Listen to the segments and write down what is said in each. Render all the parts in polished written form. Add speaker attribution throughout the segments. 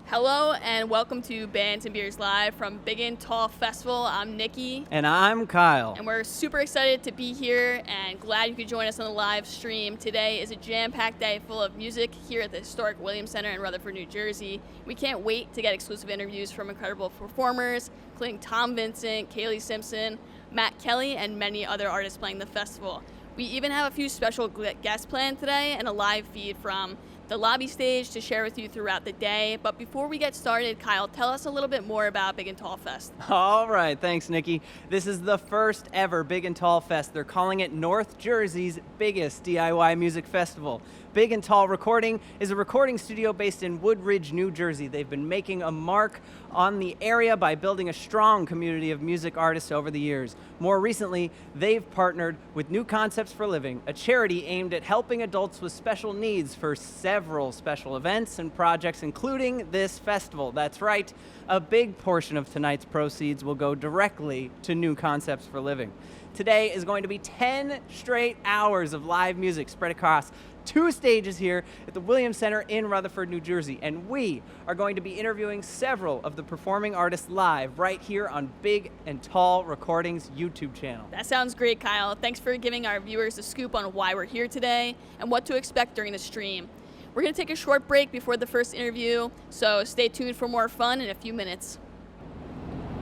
Speaker 1: Hello and welcome to Bands and Beers Live from Big and Tall Festival. I'm Nikki.
Speaker 2: And I'm Kyle.
Speaker 1: And we're super excited to be here and glad you could join us on the live stream. Today is a jam-packed day full of music here at the historic Williams Center in Rutherford, New Jersey. We can't wait to get exclusive interviews from incredible performers, including Tom Vincent, Kailie Simpson, Matt Kelly, and many other artists playing the festival. We even have a few special guests planned today and a live feed from the lobby stage to share with you throughout the day. But before we get started, Kyle, tell us a little bit more about Big and Tall Fest.
Speaker 2: All right, thanks, Nikki. This is the first ever Big and Tall Fest. They're calling it North Jersey's biggest DIY music festival. Big and Tall Recording is a recording studio based in Woodridge, New Jersey. They've been making a mark on the area by building a strong community of music artists over the years. More recently, they've partnered with New Concepts for Living, a charity aimed at helping adults with special needs for several special events and projects, including this festival. That's right, a big portion of tonight's proceeds will go directly to New Concepts for Living. Today is going to be 10 straight hours of live music spread across 2 stages here at the Williams Center in Rutherford, New Jersey, and we are going to be interviewing several of the performing artists live right here on Big and Tall Recordings YouTube channel.
Speaker 1: That sounds great, Kyle. Thanks for giving our viewers a scoop on why we're here today and what to expect during the stream. We're going to take a short break before the first interview, so stay tuned for more fun in a few minutes.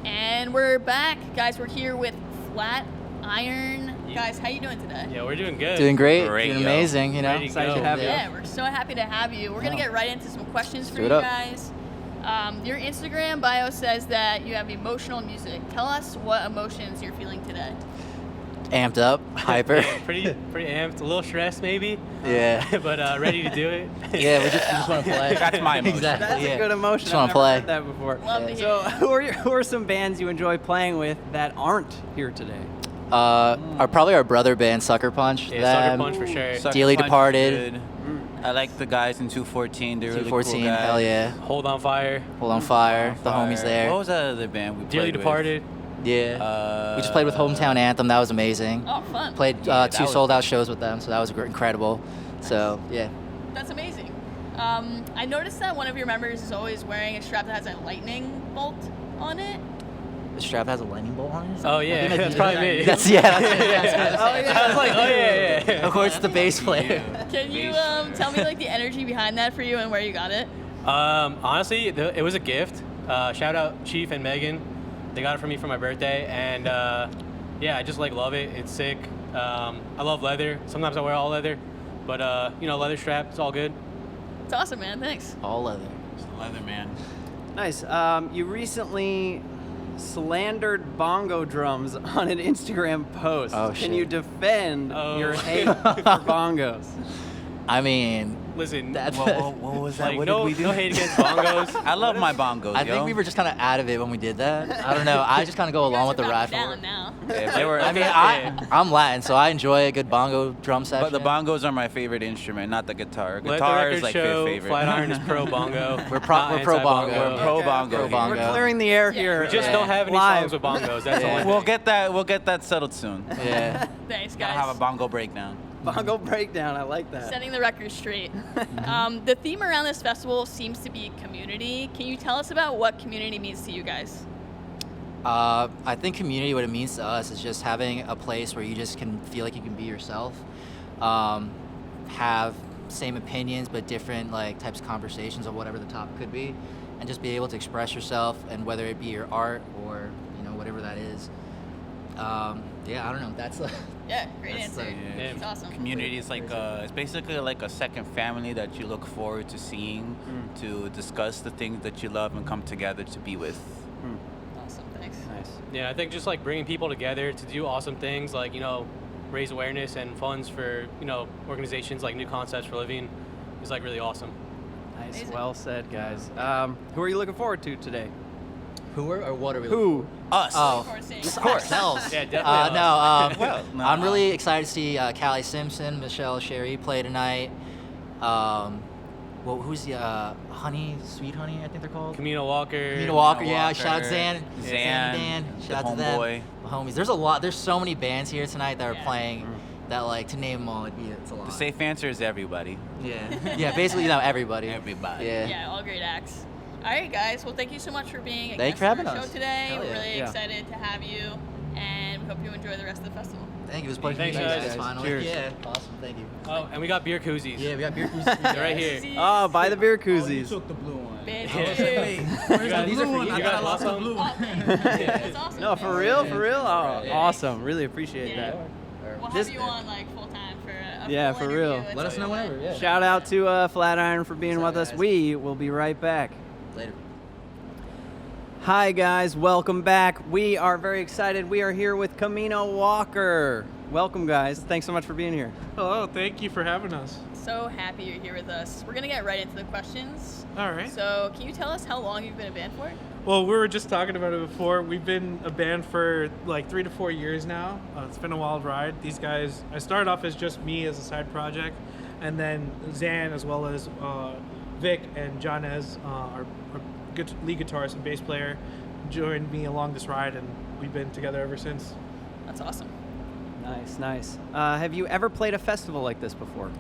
Speaker 1: And we're back. Guys, we're here with Flat Iron. Guys, how you doing today?
Speaker 3: Yeah, we're doing good.
Speaker 4: Doing great.
Speaker 3: Doing
Speaker 4: amazing, you know.
Speaker 2: Excited to have you.
Speaker 1: Yeah, we're so happy to have you. We're going to get right into some questions for you guys. Your Instagram bio says that you have emotional music. Tell us what emotions you're feeling today.
Speaker 4: Amped up, hyper.
Speaker 3: Yeah, pretty amped, a little stressed maybe.
Speaker 4: Yeah.
Speaker 3: But ready to do it.
Speaker 4: Yeah, we just want to play.
Speaker 5: That's my emotion.
Speaker 4: Exactly.
Speaker 2: That's a good emotion.
Speaker 4: Just
Speaker 2: I've
Speaker 4: want
Speaker 2: never
Speaker 4: to play.
Speaker 2: heard that before.
Speaker 1: Love to hear
Speaker 2: So
Speaker 1: it.
Speaker 2: who are some bands you enjoy playing with that aren't here today?
Speaker 4: Are probably our brother band, Sucker Punch.
Speaker 3: Yeah,
Speaker 4: Them,
Speaker 3: Sucker Punch for sure.
Speaker 5: Sucker
Speaker 4: Dearly
Speaker 5: Punch is
Speaker 4: Departed.
Speaker 5: good. I like the guys in 214. They're really cool
Speaker 4: 214,
Speaker 5: guys.
Speaker 4: hell yeah.
Speaker 3: Hold on Fire.
Speaker 4: Hold on Fire. The
Speaker 5: Fire.
Speaker 4: homies there.
Speaker 5: What was that other band we played
Speaker 3: Dearly
Speaker 5: with?
Speaker 3: Departed.
Speaker 4: Yeah. We just played with Hometown Anthem. That was amazing.
Speaker 1: Oh, fun.
Speaker 4: Played
Speaker 5: Yeah,
Speaker 4: 2
Speaker 5: that was
Speaker 4: sold-out shows with them, so that was incredible. So, yeah.
Speaker 1: That's amazing. I noticed that one of your members is always wearing a strap that has a lightning bolt on it.
Speaker 4: The strap has a lightning bolt on it?
Speaker 3: Oh yeah, that's probably me.
Speaker 4: That's, yeah. That's,
Speaker 3: Oh yeah. I was like, oh yeah.
Speaker 4: Of course, it's the bass player.
Speaker 1: Can you tell me like the energy behind that for you and where you got it?
Speaker 3: Honestly, it was a gift. Shout out Chief and Megan. They got it for me for my birthday, and yeah, I just like love it. It's sick. I love leather. Sometimes I wear all leather, but leather strap. It's all good.
Speaker 1: It's awesome, man. Thanks.
Speaker 4: All leather.
Speaker 5: It's Leatherman.
Speaker 2: Nice. You recently slandered bongo drums on an Instagram post.
Speaker 4: Oh,
Speaker 2: Can
Speaker 4: shit.
Speaker 2: you defend
Speaker 3: Oh.
Speaker 2: your hate for bongos?
Speaker 4: I mean,
Speaker 3: Listen,
Speaker 5: What was that?
Speaker 3: like
Speaker 5: What
Speaker 3: no
Speaker 5: did we do?
Speaker 3: hate against bongos.
Speaker 5: I love my bongos,
Speaker 4: I
Speaker 5: yo.
Speaker 4: think we were just kind of out of it when we did that. I don't know. I just kind of go
Speaker 1: You guys
Speaker 4: along with
Speaker 1: are
Speaker 4: the
Speaker 1: about
Speaker 4: ride
Speaker 1: to down
Speaker 4: forward.
Speaker 1: now.
Speaker 5: Yeah, they were,
Speaker 4: I mean,
Speaker 3: Yeah.
Speaker 4: I'm Latin, so I enjoy a good bongo drum section.
Speaker 5: but the bongos are my favorite instrument, not the guitar.
Speaker 3: Let the
Speaker 5: Guitar
Speaker 3: record
Speaker 5: is like
Speaker 3: show
Speaker 5: fifth favorite.
Speaker 3: Flat Iron is pro bongo.
Speaker 4: We're pro
Speaker 3: not
Speaker 4: bongo.
Speaker 3: anti-bongo.
Speaker 5: We're pro
Speaker 2: Okay,
Speaker 5: bongo.
Speaker 4: Pro bongo.
Speaker 2: We're clearing the air
Speaker 1: Yeah.
Speaker 2: here.
Speaker 3: We just
Speaker 4: Yeah.
Speaker 3: don't have any
Speaker 2: Live.
Speaker 3: songs with bongos. That's
Speaker 4: Yeah.
Speaker 3: all. I
Speaker 5: We'll
Speaker 3: think.
Speaker 5: get that settled soon.
Speaker 4: Yeah.
Speaker 1: Thanks,
Speaker 5: Gotta
Speaker 1: guys.
Speaker 5: have a bongo breakdown.
Speaker 2: Bongo breakdown. I like that.
Speaker 1: Setting the record straight. The theme around this festival seems to be community. Can you tell us about what community means to you guys?
Speaker 4: I think community, what it means to us, is just having a place where you just can feel like you can be yourself, have same opinions but different like types of conversations of whatever the topic could be, and just be able to express yourself, and whether it be your art or whatever that is. Yeah, I don't know. That's
Speaker 1: Yeah, great
Speaker 5: That's
Speaker 1: answer.
Speaker 5: the-
Speaker 1: It's awesome.
Speaker 5: Community is like it's basically like a second family that you look forward to seeing, to discuss the things that you love and come together to be with.
Speaker 1: Awesome, thanks.
Speaker 2: Nice.
Speaker 3: Yeah, I think just like bringing people together to do awesome things, like raise awareness and funds for organizations like New Concepts for Living, is like really awesome.
Speaker 2: Nice.
Speaker 1: Amazing.
Speaker 2: Well said, guys. Who are you looking forward to today?
Speaker 4: who or what are we?
Speaker 2: Who?
Speaker 5: Us.
Speaker 4: Oh,
Speaker 1: Of course,
Speaker 4: of course. Ourselves.
Speaker 3: Yeah, definitely.
Speaker 4: No,
Speaker 5: Well, no,
Speaker 4: I'm really excited to see Kailie Simpson, Michelle Sherry play tonight. Well, who's the Sweet Honey? I think they're called.
Speaker 3: Camino Walker.
Speaker 4: Camino Walker,
Speaker 5: Walker,
Speaker 4: yeah. Shout out Zan,
Speaker 5: Zan,
Speaker 4: Shout
Speaker 5: the
Speaker 4: out to them,
Speaker 5: homeboy.
Speaker 4: the homies. There's a lot. There's so many bands here tonight that are
Speaker 1: Yeah.
Speaker 4: playing. That like to name them all, it's a lot.
Speaker 5: The safe answer is everybody.
Speaker 4: Yeah, yeah. Basically, everybody.
Speaker 5: Everybody.
Speaker 4: Yeah.
Speaker 1: Yeah, all great acts. right, guys. Well, thank you so much for being a
Speaker 4: Thanks
Speaker 1: guest
Speaker 4: for
Speaker 1: on our
Speaker 4: having
Speaker 1: show
Speaker 4: us.
Speaker 1: today.
Speaker 4: Hell
Speaker 1: We're
Speaker 4: yeah.
Speaker 1: really
Speaker 2: Yeah.
Speaker 1: excited to have you, and we hope you enjoy the rest of the festival.
Speaker 4: Thank you. It was a pleasure
Speaker 3: Thanks,
Speaker 4: meeting you
Speaker 3: guys.
Speaker 4: guys. Finally.
Speaker 2: Cheers.
Speaker 4: Yeah. Awesome. Thank you.
Speaker 3: Oh, and we got beer koozies.
Speaker 4: Yeah, we got beer cruises.
Speaker 3: They're right here.
Speaker 2: Oh, buy the beer
Speaker 5: Oh, you
Speaker 2: koozies.
Speaker 5: took the blue one.
Speaker 1: Bitch.
Speaker 3: Where's
Speaker 5: These are for you.
Speaker 3: You guys want some?
Speaker 1: That's awesome.
Speaker 2: No, for real, for real. Oh, awesome. Really appreciate
Speaker 1: Yeah.
Speaker 2: that.
Speaker 1: We'll
Speaker 2: This-
Speaker 1: have you on like full time for a
Speaker 2: Yeah,
Speaker 1: full
Speaker 2: for
Speaker 1: interview.
Speaker 2: real.
Speaker 1: It's
Speaker 4: Let us know
Speaker 1: fun.
Speaker 4: whenever. Yeah.
Speaker 2: Shout out to Flatiron for being
Speaker 4: What's
Speaker 2: with
Speaker 4: up,
Speaker 2: us.
Speaker 4: guys?
Speaker 2: We will be right back.
Speaker 4: Later.
Speaker 2: Hi guys, welcome back. We are very excited. We are here with Camino Walker. Welcome guys. Thanks so much for being here.
Speaker 6: Hello, thank you for having us.
Speaker 1: So happy you're here with us. We're gonna get right into the questions.
Speaker 6: All right.
Speaker 1: So, can you tell us how long you've been a band for?
Speaker 6: Well, we were just talking about it before. We've been a band for like 3 to 4 years now. It's been a wild ride. These guys, I started off as just me as a side project, and then Zan as well as Vic and Johnez, our good lead guitarist and bass player, joined me along this ride, and we've been together ever since.
Speaker 1: That's awesome.
Speaker 2: Nice, nice. Have you ever played a festival like this before?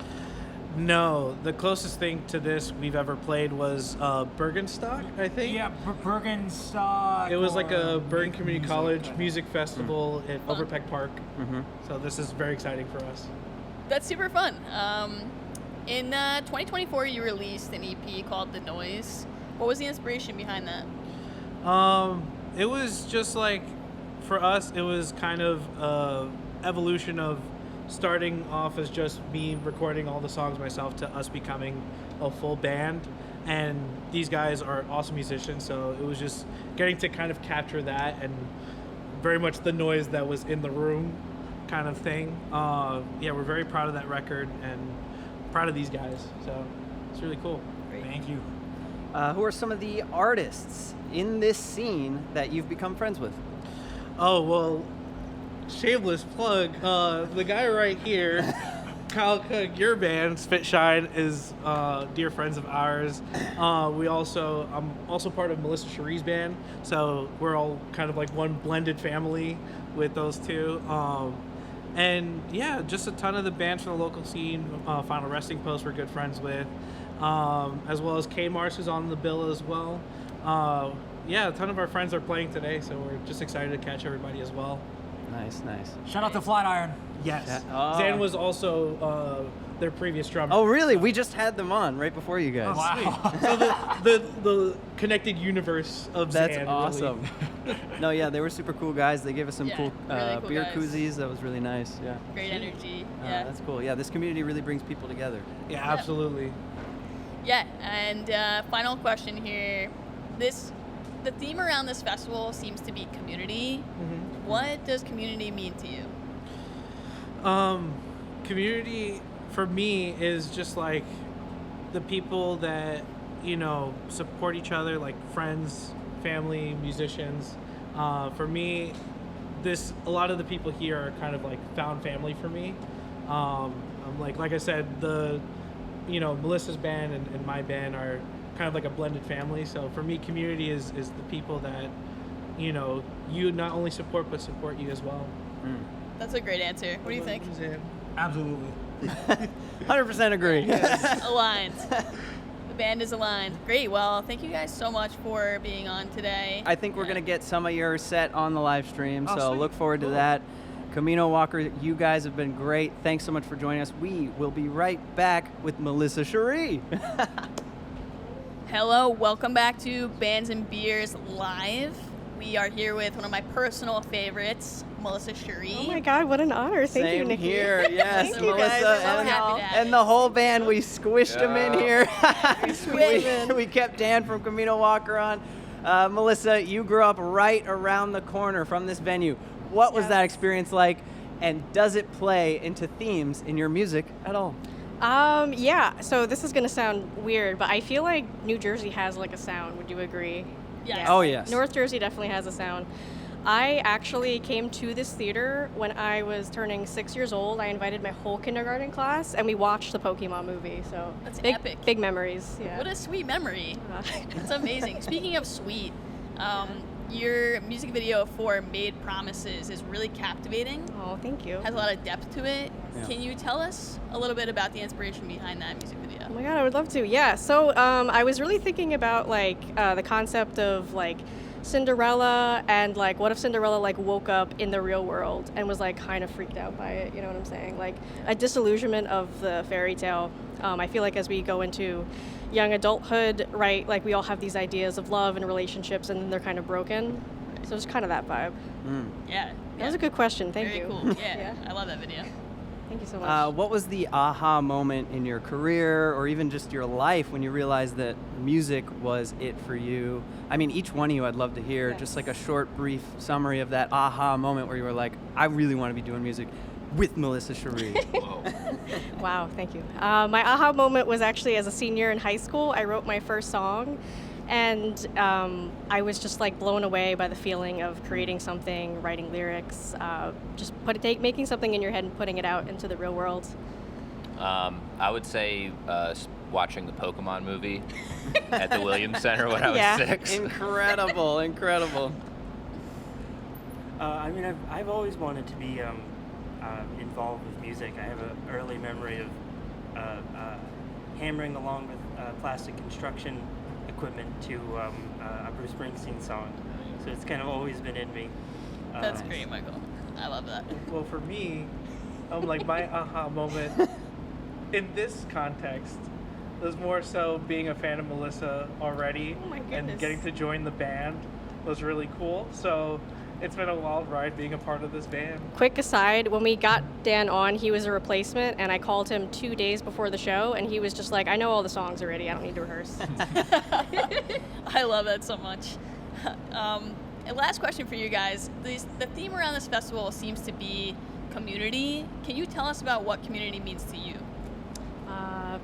Speaker 6: No, the closest thing to this we've ever played was Bergenstock, I think.
Speaker 7: Yeah, Bergenstock.
Speaker 6: It was like a
Speaker 7: or
Speaker 6: Bergen Community
Speaker 7: music,
Speaker 6: College
Speaker 7: kind of.
Speaker 6: music festival at
Speaker 1: Fun.
Speaker 6: Overpeck Park.
Speaker 2: Mm-hmm.
Speaker 6: So this is very exciting for us.
Speaker 1: That's super fun. In 2024, you released an EP called The Noise. What was the inspiration behind that?
Speaker 6: It was just like, for us, it was kind of evolution of starting off as just me recording all the songs myself to us becoming a full band. And these guys are awesome musicians, so it was just getting to kind of capture that and very much the noise that was in the room kind of thing. Yeah, we're very proud of that record and proud of these guys, so it's really cool.
Speaker 7: Thank you.
Speaker 2: Who are some of the artists in this scene that you've become friends with?
Speaker 6: Oh, well, shameless plug. The guy right here, Kyle Cook, your band, Spit Shine, is dear friends of ours. I'm also part of Melissa Cherie's band, so we're all kind of like one blended family with those two. And yeah, just a ton of the bands from the local scene. Final Resting Post we're good friends with, as well as K-Mars, who's on the bill as well. Yeah, a ton of our friends are playing today, so we're just excited to catch everybody as well.
Speaker 2: Nice, nice.
Speaker 7: Shout out to Flatiron.
Speaker 6: Yes.
Speaker 2: Oh.
Speaker 6: Zan was also their previous drummer.
Speaker 2: Oh, really? We just had them on right before you guys.
Speaker 7: Wow.
Speaker 6: So the connected universe of
Speaker 2: That's
Speaker 6: Zan.
Speaker 2: awesome.
Speaker 6: Really.
Speaker 2: No, yeah, they were super cool guys. They gave us some
Speaker 1: Yeah,
Speaker 2: cool,
Speaker 1: really cool
Speaker 2: beer
Speaker 1: guys.
Speaker 2: koozies. That was really nice. Yeah.
Speaker 1: Great energy. Yeah.
Speaker 2: That's cool. Yeah, this community really brings people together.
Speaker 6: Yeah, absolutely.
Speaker 1: Yeah, and final question here. The theme around this festival seems to be community.
Speaker 6: Mm-hmm.
Speaker 1: What does community mean to you?
Speaker 6: Community for me is just like the people that support each other, like friends, family, musicians. For me, a lot of the people here are kind of like found family for me. I'm like I said, Melissa's band and my band are kind of like a blended family. So for me, community is the people that you not only support but support you as well.
Speaker 1: That's a great answer. What do you think?
Speaker 6: Zan?
Speaker 7: Absolutely.
Speaker 2: 100% agree.
Speaker 1: Aligned. The band is aligned. Great. Well, thank you guys so much for being on today.
Speaker 2: I think we're going to get some of your set on the live stream,
Speaker 6: Oh,
Speaker 2: so
Speaker 6: sweet.
Speaker 2: look forward to
Speaker 6: Cool.
Speaker 2: that. Camino Walker, you guys have been great. Thanks so much for joining us. We will be right back with Melissa Cherie.
Speaker 1: Hello, welcome back to Bands and Beers Live. We are here with one of my personal favorites, Melissa Cherie.
Speaker 8: Oh my God, what an honor. Thank
Speaker 2: Same
Speaker 8: you, Nikki.
Speaker 2: here, yes.
Speaker 8: Thank you,
Speaker 2: Melissa
Speaker 8: guys. I'm so
Speaker 2: and,
Speaker 1: happy to have
Speaker 2: and the whole band, we squished them in here.
Speaker 1: squished.
Speaker 2: we kept Dan from Camino Walker on. Melissa, you grew up right around the corner from this venue. What was that experience like, and does it play into themes in your music at all?
Speaker 8: Yeah, so this is going to sound weird, but I feel like New Jersey has like a sound. Would you agree?
Speaker 1: Yes.
Speaker 2: Oh, yes.
Speaker 8: North Jersey definitely has a sound. I actually came to this theater when I was turning 6 years old. I invited my whole kindergarten class, and we watched the Pokemon movie. So
Speaker 1: That's
Speaker 8: big,
Speaker 1: epic.
Speaker 8: big memories. Yeah.
Speaker 1: What a sweet memory. That's amazing. Speaking of sweet, Your music video for Made Promises is really captivating.
Speaker 8: Oh, thank you.
Speaker 1: Has a lot of depth to it.
Speaker 2: Yeah.
Speaker 1: Can you tell us a little bit about the inspiration behind that music video?
Speaker 8: Oh my god, I would love to. Yeah. So I was really thinking about like the concept of like Cinderella and like what if Cinderella like woke up in the real world and was like kind of freaked out by it. You know what I'm saying? Like a disillusionment of the fairy tale. I feel like as we go into young adulthood, right? Like we all have these ideas of love and relationships, and then they're kind of broken. So it's kind of that vibe.
Speaker 1: Yeah.
Speaker 8: That was a good question. Thank
Speaker 1: Very
Speaker 8: you.
Speaker 1: cool. Yeah, I love that video.
Speaker 8: Thank you so much.
Speaker 2: What was the aha moment in your career or even just your life when you realized that music was it for you? I mean, each one of you I'd love to hear just like a short, brief summary of that aha moment where you were like, I really want to be doing music with Melissa Cherie.
Speaker 8: Wow, thank you. My aha moment was actually as a senior in high school. I wrote my first song, and I was just like blown away by the feeling of creating something, writing lyrics, just making something in your head and putting it out into the real world.
Speaker 9: I would say watching the Pokemon movie at the Williams Center when I was 6.
Speaker 2: Incredible.
Speaker 10: I mean, I've always wanted to be involved with music. I have an early memory of hammering along with plastic construction equipment to a Bruce Springsteen song. So it's kind of always been in me.
Speaker 1: That's great, Michael. I love that.
Speaker 6: Well, for me, like my aha moment in this context was more so being a fan of Melissa already
Speaker 8: Oh my
Speaker 6: and
Speaker 8: goodness.
Speaker 6: getting to join the band was really cool. So it's been a wild ride being a part of this band.
Speaker 8: Quick aside, when we got Dan on, he was a replacement, and I called him 2 days before the show, and he was just like, I know all the songs already, I don't need to rehearse.
Speaker 1: I love that so much. And last question for you guys. The theme around this festival seems to be community. Can you tell us about what community means to you?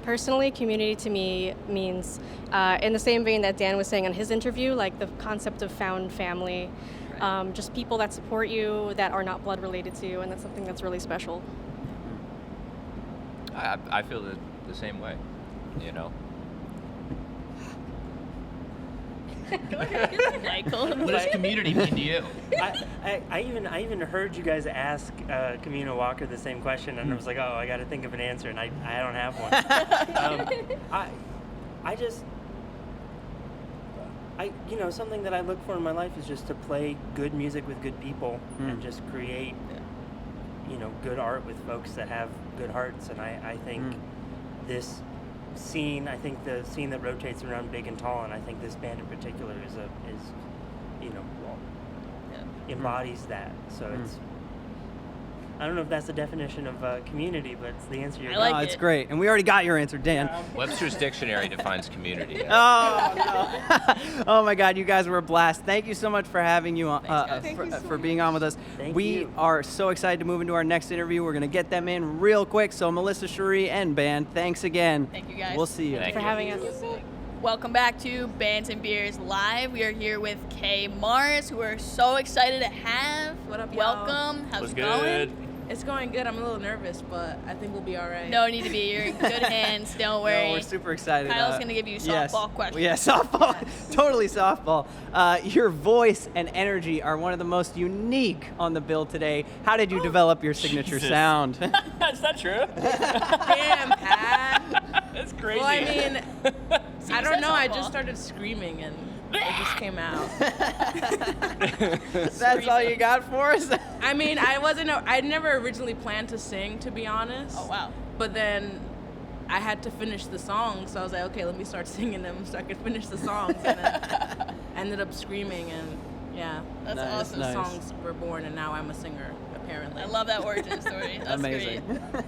Speaker 8: Personally, community to me means, in the same vein that Dan was saying on his interview, like the concept of found family, just people that support you, that are not blood related to you, and that's something that's really special.
Speaker 9: I feel the same way, you know.
Speaker 1: Michael?
Speaker 11: What does community mean to you?
Speaker 10: I even heard you guys ask Camino Walker the same question, and I was like, oh, I got to think of an answer, and I don't have one. Something that I look for in my life is just to play good music with good people and just create, good art with folks that have good hearts. And I think this scene, the scene that rotates around Big and Tall, and I think this band in particular embodies that. So it's, I don't know if that's the definition of community, but it's the answer you're
Speaker 1: like
Speaker 2: It's great. And we already got your answer, Dan.
Speaker 9: Webster's dictionary defines community.
Speaker 2: Oh, no. Oh, my God. You guys were a blast. Thank you so much for having you on, for being on with us.
Speaker 10: Thank
Speaker 2: we
Speaker 10: you.
Speaker 2: are so excited to move into our next interview. We're going to get them in real quick. So, Melissa Cherie and band, thanks again.
Speaker 1: Thank you, guys.
Speaker 2: We'll see you.
Speaker 9: Thank
Speaker 8: For
Speaker 9: you.
Speaker 8: having us.
Speaker 1: Welcome back to Bands and Beers Live. We are here with Kay Mars, who we're so excited to have.
Speaker 12: What up, y'all?
Speaker 1: Welcome. How's it going?
Speaker 12: It's going good. I'm a little nervous, but I think we'll be all right.
Speaker 1: No need to be. You're in good hands. Don't worry.
Speaker 2: No, we're super excited.
Speaker 1: Kyle's going to give you softball questions.
Speaker 2: Yeah, softball. Totally softball. Your voice and energy are one of the most unique on the bill today. How did you develop your signature sound?
Speaker 11: Is that true?
Speaker 12: Damn, Pat.
Speaker 11: That's crazy.
Speaker 12: Well, I mean, I don't know. I
Speaker 1: softball.
Speaker 12: just started screaming and it just came out.
Speaker 2: That's all you got for us?
Speaker 12: I mean, I never originally planned to sing, to be honest.
Speaker 1: Oh, wow.
Speaker 12: But then I had to finish the song, so I was like, okay, let me start singing them so I could finish the songs. And then I ended up screaming, and yeah.
Speaker 1: That's
Speaker 2: Nice,
Speaker 1: awesome.
Speaker 2: nice.
Speaker 12: Songs were born, and now I'm a singer, apparently.
Speaker 1: I love that origin story. That's
Speaker 2: Amazing.
Speaker 1: great.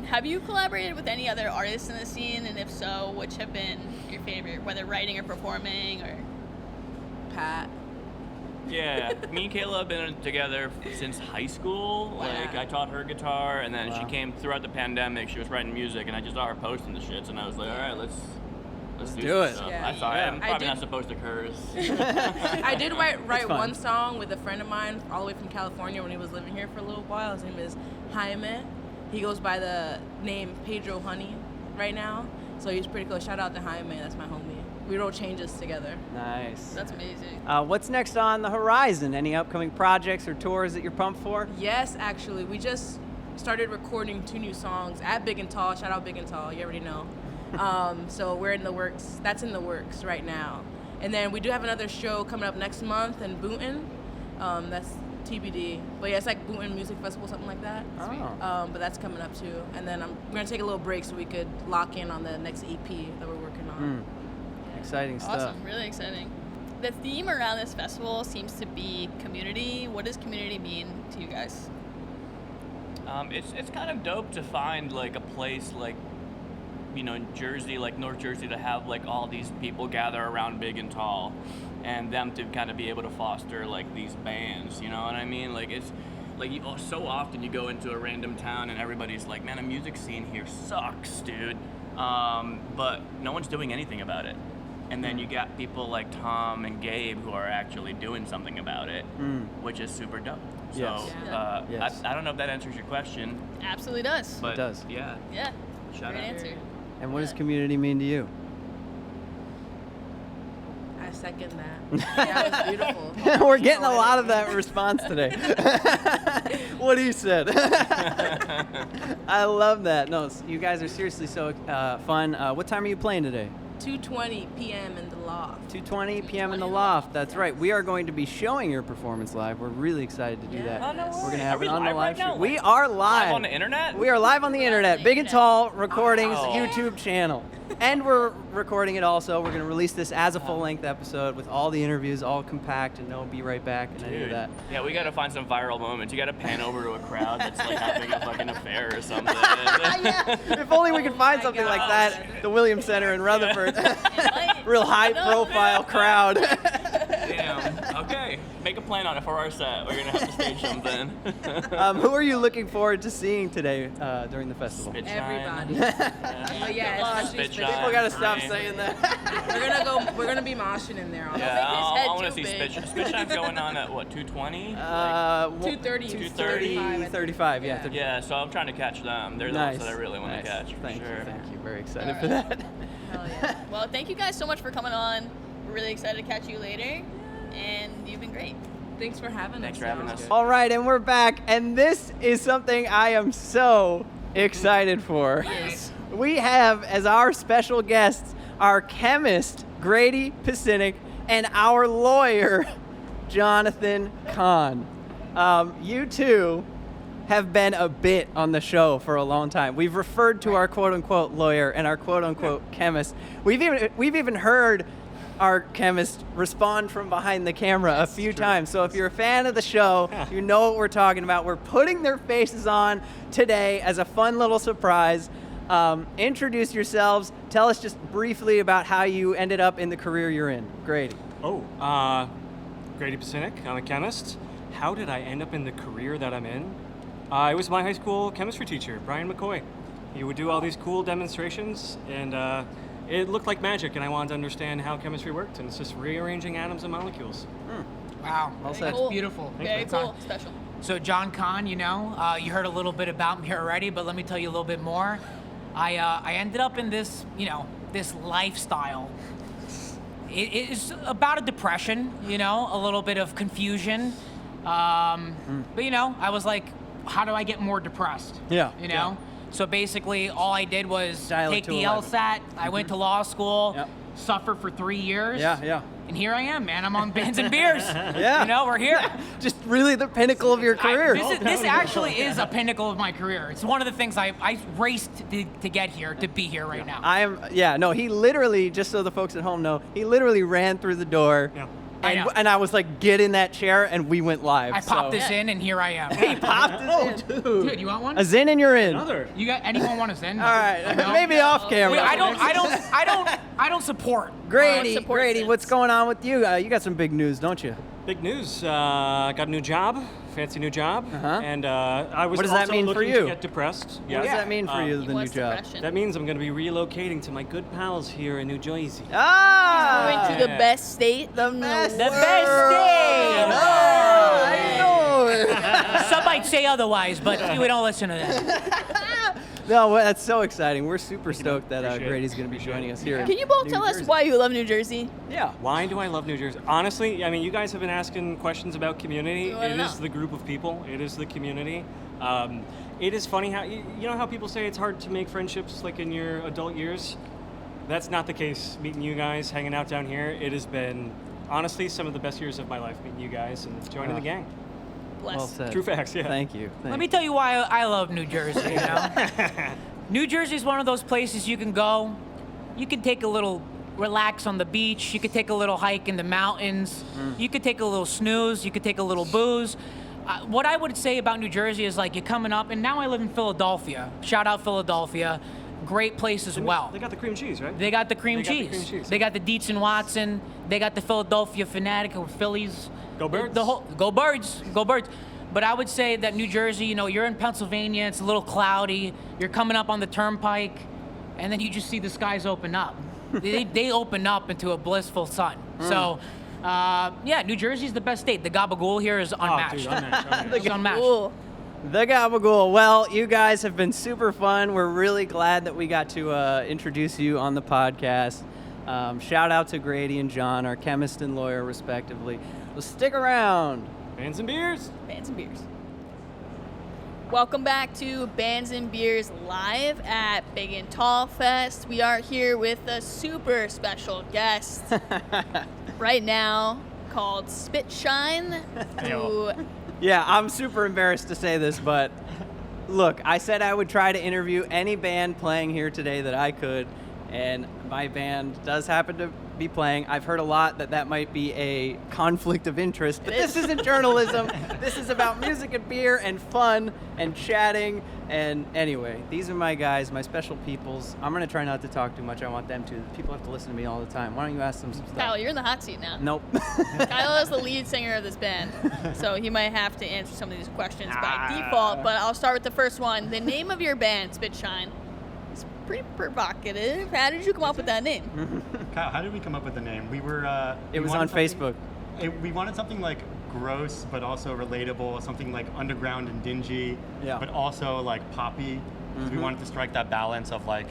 Speaker 1: Have you collaborated with any other artists in the scene? And if so, which have been your favorite, whether writing or performing? Or
Speaker 12: Pat.
Speaker 11: Yeah, me and Kayla have been together since high school.
Speaker 1: Wow.
Speaker 11: Like, I taught her guitar, and then
Speaker 2: Wow.
Speaker 11: she came throughout the pandemic. She was writing music, and I just saw her posting the shits, and I was like, all right, let's do
Speaker 2: do it.
Speaker 11: this stuff.
Speaker 12: Yeah.
Speaker 11: I'm sorry, I'm
Speaker 12: I
Speaker 11: probably
Speaker 12: did-
Speaker 11: not supposed to curse.
Speaker 12: I did write
Speaker 2: fun.
Speaker 12: one song with a friend of mine all the way from California when he was living here for a little while. His name is Jaime. He goes by the name Pedro Honey right now. So he's pretty cool. Shout out to Jaime. That's my homie. we wrote changes together.
Speaker 2: Nice.
Speaker 1: That's amazing.
Speaker 2: What's next on the horizon? Any upcoming projects or tours that you're pumped for?
Speaker 12: Yes, actually, we just started recording 2 new songs at Big and Tall. Shout out Big and Tall, you already know. So we're in the works. That's in the works right now. And then we do have another show coming up next month in Boonton. That's TBD. But yeah, it's like Boonton Music Festival, something like that.
Speaker 2: Oh.
Speaker 12: But that's coming up too. And then we're gonna take a little break so we could lock in on the next EP that we're working on.
Speaker 2: Exciting stuff.
Speaker 1: Awesome, really exciting. The theme around this festival seems to be community. What does community mean to you guys?
Speaker 11: It's kind of dope to find like a place like, you know, in Jersey, like North Jersey, to have like all these people gather around Big and Tall, and them to kind of be able to foster like these bands. You know what I mean? Like it's like so often you go into a random town and everybody's like, man, the music scene here sucks, dude. But no one's doing anything about it. And then you got people like Tom and Gabe who are actually doing something about it, which is super dope. So
Speaker 2: Yes.
Speaker 11: I don't know if that answers your question.
Speaker 1: Absolutely does.
Speaker 11: But
Speaker 2: It does.
Speaker 11: Yeah.
Speaker 1: Yeah.
Speaker 11: Shout
Speaker 1: Great
Speaker 11: out.
Speaker 1: answer.
Speaker 2: And what does community mean to you?
Speaker 12: I second that. That was beautiful.
Speaker 2: We're getting a lot of that response today. What he said. I love that. No, you guys are seriously so fun. What time are you playing today?
Speaker 12: 2:20 p.m. in the Loft.
Speaker 2: 2:20 p.m. in the Loft. That's right. We are going to be showing your performance live. We're really excited to do that.
Speaker 11: Oh, no
Speaker 2: We're going
Speaker 11: way.
Speaker 2: to have
Speaker 11: Are we
Speaker 2: it on the
Speaker 11: live right
Speaker 2: live
Speaker 11: now?
Speaker 2: stream. We are live.
Speaker 11: Live on the internet?
Speaker 2: We are live on the internet. Big and Tall Recordings
Speaker 11: Wow.
Speaker 2: YouTube channel. And we're recording it also. We're going to release this as a full-length episode with all the interviews, all compact, and no Be Right Back and any of that.
Speaker 11: Yeah, we gotta find some viral moments. You gotta pan over to a crowd that's like having a fucking affair or something.
Speaker 2: If only we could find something like that at the Williams Center in Rutherford. Real high-profile crowd.
Speaker 11: Damn. Okay. Make a plan on it for our set. We're gonna have to stage something.
Speaker 2: Who are you looking forward to seeing today during the festival?
Speaker 12: Everybody. But yeah, especially
Speaker 11: Spit
Speaker 12: Spit
Speaker 2: People gotta stop
Speaker 11: Shine.
Speaker 2: saying that.
Speaker 12: We're gonna be moshing in there.
Speaker 11: Yeah, I want to
Speaker 1: too
Speaker 11: see
Speaker 1: big.
Speaker 11: Spit Shine's going on at what, 2:20?
Speaker 12: 2:30.
Speaker 11: 2:30.
Speaker 2: 35, yeah. 35.
Speaker 11: Yeah, so I'm trying to catch them. They're the
Speaker 2: Nice.
Speaker 11: ones that I really want to
Speaker 2: Nice.
Speaker 11: catch. For
Speaker 2: Thank
Speaker 11: sure.
Speaker 2: you, thank you. Very excited for that.
Speaker 12: Hell yeah.
Speaker 1: Well, thank you guys so much for coming on. We're really excited to catch you later, and you've been great.
Speaker 12: Thanks for having
Speaker 11: Thanks
Speaker 12: us.
Speaker 11: for having
Speaker 12: y'all.
Speaker 11: us.
Speaker 2: All right, and we're back, and this is something I am so excited for.
Speaker 1: Yes.
Speaker 2: We have as our special guests our chemist, Grady Pisinic, and our lawyer, Jonathan Kahn. You two have been a bit on the show for a long time. We've referred to our quote-unquote lawyer and our quote-unquote chemist. We've even heard our chemist respond from behind the camera a few times. So if you're a fan of the show, you know what we're talking about. We're putting their faces on today as a fun little surprise. Introduce yourselves. Tell us just briefly about how you ended up in the career you're in. Grady.
Speaker 7: Grady Pisinic. I'm a chemist. How did I end up in the career that I'm in? I was my high school chemistry teacher, Brian McCoy. He would do all these cool demonstrations, and it looked like magic, and I wanted to understand how chemistry worked, and it's just rearranging atoms and molecules.
Speaker 13: Wow,
Speaker 2: Well
Speaker 13: that's
Speaker 2: said.
Speaker 13: beautiful.
Speaker 1: Very
Speaker 13: That's
Speaker 1: cool.
Speaker 13: on-
Speaker 1: Special.
Speaker 13: So John Kahn, you know, you heard a little bit about me already, but let me tell you a little bit more. I ended up in this, this lifestyle. It is about a depression, a little bit of confusion. But I was like, how do I get more depressed?
Speaker 2: Yeah.
Speaker 13: Yeah. So basically, all I did was
Speaker 2: Dial it
Speaker 13: take
Speaker 2: to
Speaker 13: the
Speaker 2: 11.
Speaker 13: LSAT. I went to law school,
Speaker 2: Yep.
Speaker 13: suffered for 3 years.
Speaker 2: Yeah.
Speaker 13: And here I am, man. I'm on Bands and Beers.
Speaker 2: Yeah.
Speaker 13: We're here.
Speaker 2: Just really the pinnacle of your career.
Speaker 13: This actually is a pinnacle of my career. It's one of the things I raced to get here, to be here right now.
Speaker 2: He literally, just so the folks at home know, he literally ran through the door.
Speaker 7: Yeah.
Speaker 13: I know.
Speaker 2: And I was like, get in that chair, and we went live.
Speaker 13: I popped this in, and here I am.
Speaker 2: He popped this in.
Speaker 13: Dude, you want one?
Speaker 2: A Zin and you're in.
Speaker 7: Another.
Speaker 13: You got anyone want a Zen?
Speaker 2: All right,
Speaker 13: No?
Speaker 2: maybe off camera.
Speaker 13: Wait, I don't support.
Speaker 2: Grady,
Speaker 1: support
Speaker 2: Grady,
Speaker 1: Zins.
Speaker 2: what's going on with you? You got some big news, don't you?
Speaker 7: Big news. Got a new job. Fancy new job.
Speaker 2: Uh-huh.
Speaker 7: And I was
Speaker 2: What does that
Speaker 7: also
Speaker 2: mean for
Speaker 7: looking
Speaker 2: you?
Speaker 7: to get depressed.
Speaker 2: What does that mean for you,
Speaker 1: He
Speaker 2: the new
Speaker 1: wants
Speaker 2: job?
Speaker 1: depression.
Speaker 7: That means I'm going to be relocating to my good pals here in New Jersey.
Speaker 2: Ah!
Speaker 1: Going to the best state.
Speaker 2: The best
Speaker 13: state!
Speaker 2: I know.
Speaker 13: Some might say otherwise, but we don't listen to that.
Speaker 2: No, well, that's so exciting. We're super
Speaker 7: Thank you, man.
Speaker 2: stoked that
Speaker 7: Appreciate it.
Speaker 2: Grady's going to be
Speaker 7: Appreciate
Speaker 2: joining
Speaker 7: it.
Speaker 2: us here.
Speaker 1: Can you both
Speaker 2: in
Speaker 1: tell
Speaker 2: New
Speaker 1: us
Speaker 2: Jersey.
Speaker 1: why you love New Jersey?
Speaker 2: Yeah.
Speaker 7: Why do I love New Jersey? Honestly, I mean, you guys have been asking questions about community.
Speaker 1: We wanna
Speaker 7: It is
Speaker 1: know.
Speaker 7: the group of people. It is the community. It is funny how you know how people say it's hard to make friendships like in your adult years. That's not the case. Meeting you guys, hanging out down here, it has been honestly some of the best years of my life. Meeting you guys and joining the gang.
Speaker 1: Bless.
Speaker 2: Well said.
Speaker 7: True facts. Yeah.
Speaker 2: Thank you.
Speaker 13: Let me tell you why I love New Jersey. You know, New Jersey is one of those places you can go. You can take a little relax on the beach. You could take a little hike in the mountains. You could take a little snooze. You could take a little booze. What I would say about New Jersey is like you're coming up, and now I live in Philadelphia. Shout out Philadelphia. Great place as well.
Speaker 7: They got the cream cheese, right?
Speaker 13: They got the cream
Speaker 7: They got the
Speaker 13: cheese.
Speaker 7: cream cheese.
Speaker 13: They got the Dietz and Watson. They got the Philadelphia Fanatic or Phillies.
Speaker 7: Go Birds.
Speaker 13: The whole go Birds. Go Birds. But I would say that New Jersey, you know, you're in Pennsylvania. It's a little cloudy. You're coming up on the turnpike, and then you just see the skies open up. they open up into a blissful sun. So, yeah, New Jersey's the best state. The gabagool here is unmatched.
Speaker 7: Dude, unmatched.
Speaker 13: It's unmatched.
Speaker 1: Cool.
Speaker 2: The Gabagool. Well, you guys have been super fun. We're really glad that we got to introduce you on the podcast. Shout out to Grady and John, our chemist and lawyer, respectively. Well, stick around.
Speaker 7: Bands and beers.
Speaker 1: Bands and Beers. Welcome back to Bands and Beers live at Big and Tall Fest. We are here with a super special guest right now called Spitshine, who
Speaker 2: Yeah, I'm super embarrassed to say this, but look, I said I would try to interview any band playing here today that I could, and my band does happen to be playing. I've heard a lot that might be a conflict of interest, but this isn't journalism. This is about music and beer and fun and chatting. And anyway, these are my guys, my special peoples. I'm going to try not to talk too much. I want them to. People have to listen to me all the time. Why don't you ask them some stuff?
Speaker 1: Kyle, you're in the hot seat now.
Speaker 2: Nope.
Speaker 1: Kyle is the lead singer of this band, so he might have to answer some of these questions by default, but I'll start with the first one. The name of your band, Spitshine, is pretty provocative. How did you come up with that name?
Speaker 14: Kyle, how did we come up with the name? We were.
Speaker 2: It
Speaker 14: we
Speaker 2: was
Speaker 14: wanted
Speaker 2: on
Speaker 14: something-
Speaker 2: Facebook.
Speaker 14: We wanted something like gross, but also relatable, something like underground and dingy, but also like poppy. So we wanted to strike that balance of like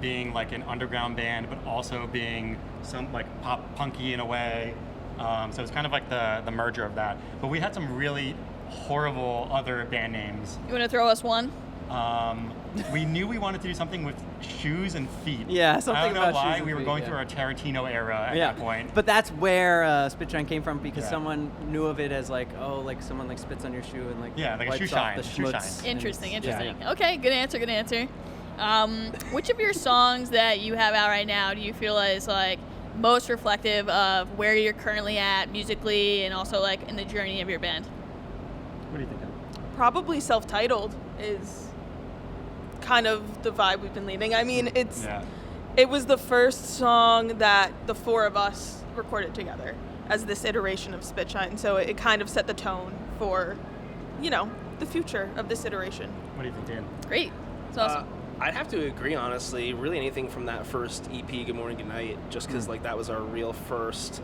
Speaker 14: being like an underground band, but also being some like pop punky in a way. So it's kind of like the merger of that. But we had some really horrible other band names.
Speaker 1: You want to throw us one?
Speaker 14: We knew we wanted to do something with shoes and feet.
Speaker 2: Yeah, something
Speaker 14: I don't know
Speaker 2: about
Speaker 14: why
Speaker 2: shoes and
Speaker 14: we were
Speaker 2: feet,
Speaker 14: going
Speaker 2: yeah.
Speaker 14: through our Tarantino era at that point.
Speaker 2: But that's where Spitshine came from because
Speaker 14: Yeah.
Speaker 2: someone knew of it as like, oh, like someone like spits on your shoe and like
Speaker 14: Yeah, like a
Speaker 2: wipes
Speaker 14: shoe
Speaker 2: off
Speaker 14: shine,
Speaker 2: the
Speaker 14: shoe
Speaker 2: schmutz.
Speaker 14: shine.
Speaker 1: Interesting,
Speaker 2: And
Speaker 1: interesting.
Speaker 2: yeah.
Speaker 1: Okay, good answer, good answer. Which of your songs that you have out right now do you feel is like most reflective of where you're currently at musically and also like in the journey of your band?
Speaker 14: What do you think?
Speaker 15: Probably self-titled is kind of the vibe we've been leaving. I mean, it was the first song that the four of us recorded together as this iteration of Spitshine, so it kind of set the tone for, you know, the future of this iteration.
Speaker 14: What do you think, Dan?
Speaker 1: Great. It's awesome.
Speaker 16: I'd have to agree, honestly. Really, anything from that first EP, Good Morning, Good Night, just because like that was our real first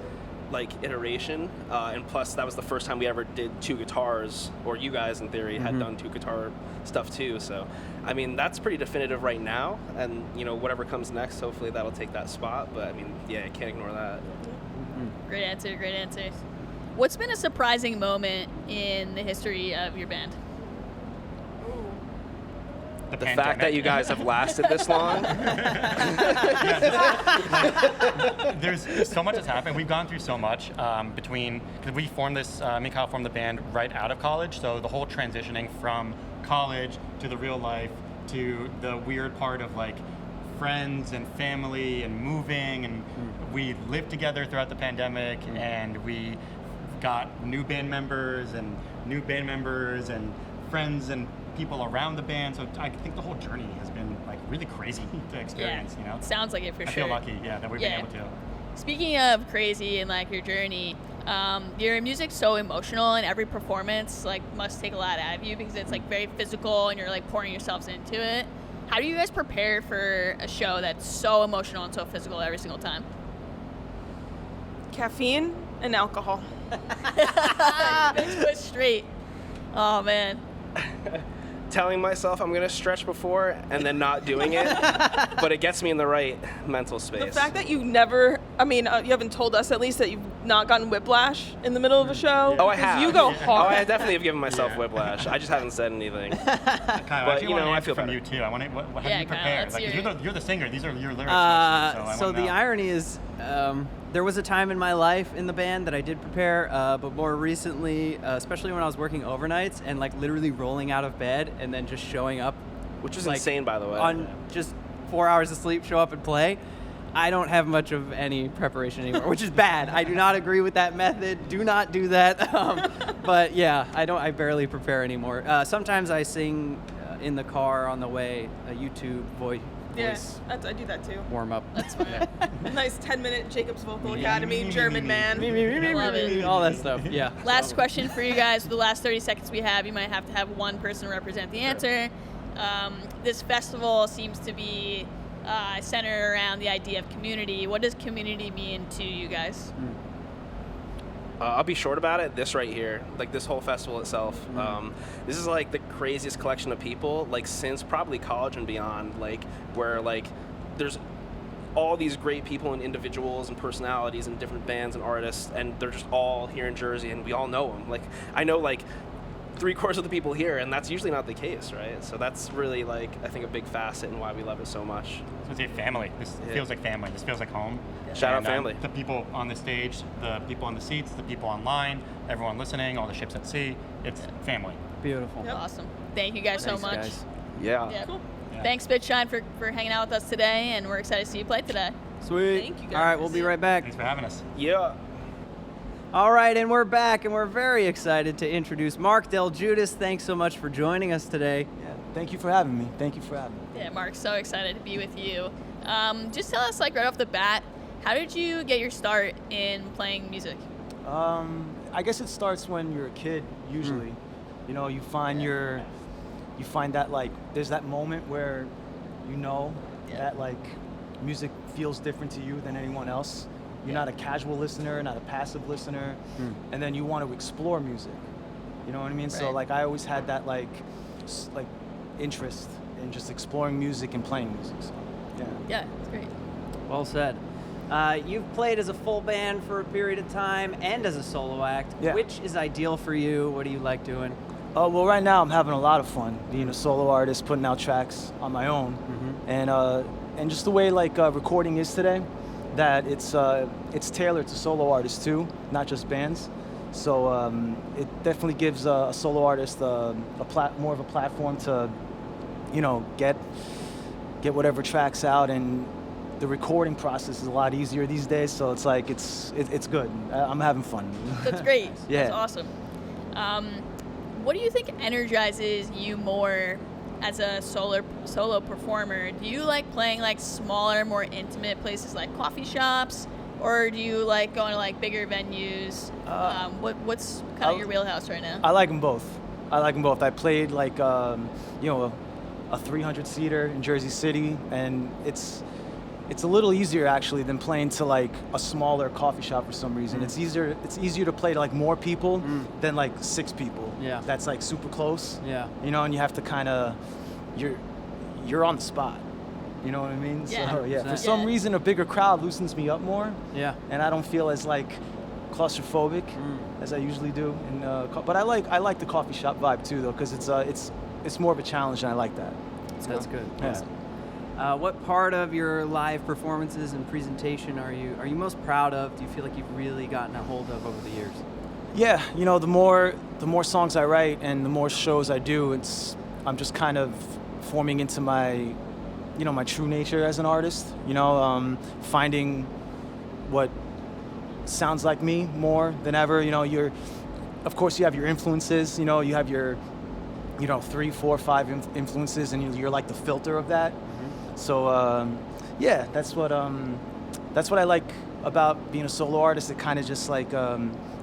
Speaker 16: like iteration, and plus that was the first time we ever did two guitars, or you guys in theory had done two guitar stuff too. So, I mean, that's pretty definitive right now, and you know whatever comes next, hopefully that'll take that spot. But I mean, yeah, I can't ignore that.
Speaker 1: Great answer, great answer. What's been a surprising moment in the history of your band?
Speaker 16: The fact that you guys have lasted this long.
Speaker 14: There's so much that's happened. We've gone through so much between, because we formed this, me and Kyle formed the band right out of college, so the whole transitioning from college to the real life to the weird part of like friends and family and moving, and we lived together throughout the pandemic, and we got new band members and friends and people around the band, so I think the whole journey has been like really crazy to experience. You know,
Speaker 1: Sounds like it for
Speaker 14: I
Speaker 1: sure.
Speaker 14: feel lucky, that we've been able to.
Speaker 1: Speaking of crazy and like your journey, your music's so emotional, and every performance like must take a lot out of you because it's like very physical and you're like pouring yourselves into it. How do you guys prepare for a show that's so emotional and so physical every single time?
Speaker 15: Caffeine and alcohol.
Speaker 1: Bitch, push straight. Oh man.
Speaker 16: telling myself I'm gonna stretch before and then not doing it, but it gets me in the right mental space.
Speaker 15: The fact that you never, I mean, you haven't told us at least that you've not gotten whiplash in the middle of a show.
Speaker 16: Oh, I
Speaker 15: 'Cause
Speaker 16: have.
Speaker 15: You go
Speaker 16: Oh,
Speaker 15: hard.
Speaker 16: I definitely have given myself whiplash. I just haven't said anything.
Speaker 14: Kyle,
Speaker 16: But,
Speaker 14: I
Speaker 16: you know, I feel
Speaker 14: from
Speaker 16: better.
Speaker 14: you too. I want to. How do
Speaker 1: Yeah,
Speaker 14: you
Speaker 1: Kyle,
Speaker 14: prepare?
Speaker 1: let's
Speaker 14: Like,
Speaker 1: hear
Speaker 14: you're the singer. These are your lyrics. mostly,
Speaker 2: So
Speaker 14: I wanna
Speaker 2: the
Speaker 14: know.
Speaker 2: irony is, there was a time in my life in the band that I did prepare, but more recently, especially when I was working overnights and like literally rolling out of bed and then just showing up,
Speaker 16: Which is
Speaker 2: like,
Speaker 16: insane, by the way.
Speaker 2: on just 4 hours of sleep, show up and play. I don't have much of any preparation anymore, which is bad. I do not agree with that method. Do not do that. But yeah, I barely prepare anymore. Sometimes I sing in the car on the way, a YouTube voice
Speaker 15: Yes, I do that too.
Speaker 2: warm up.
Speaker 1: That's fine.
Speaker 15: Nice 10-minute Jacobs Vocal Academy, German man.
Speaker 1: Love it.
Speaker 2: All that stuff. Yeah.
Speaker 1: Last question for you guys. For the last 30 seconds we have, you might have to have one person represent the answer. This festival seems to be centered around the idea of community. What does community mean to you guys?
Speaker 16: I'll be short about it. This right here, like this whole festival itself, this is like the craziest collection of people, like since probably college and beyond, like where like there's all these great people and individuals and personalities and different bands and artists, and they're just all here in Jersey, and we all know them. Like I know like 3/4 of the people here, and that's usually not the case, right? So that's really like I think a big facet in why we love it so much.
Speaker 14: So it's a family. This feels like family. This feels like home.
Speaker 16: Shout out
Speaker 14: And,
Speaker 16: family.
Speaker 14: The people on the stage, the people on the seats, the people online, everyone listening, all the ships at sea. It's family.
Speaker 2: Beautiful.
Speaker 1: Awesome. Thank you guys so
Speaker 2: Thanks,
Speaker 1: much.
Speaker 2: guys.
Speaker 16: Yeah.
Speaker 1: Cool.
Speaker 14: Yeah.
Speaker 1: Thanks, Spitshine, for hanging out with us today, and we're excited to see you play today.
Speaker 2: Sweet.
Speaker 15: Thank you,
Speaker 2: All right,
Speaker 15: guys.
Speaker 2: we'll be right back.
Speaker 14: Thanks for having us.
Speaker 16: Yeah.
Speaker 2: All right, and we're back, and we're very excited to introduce Mark Del Judas. Thanks so much for joining us today.
Speaker 17: Yeah, thank you for having me. Thank you for having me.
Speaker 1: Yeah, Mark, so excited to be with you. Just tell us, like, right off the bat, how did you get your start in playing music?
Speaker 17: I guess it starts when you're a kid, usually. You know, you find that, like, there's that moment where you know that, like, music feels different to you than anyone else. You're not a casual listener, not a passive listener, and then you want to explore music. You know what I mean? So,
Speaker 1: Right.
Speaker 17: like, I always had that, like interest in just exploring music and playing music. So, yeah.
Speaker 1: Yeah, it's great.
Speaker 2: Well said. You've played as a full band for a period of time and as a solo act.
Speaker 17: Yeah.
Speaker 2: Which is ideal for you? What do you like doing?
Speaker 17: Well, right now I'm having a lot of fun being a solo artist, putting out tracks on my own, and just the way like recording is today, that it's tailored to solo artists too, not just bands. So it definitely gives a solo artist more of a platform to, you know, get whatever tracks out, and the recording process is a lot easier these days. So it's like it's good. I'm having fun.
Speaker 1: That's great.
Speaker 17: Yeah.
Speaker 1: That's awesome. What do you think energizes you more as a solo performer? Do you like playing like smaller, more intimate places like coffee shops, or do you like going to like bigger venues? What's kind of your wheelhouse right now?
Speaker 17: I like them both. I played like a 300-seater in Jersey City, and it's a little easier actually than playing to like a smaller coffee shop for some reason. It's easier to play to like more people than like 6 people.
Speaker 2: Yeah.
Speaker 17: That's like super close.
Speaker 2: Yeah.
Speaker 17: You know, and you have to kind of you're on the spot. You know what I mean?
Speaker 1: Yeah.
Speaker 17: So yeah, for
Speaker 2: 100%.
Speaker 17: some reason a bigger crowd loosens me up more.
Speaker 2: Yeah.
Speaker 17: And I don't feel as like claustrophobic as I usually do. But I like the coffee shop vibe too though, because it's more of a challenge, and I like that.
Speaker 2: That's good.
Speaker 17: Yeah.
Speaker 2: What part of your live performances and presentation are you most proud of? Do you feel like you've really gotten a hold of over the years?
Speaker 17: Yeah, you know, the more songs I write and the more shows I do, I'm just kind of forming into my true nature as an artist. You know, finding what sounds like me more than ever. You know, of course you have your influences. You know, you have your 3, 4, 5 influences, and you're like the filter of that. So yeah, that's what I like about being a solo artist. It kind of just like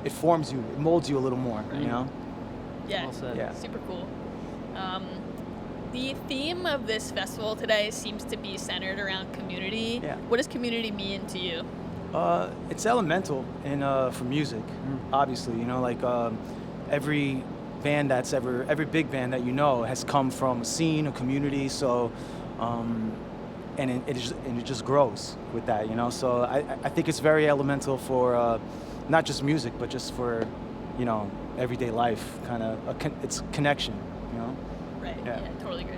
Speaker 17: it forms you, it molds you a little more, you know.
Speaker 1: Yeah,
Speaker 2: Well said.
Speaker 17: Yeah.
Speaker 1: super cool. The theme of this festival today seems to be centered around community.
Speaker 17: Yeah.
Speaker 1: What does community mean to you?
Speaker 17: It's elemental for music, obviously. You know, like every band every big band that you know has come from a scene, a community. So, and it just grows with that, you know. So I think it's very elemental for not just music, but just for, you know, everyday life. Kind of it's connection, you know.
Speaker 1: Right. Yeah, totally agree.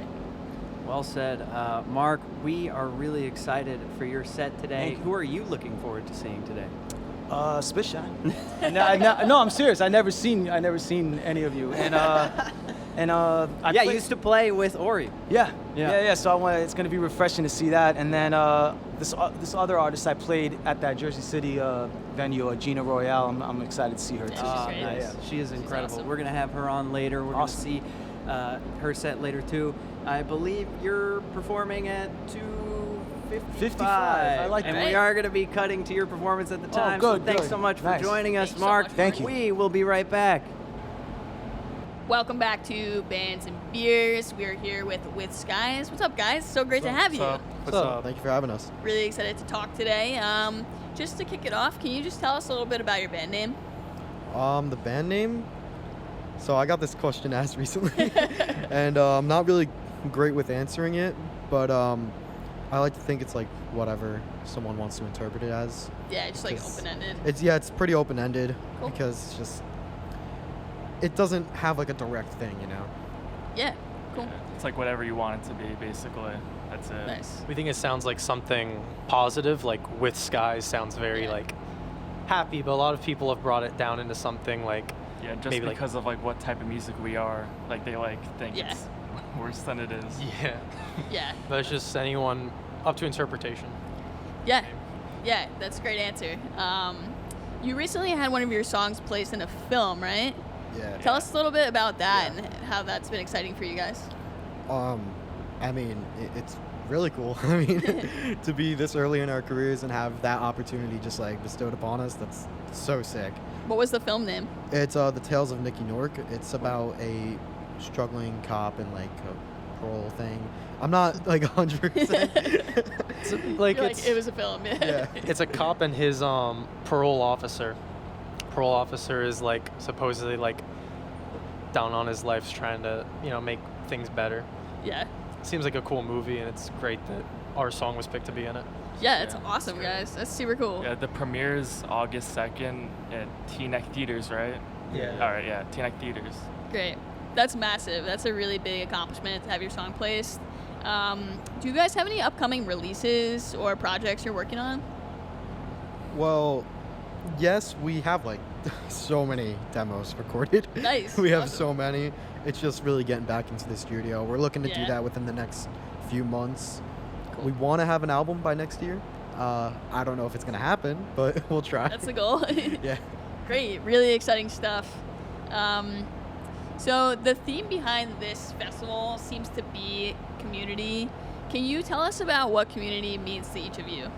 Speaker 2: Well said. Mark, we are really excited for your set today.
Speaker 17: Thank you.
Speaker 2: Who are you looking forward to seeing today?
Speaker 17: Spitshine. No, I'm serious. I never seen any of you. And I
Speaker 2: used to play with Ori.
Speaker 17: Yeah. So it's gonna be refreshing to see that. And then this other artist I played at that Jersey City venue, Cina Royale. I'm excited to see her too.
Speaker 2: Nice. Yeah. She is incredible.
Speaker 1: awesome.
Speaker 2: We're gonna have her on later. We're
Speaker 17: Awesome.
Speaker 2: gonna see her set later too. I believe you're performing at 2:55.
Speaker 17: I like
Speaker 2: and
Speaker 17: that.
Speaker 2: we are going to be cutting to your performance at the time.
Speaker 17: good,
Speaker 2: so thanks
Speaker 17: good.
Speaker 2: so much for
Speaker 17: Nice.
Speaker 2: joining us,
Speaker 1: Thank you so
Speaker 2: Mark.
Speaker 1: much.
Speaker 17: Thank you.
Speaker 2: We will be right back.
Speaker 1: Welcome back to Bands and Beers. We are here with Skies. What's up, guys? So great to have you.
Speaker 18: What's up? Thank you for having us.
Speaker 1: Really excited to talk today. Just to kick it off, can you just tell us a little bit about your band name?
Speaker 18: The band name? So I got this question asked recently, and I'm not really great with answering it, but I like to think it's like whatever someone wants to interpret it as.
Speaker 1: Yeah, just like open-ended.
Speaker 18: It's pretty open-ended
Speaker 1: Cool.
Speaker 18: because it's just it doesn't have like a direct thing, you know.
Speaker 1: Yeah, cool.
Speaker 19: It's like whatever you want it to be, basically. That's it.
Speaker 1: Nice.
Speaker 3: We think it sounds like something positive, like With Skies sounds very like happy, but a lot of people have brought it down into something like
Speaker 19: Just
Speaker 3: maybe
Speaker 19: because of like what type of music we are, like they like think it's worse than it is.
Speaker 3: Yeah.
Speaker 1: Yeah.
Speaker 3: But it's just anyone up to interpretation.
Speaker 1: Yeah. Yeah, that's a great answer. You recently had one of your songs placed in a film, right?
Speaker 18: Yeah.
Speaker 1: Tell us a little bit about that and how that's been exciting for you guys.
Speaker 18: I mean, it's really cool. I mean, to be this early in our careers and have that opportunity just like bestowed upon us, that's so sick.
Speaker 1: What was the film name?
Speaker 18: It's The Tales of Nicky Nork. It's about a struggling cop and like a parole thing. I'm not like 100%.
Speaker 3: Like
Speaker 1: You're
Speaker 3: it's
Speaker 1: it was a film.
Speaker 18: Yeah.
Speaker 3: It's a cop and his parole officer. Parole officer is like supposedly like down on his life, trying to make things better.
Speaker 1: Yeah.
Speaker 3: Seems like a cool movie, and it's great that our song was picked to be in it.
Speaker 1: Yeah, it's awesome, guys. That's super cool.
Speaker 19: Yeah, the premiere is August 2nd at TNEC Theaters, right?
Speaker 3: Yeah.
Speaker 19: All right, yeah, TNEC Theaters.
Speaker 1: Great. That's massive. That's a really big accomplishment to have your song placed. Do you guys have any upcoming releases or projects you're working on?
Speaker 18: Well, yes, we have like so many demos recorded.
Speaker 1: Nice.
Speaker 18: We have
Speaker 1: Awesome.
Speaker 18: so many. It's just really getting back into the studio. We're looking to do
Speaker 1: Yeah.
Speaker 18: that within the next few months.
Speaker 1: Cool.
Speaker 18: We want to have an album by next year. I don't know if it's going to happen, but we'll try.
Speaker 1: That's the goal.
Speaker 18: Yeah.
Speaker 1: Great. Really exciting stuff. So the theme behind this festival seems to be community. Can you tell us about what community means to each of you?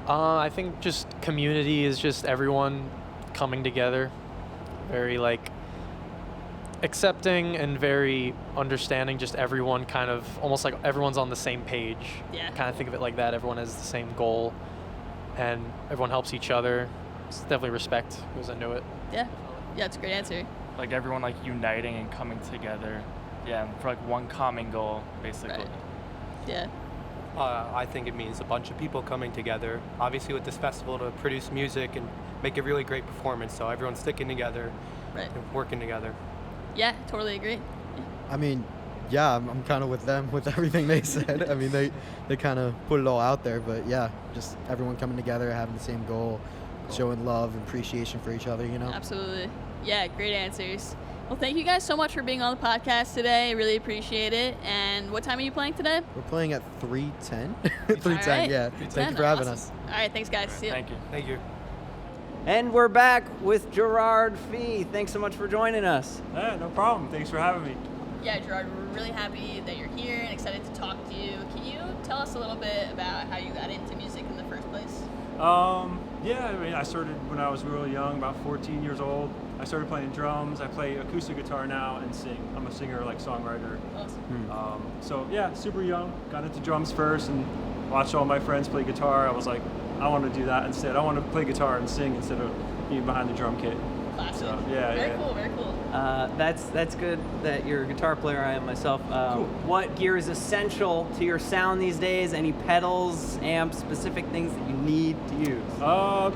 Speaker 3: I think just community is just everyone coming together, very like accepting and very understanding, just everyone kind of almost like everyone's on the same page.
Speaker 1: Yeah.
Speaker 3: Kind of think of it like that. Everyone has the same goal and everyone helps each other. It's definitely respect goes into it.
Speaker 1: Yeah. Yeah, it's a great answer.
Speaker 19: Like everyone like uniting and coming together. Yeah, for like one common goal, basically.
Speaker 1: Right. Yeah.
Speaker 20: I think it means a bunch of people coming together, obviously with this festival, to produce music and make a really great performance. So everyone's sticking together
Speaker 1: Right.
Speaker 20: and working together.
Speaker 1: Yeah, totally agree.
Speaker 18: I mean, yeah, I'm kind of with them with everything they said. I mean, they kind of put it all out there, but yeah, just everyone coming together, having the same goal, showing love and appreciation for each other, you know?
Speaker 1: Absolutely. Yeah, great answers. Well, thank you guys so much for being on the podcast today. I really appreciate it. And what time are you playing today?
Speaker 18: We're playing at 3:10. 3:10,
Speaker 1: All right.
Speaker 18: yeah.
Speaker 1: 3:10,
Speaker 18: Thank you for having
Speaker 1: awesome.
Speaker 18: us.
Speaker 1: All right, thanks, guys. See ya.
Speaker 19: Thank you.
Speaker 20: Thank you.
Speaker 2: And we're back with Gerard Fee. Thanks so much for joining us.
Speaker 21: Yeah, no problem. Thanks for having me.
Speaker 1: Yeah, Gerard, we're really happy that you're here and excited to talk to you. Can you tell us a little bit about how you got into music in the first place?
Speaker 21: Yeah, I mean, I started when I was really young, about 14 years old. I started playing drums. I play acoustic guitar now and sing. I'm a singer, like songwriter.
Speaker 1: Awesome.
Speaker 21: So yeah, super young. Got into drums first and watched all my friends play guitar. I was like, I want to do that instead. I want to play guitar and sing instead of being behind the drum kit.
Speaker 1: Classic.
Speaker 21: So, yeah,
Speaker 1: Very
Speaker 21: yeah.
Speaker 1: cool. Very cool.
Speaker 2: That's good that you're a guitar player. I am myself. What gear is essential to your sound these days? Any pedals, amps, specific things that you need to use?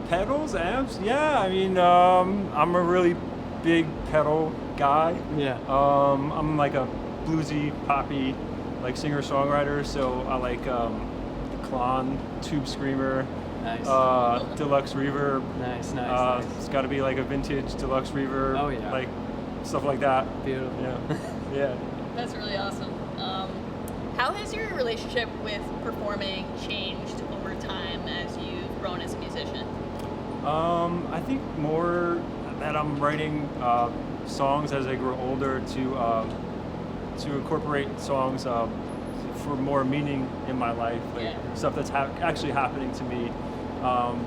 Speaker 21: Pedals, amps. Yeah, I mean, I'm a really big pedal guy.
Speaker 2: Yeah.
Speaker 21: I'm like a bluesy, poppy, like singer-songwriter. So I like the Klon Tube Screamer.
Speaker 2: Nice.
Speaker 21: Deluxe reverb.
Speaker 2: Nice.
Speaker 21: It's got to be like a vintage deluxe reverb.
Speaker 2: Oh, yeah.
Speaker 21: Like stuff like that.
Speaker 2: Beautiful.
Speaker 21: Yeah. Yeah.
Speaker 1: That's really awesome. How has your relationship with performing changed over time as you've grown as a musician?
Speaker 21: I think more that I'm writing songs as I grow older to incorporate songs for more meaning in my life, like stuff that's actually happening to me,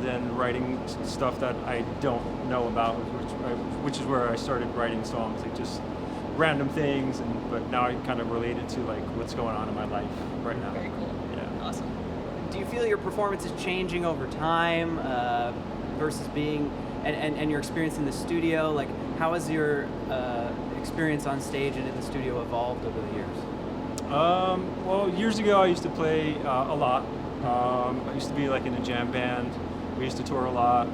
Speaker 21: than writing stuff that I don't know about, which is where I started writing songs, like just random things, but now I kind of relate it to like what's going on in my life right now.
Speaker 1: Very cool.
Speaker 21: Yeah.
Speaker 1: Awesome.
Speaker 2: Do you feel your performance is changing over time versus being and your experience in the studio? Like, how has your experience on stage and in the studio evolved over the years?
Speaker 21: Well, years ago I used to play a lot. I used to be like in a jam band. We used to tour a lot.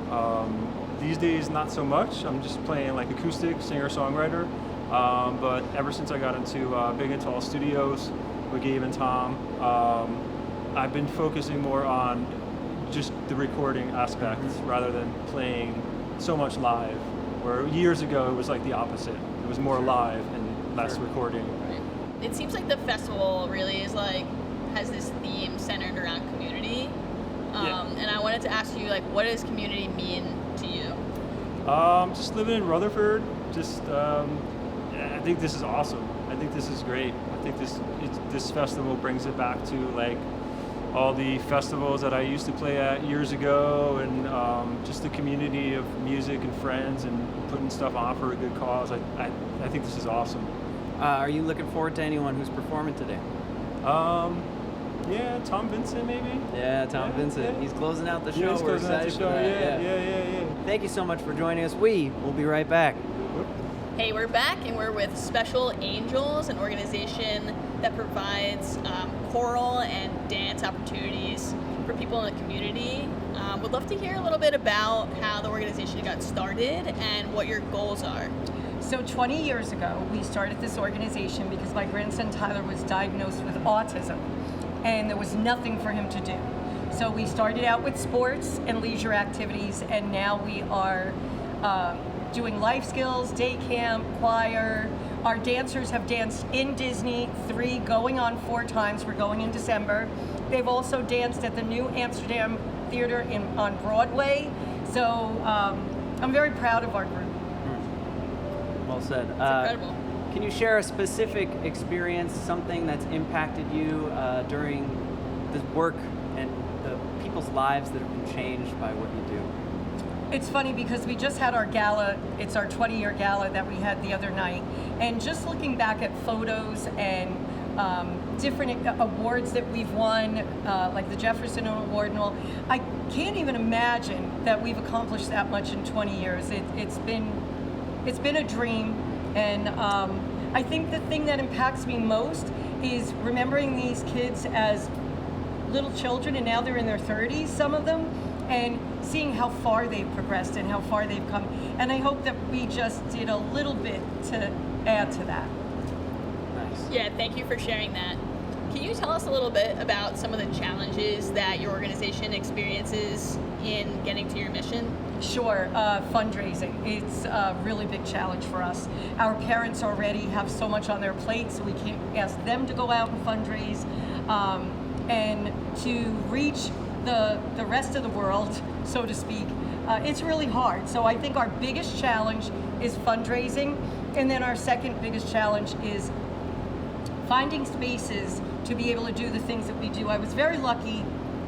Speaker 21: These days, not so much. I'm just playing like acoustic, singer-songwriter. But ever since I got into Big and Tall Studios with Gabe and Tom, I've been focusing more on just the recording aspect rather than playing so much live. Where years ago it was like the opposite. It was more live and less recording.
Speaker 1: Right. It seems like the festival really is like has this theme centered around community. And I wanted to ask you, like, what does community mean to you?
Speaker 21: Just living in Rutherford. I think this is awesome. I think this is great. I think this festival brings it back to like all the festivals that I used to play at years ago, and just the community of music and friends and putting stuff on for a good cause. I think this is awesome.
Speaker 2: Are you looking forward to anyone who's performing today?
Speaker 21: Yeah, Tom Vincent maybe.
Speaker 2: Yeah, Tom Vincent.
Speaker 21: Yeah.
Speaker 2: He's closing out the show.
Speaker 21: Yeah, he's
Speaker 2: We're
Speaker 21: closing out the
Speaker 2: excited for
Speaker 21: show.
Speaker 2: that.
Speaker 21: Yeah.
Speaker 2: Thank you so much for joining us. We will be right back.
Speaker 1: Hey, we're back and we're with Special Angels, an organization that provides choral and dance opportunities for people in the community. Would love to hear a little bit about how the organization got started and what your goals are.
Speaker 5: So 20 years ago, we started this organization because my grandson Tyler was diagnosed with autism and there was nothing for him to do. So we started out with sports and leisure activities, and now we are doing life skills, day camp, choir. Our dancers have danced in Disney 3, going on 4 times. We're going in December. They've also danced at the New Amsterdam Theater on Broadway. So I'm very proud of our group.
Speaker 2: Well said.
Speaker 1: It's incredible.
Speaker 2: Can you share a specific experience, something that's impacted you during this work and the people's lives that have been changed by what you do?
Speaker 5: It's funny because we just had our gala. It's our 20-year gala that we had the other night. And just looking back at photos and different awards that we've won, like the Jefferson Award and all, I can't even imagine that we've accomplished that much in 20 years. It's been a dream. And I think the thing that impacts me most is remembering these kids as little children, and now they're in their 30s, some of them, and seeing how far they've progressed and how far they've come. And I hope that we just did a little bit to add to that.
Speaker 2: Nice.
Speaker 1: Yeah, thank you for sharing that. Can you tell us a little bit about some of the challenges that your organization experiences in getting to your mission?
Speaker 5: Sure. Fundraising. It's a really big challenge for us. Our parents already have so much on their plate, so we can't ask them to go out and fundraise. And to reach the rest of the world, so to speak, it's really hard. So I think our biggest challenge is fundraising, and then our second biggest challenge is finding spaces to be able to do the things that we do. I was very lucky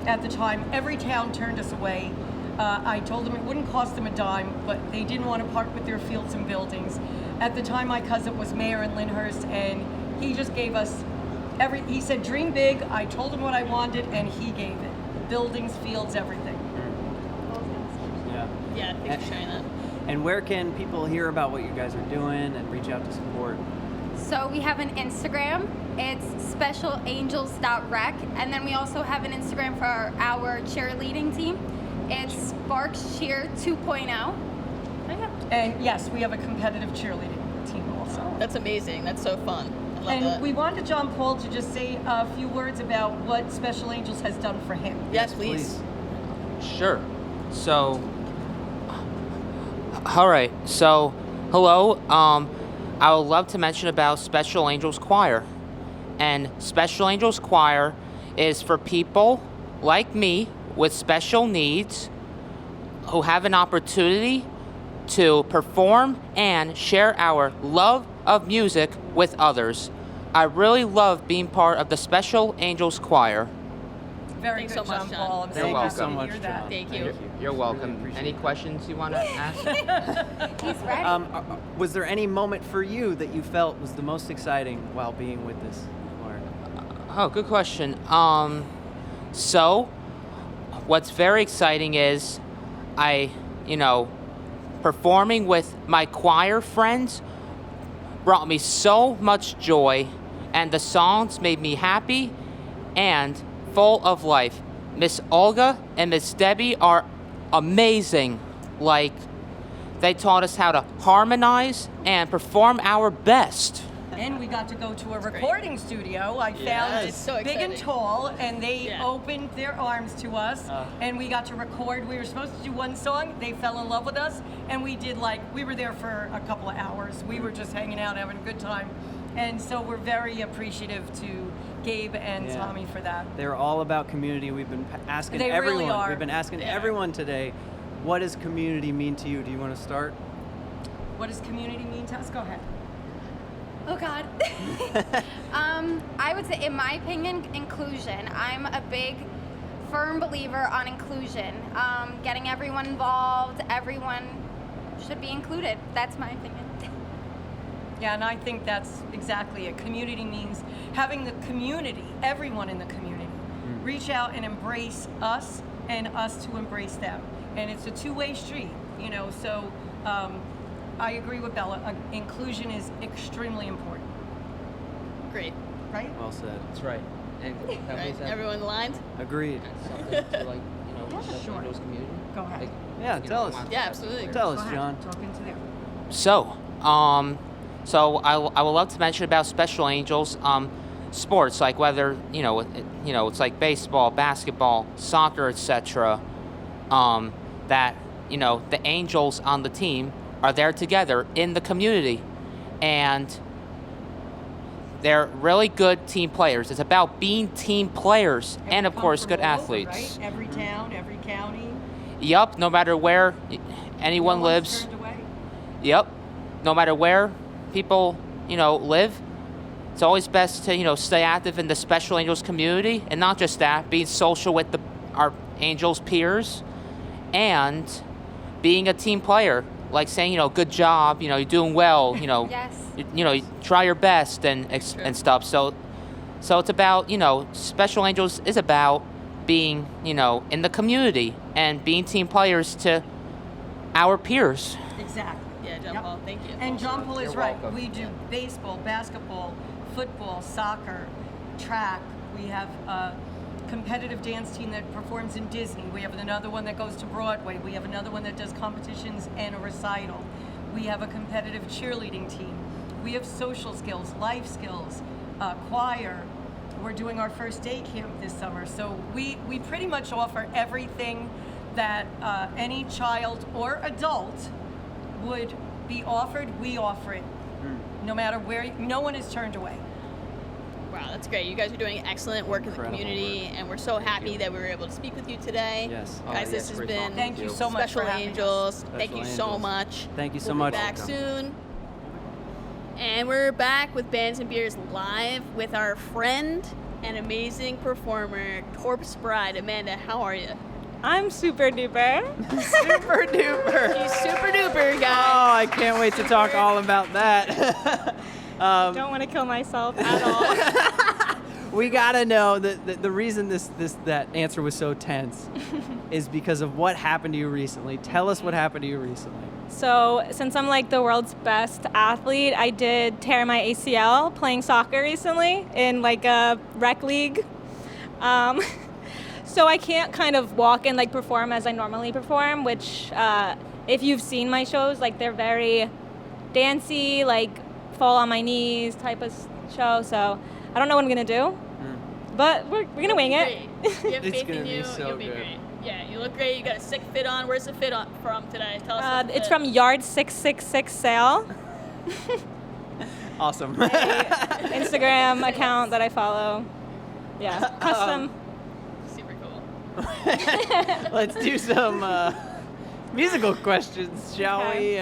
Speaker 5: at the time. Every town turned us away. I told them it wouldn't cost them a dime, but they didn't want to part with their fields and buildings. At the time, my cousin was mayor in Lyndhurst, and he just gave us he said, dream big. I told him what I wanted, and he gave it. Buildings, fields, everything.
Speaker 1: Yeah, thanks for sharing that.
Speaker 2: And where can people hear about what you guys are doing and reach out to support?
Speaker 4: So we have an Instagram. It's specialangels.rec. And then we also have an Instagram for our cheerleading team. It's Sparks Cheer 2.0.
Speaker 5: And yes, we have a competitive cheerleading team also.
Speaker 1: That's amazing. That's so fun. I love
Speaker 5: And
Speaker 1: that.
Speaker 5: we wanted John Paul to just say a few words about what Special Angels has done for him.
Speaker 1: Yes, please.
Speaker 22: Sure. So, all right. So, hello. I would love to mention about Special Angels Choir. And Special Angels Choir is for people like me with special needs who have an opportunity to perform and share our love of music with others. I really love being part of the Special Angels Choir.
Speaker 5: Very
Speaker 1: Thanks
Speaker 5: good,
Speaker 1: so much,
Speaker 5: John Paul. I'm
Speaker 22: You're
Speaker 5: so
Speaker 22: welcome.
Speaker 5: happy to hear that.
Speaker 1: Thank you.
Speaker 22: You're welcome. Any questions you want to ask?
Speaker 4: He's ready.
Speaker 2: Was there any moment for you that you felt was the most exciting while being with this choir?
Speaker 22: Oh, good question. So, what's very exciting is performing with my choir friends brought me so much joy, and the songs made me happy and full of life. Miss Olga and Miss Debbie are amazing. Like, they taught us how to harmonize and perform our best.
Speaker 5: And we got to go to a recording studio. I found
Speaker 22: Yes.
Speaker 5: it
Speaker 1: So
Speaker 5: big and
Speaker 1: exciting.
Speaker 5: tall, and they opened their arms to us, and we got to record. We were supposed to do one song. They fell in love with us, and we were there for a couple of hours. We were just hanging out, having a good time. And so we're very appreciative to Gabe and Tommy for that.
Speaker 2: They're all about community. We've been asking
Speaker 5: They
Speaker 2: everyone.
Speaker 5: really are.
Speaker 2: We've been asking everyone today, what does community mean to you? Do you want to start?
Speaker 5: What does community mean to us? Go ahead.
Speaker 4: Oh God. I would say, in my opinion, inclusion. I'm a big, firm believer on inclusion. Getting everyone involved. Everyone should be included. That's my opinion.
Speaker 5: Yeah, and I think that's exactly it. Community means having the community, everyone in the community, reach out and embrace us and us to embrace them. And it's a two-way street, so I agree with Bella. Inclusion is extremely important.
Speaker 1: Great.
Speaker 5: Right?
Speaker 2: Well said.
Speaker 22: That's right. And
Speaker 1: Right. Everyone aligned?
Speaker 2: Agreed.
Speaker 22: something to like, Special
Speaker 5: Sure.
Speaker 22: Angels community?
Speaker 5: Go ahead.
Speaker 2: Yeah, tell us.
Speaker 1: Yeah, absolutely.
Speaker 2: Tell us,
Speaker 5: Go ahead.
Speaker 2: John.
Speaker 5: Talk into there.
Speaker 22: So I would love to mention about Special Angels sports, like whether it's like baseball, basketball, soccer, etc. That the Angels on the team are there together in the community, and they're really good team players. It's about being team players and of course good athletes.
Speaker 5: Right? Every town, every county.
Speaker 22: Yup, no matter where anyone
Speaker 5: No one's
Speaker 22: lives.
Speaker 5: turned away.
Speaker 22: Yep. No matter where people, live, it's always best to, stay active in the Special Angels community, and not just that, being social with our Angels peers, and being a team player, like saying, good job, you're doing well,
Speaker 4: Yes.
Speaker 22: you try your best and stuff. So it's about, Special Angels is about being, in the community and being team players to our peers.
Speaker 5: Exactly.
Speaker 1: Yeah, John Paul, thank you.
Speaker 5: And John Paul is
Speaker 22: You're
Speaker 5: right.
Speaker 22: welcome.
Speaker 5: We do baseball, basketball, football, soccer, track. We have a competitive dance team that performs in Disney. We have another one that goes to Broadway. We have another one that does competitions and a recital. We have a competitive cheerleading team. We have social skills, life skills, choir. We're doing our first day camp this summer. So we pretty much offer everything that any child or adult would be offered. We offer it. No matter where, no one is turned away.
Speaker 1: Wow, that's great. You guys are doing excellent work in the community, and we're so happy that we were able to speak with you today.
Speaker 2: Yes.
Speaker 1: Guys, this has been
Speaker 5: Thank you so much
Speaker 1: Special
Speaker 5: for having
Speaker 1: Angels.
Speaker 5: us.
Speaker 1: Thank you so
Speaker 2: Angels.
Speaker 1: much.
Speaker 2: Thank you so
Speaker 1: We'll
Speaker 2: much.
Speaker 1: be back soon. And we're back with Bands and Beers live with our friend and amazing performer, Corpse Bride. Amanda, how are you?
Speaker 23: I'm super duper.
Speaker 2: Super duper.
Speaker 1: She's super duper, guys.
Speaker 2: Oh, I can't wait to talk all about that.
Speaker 23: Don't want to kill myself at all.
Speaker 2: we gotta know that the reason that answer was so tense is because of what happened to you recently. Tell us what happened to you recently.
Speaker 23: So, since I'm like the world's best athlete, I did tear my ACL playing soccer recently in like a rec league. So I can't kind of walk and like perform as I normally perform, which if you've seen my shows, like they're very dancey, like fall on my knees type of show. So I don't know what I'm gonna do, but we're gonna wing it.
Speaker 1: We have
Speaker 2: It's
Speaker 1: faith
Speaker 2: gonna
Speaker 1: in
Speaker 2: be
Speaker 1: you.
Speaker 2: so
Speaker 1: You'll be
Speaker 2: good.
Speaker 1: great. Yeah, you look great. You got a sick fit on. Where's the fit on from today? Tell us. About the
Speaker 23: It's
Speaker 1: fit.
Speaker 23: from Yard 666 Sale,
Speaker 2: Awesome.
Speaker 23: Instagram account that I follow. Yeah, custom.
Speaker 1: Super cool.
Speaker 2: Let's do some musical questions, shall we?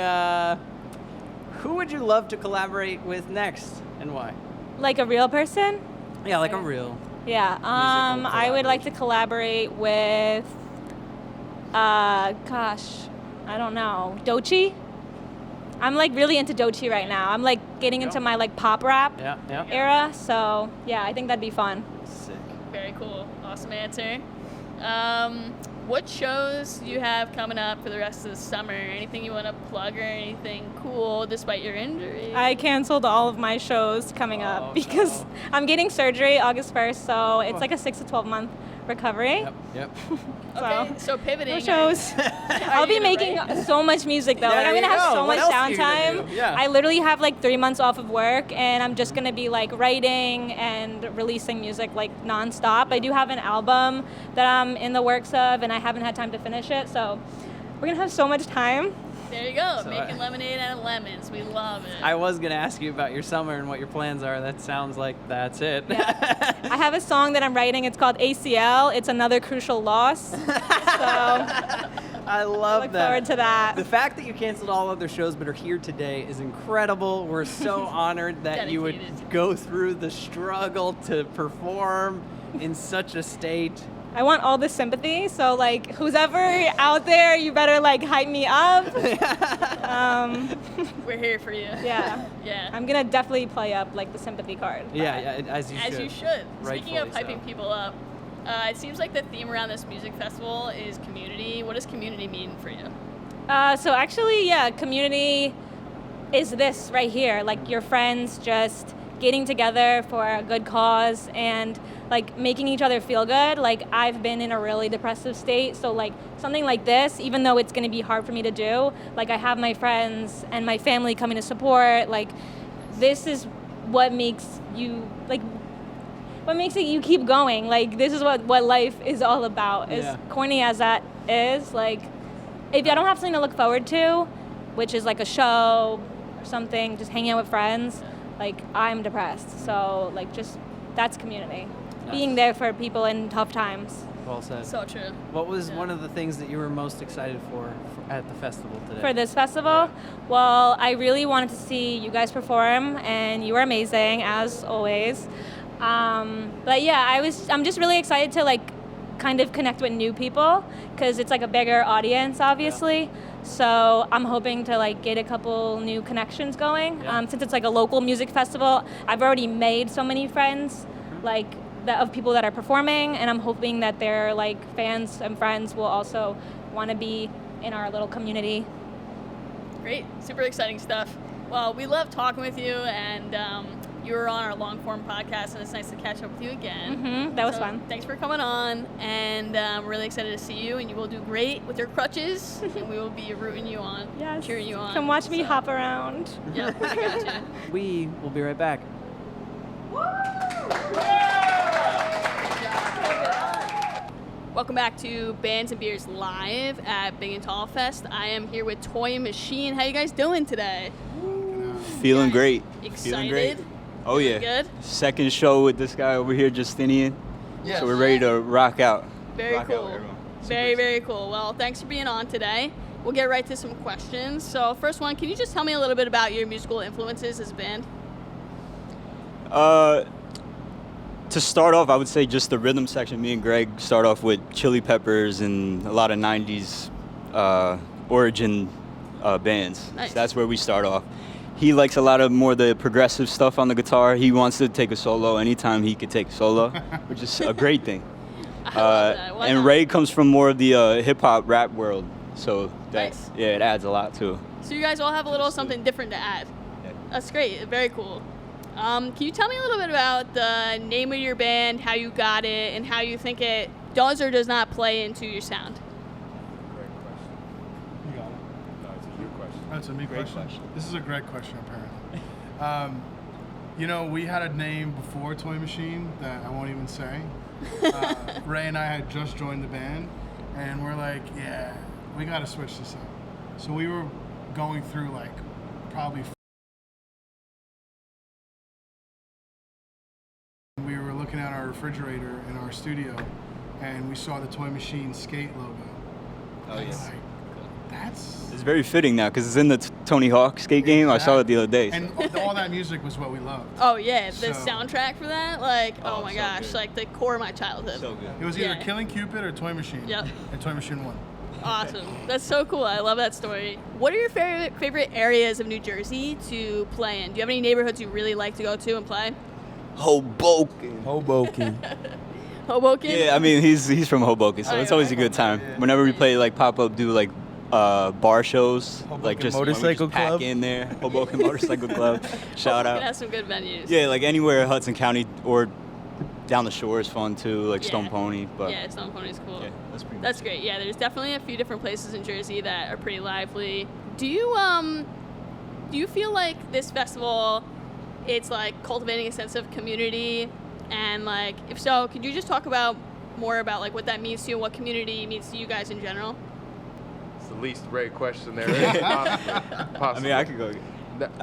Speaker 2: Who would you love to collaborate with next, and why?
Speaker 23: Like a real person?
Speaker 2: Yeah, like a real.
Speaker 23: Yeah. I would like to collaborate with. Gosh, I don't know. Doechii. I'm like really into Doechii right now. I'm like getting into my like pop rap era. So yeah, I think that'd be fun.
Speaker 2: Sick.
Speaker 1: Very cool. Awesome answer. What shows do you have coming up for the rest of the summer? Anything you want to plug or anything cool despite your injury?
Speaker 23: I canceled all of my shows coming up because I'm getting surgery August 1st. So it's like a 6 to 12 month recovery.
Speaker 2: Yep.
Speaker 1: Okay, so pivoting.
Speaker 23: No shows. I'll be making so much music though. Like I'm gonna have so much downtime. I literally have like 3 months off of work, and I'm just gonna be like writing and releasing music like nonstop. I do have an album that I'm in the works of, and I haven't had time to finish it. So we're gonna have so much time.
Speaker 1: There you go.
Speaker 2: So
Speaker 1: Making lemonade out of lemons. We love it.
Speaker 2: I was gonna ask you about your summer and what your plans are. That sounds like that's it.
Speaker 23: I have a song that I'm writing. It's called ACL. It's another crucial loss. So
Speaker 2: I love
Speaker 23: look
Speaker 2: that.
Speaker 23: forward to that.
Speaker 2: The fact that you canceled all other shows but are here today is incredible. We're so honored that you would go through the struggle to perform in such a state.
Speaker 23: I want all the sympathy. So like, who's ever out there, you better like hype me up.
Speaker 1: We're here for you.
Speaker 23: Yeah.
Speaker 1: Yeah.
Speaker 23: I'm gonna definitely play up like the sympathy card.
Speaker 2: Yeah, as you should.
Speaker 1: As you should. Speaking of
Speaker 2: Rightfully
Speaker 1: hyping
Speaker 2: so.
Speaker 1: people up, it seems like the theme around this music festival is community. What does community mean for you?
Speaker 23: So actually, yeah, community is this right here. Like your friends just getting together for a good cause and like making each other feel good. Like I've been in a really depressive state, so like something like this, even though it's gonna be hard for me to do, like I have my friends and my family coming to support. Like this is what makes you like, what makes it you keep going. Like this is what life is all about. As corny as that is, like if I don't have something to look forward to, which is like a show or something, just hanging out with friends, like I'm depressed. So like just that's community. Being there for people in tough times.
Speaker 2: Well said.
Speaker 1: So true.
Speaker 2: What was one of the things that you were most excited for at the festival today?
Speaker 23: For this festival? Well, I really wanted to see you guys perform, and you were amazing as always. But yeah, I'm just really excited to like kind of connect with new people because it's like a bigger audience, obviously. So I'm hoping to like get a couple new connections going. Since it's like a local music festival, I've already made so many friends, like of people that are performing, and I'm hoping that their like fans and friends will also want to be in our little community.
Speaker 1: Great. Super exciting stuff. Well, we love talking with you, and you were on our long form podcast, and it's nice to catch up with you again.
Speaker 23: That was fun.
Speaker 1: Thanks for coming on, and we're really excited to see you, and you will do great with your crutches, and we will be rooting you on, cheering you on.
Speaker 23: Come watch me hop around.
Speaker 1: Yep, I got you.
Speaker 2: We will be right back.
Speaker 1: Welcome back to Bands and Beers Live at Big and Tall Fest. I am here with Toy Machine. How you guys doing today?
Speaker 6: Feeling great.
Speaker 1: Excited?
Speaker 6: Feeling great. Oh yeah.
Speaker 1: Good?
Speaker 6: Second show with this guy over here, Justinian.
Speaker 1: Yes.
Speaker 6: So we're ready to rock out.
Speaker 1: Very
Speaker 6: Rock out,
Speaker 1: cool.
Speaker 6: everyone.
Speaker 1: Very cool. Well, thanks for being on today. We'll get right to some questions. So first one, can you just tell me a little bit about your musical influences as a band?
Speaker 6: To start off, I would say just the rhythm section. Me and Greg start off with Chili Peppers and a lot of 90s origin bands.
Speaker 1: Nice.
Speaker 6: So that's where we start off. he likes a lot of more the progressive stuff on the guitar. He wants to take a solo anytime he could take a solo, which is a great thing. And Ray comes from more of the hip hop rap world, so that
Speaker 1: Nice.
Speaker 6: yeah, it adds a lot too.
Speaker 1: So you guys all have a little something different to add. That's great. Very cool. Can you tell me a little bit about the name of your band, how you got it, and how you think it does or does not play into your sound?
Speaker 8: That's a me question. This is a great question, apparently. You know, we had a name before Toy Machine that I won't even say. Ray and I had just joined the band, and we're like, yeah, we got to switch this up. So we were going through like probably. We were looking at our refrigerator in our studio, and we saw the Toy Machine skate logo.
Speaker 6: Oh yes.
Speaker 8: That's
Speaker 6: It's very fitting now because it's in the Tony Hawk skate game. I saw it the other day.
Speaker 8: and all that music was what we loved.
Speaker 1: Oh yeah, the
Speaker 8: So-
Speaker 1: soundtrack for that, like, oh my gosh, like the core of my childhood.
Speaker 6: So good.
Speaker 8: It was either
Speaker 1: Yeah.
Speaker 8: Killing Cupid or Toy Machine.
Speaker 1: Yep.
Speaker 8: And Toy Machine won.
Speaker 1: Awesome. That's so cool. I love that story. What are your favorite areas of New Jersey to play in? Do you have any neighborhoods you really like to go to and play?
Speaker 6: Hoboken.
Speaker 17: Hoboken.
Speaker 1: Hoboken?
Speaker 6: Yeah, I mean he's from Hoboken, so
Speaker 1: Oh,
Speaker 6: it's
Speaker 1: yeah.
Speaker 6: always a good time. Whenever we play like pop up, do like bar shows, like just when we
Speaker 17: Motorcycle
Speaker 6: just pack
Speaker 17: Club.
Speaker 6: in there. Hoboken Motorcycle Club. Shout
Speaker 1: Hoboken
Speaker 6: out.
Speaker 1: has some good venues.
Speaker 6: Yeah, like anywhere in Hudson County or down the shore is fun too, like Stone
Speaker 1: Yeah.
Speaker 6: Pony. But
Speaker 1: Yeah, Stone Pony's cool.
Speaker 6: Yeah, that's pretty.
Speaker 1: That's great. Yeah, there's definitely a few different places in Jersey that are pretty lively. Do you feel like this festival, it's like cultivating a sense of community, and like if so, could you just talk about more about like what that means to you, and what community means to you guys in general?
Speaker 9: It's the least Ray question there is possible.
Speaker 6: I mean, I could go.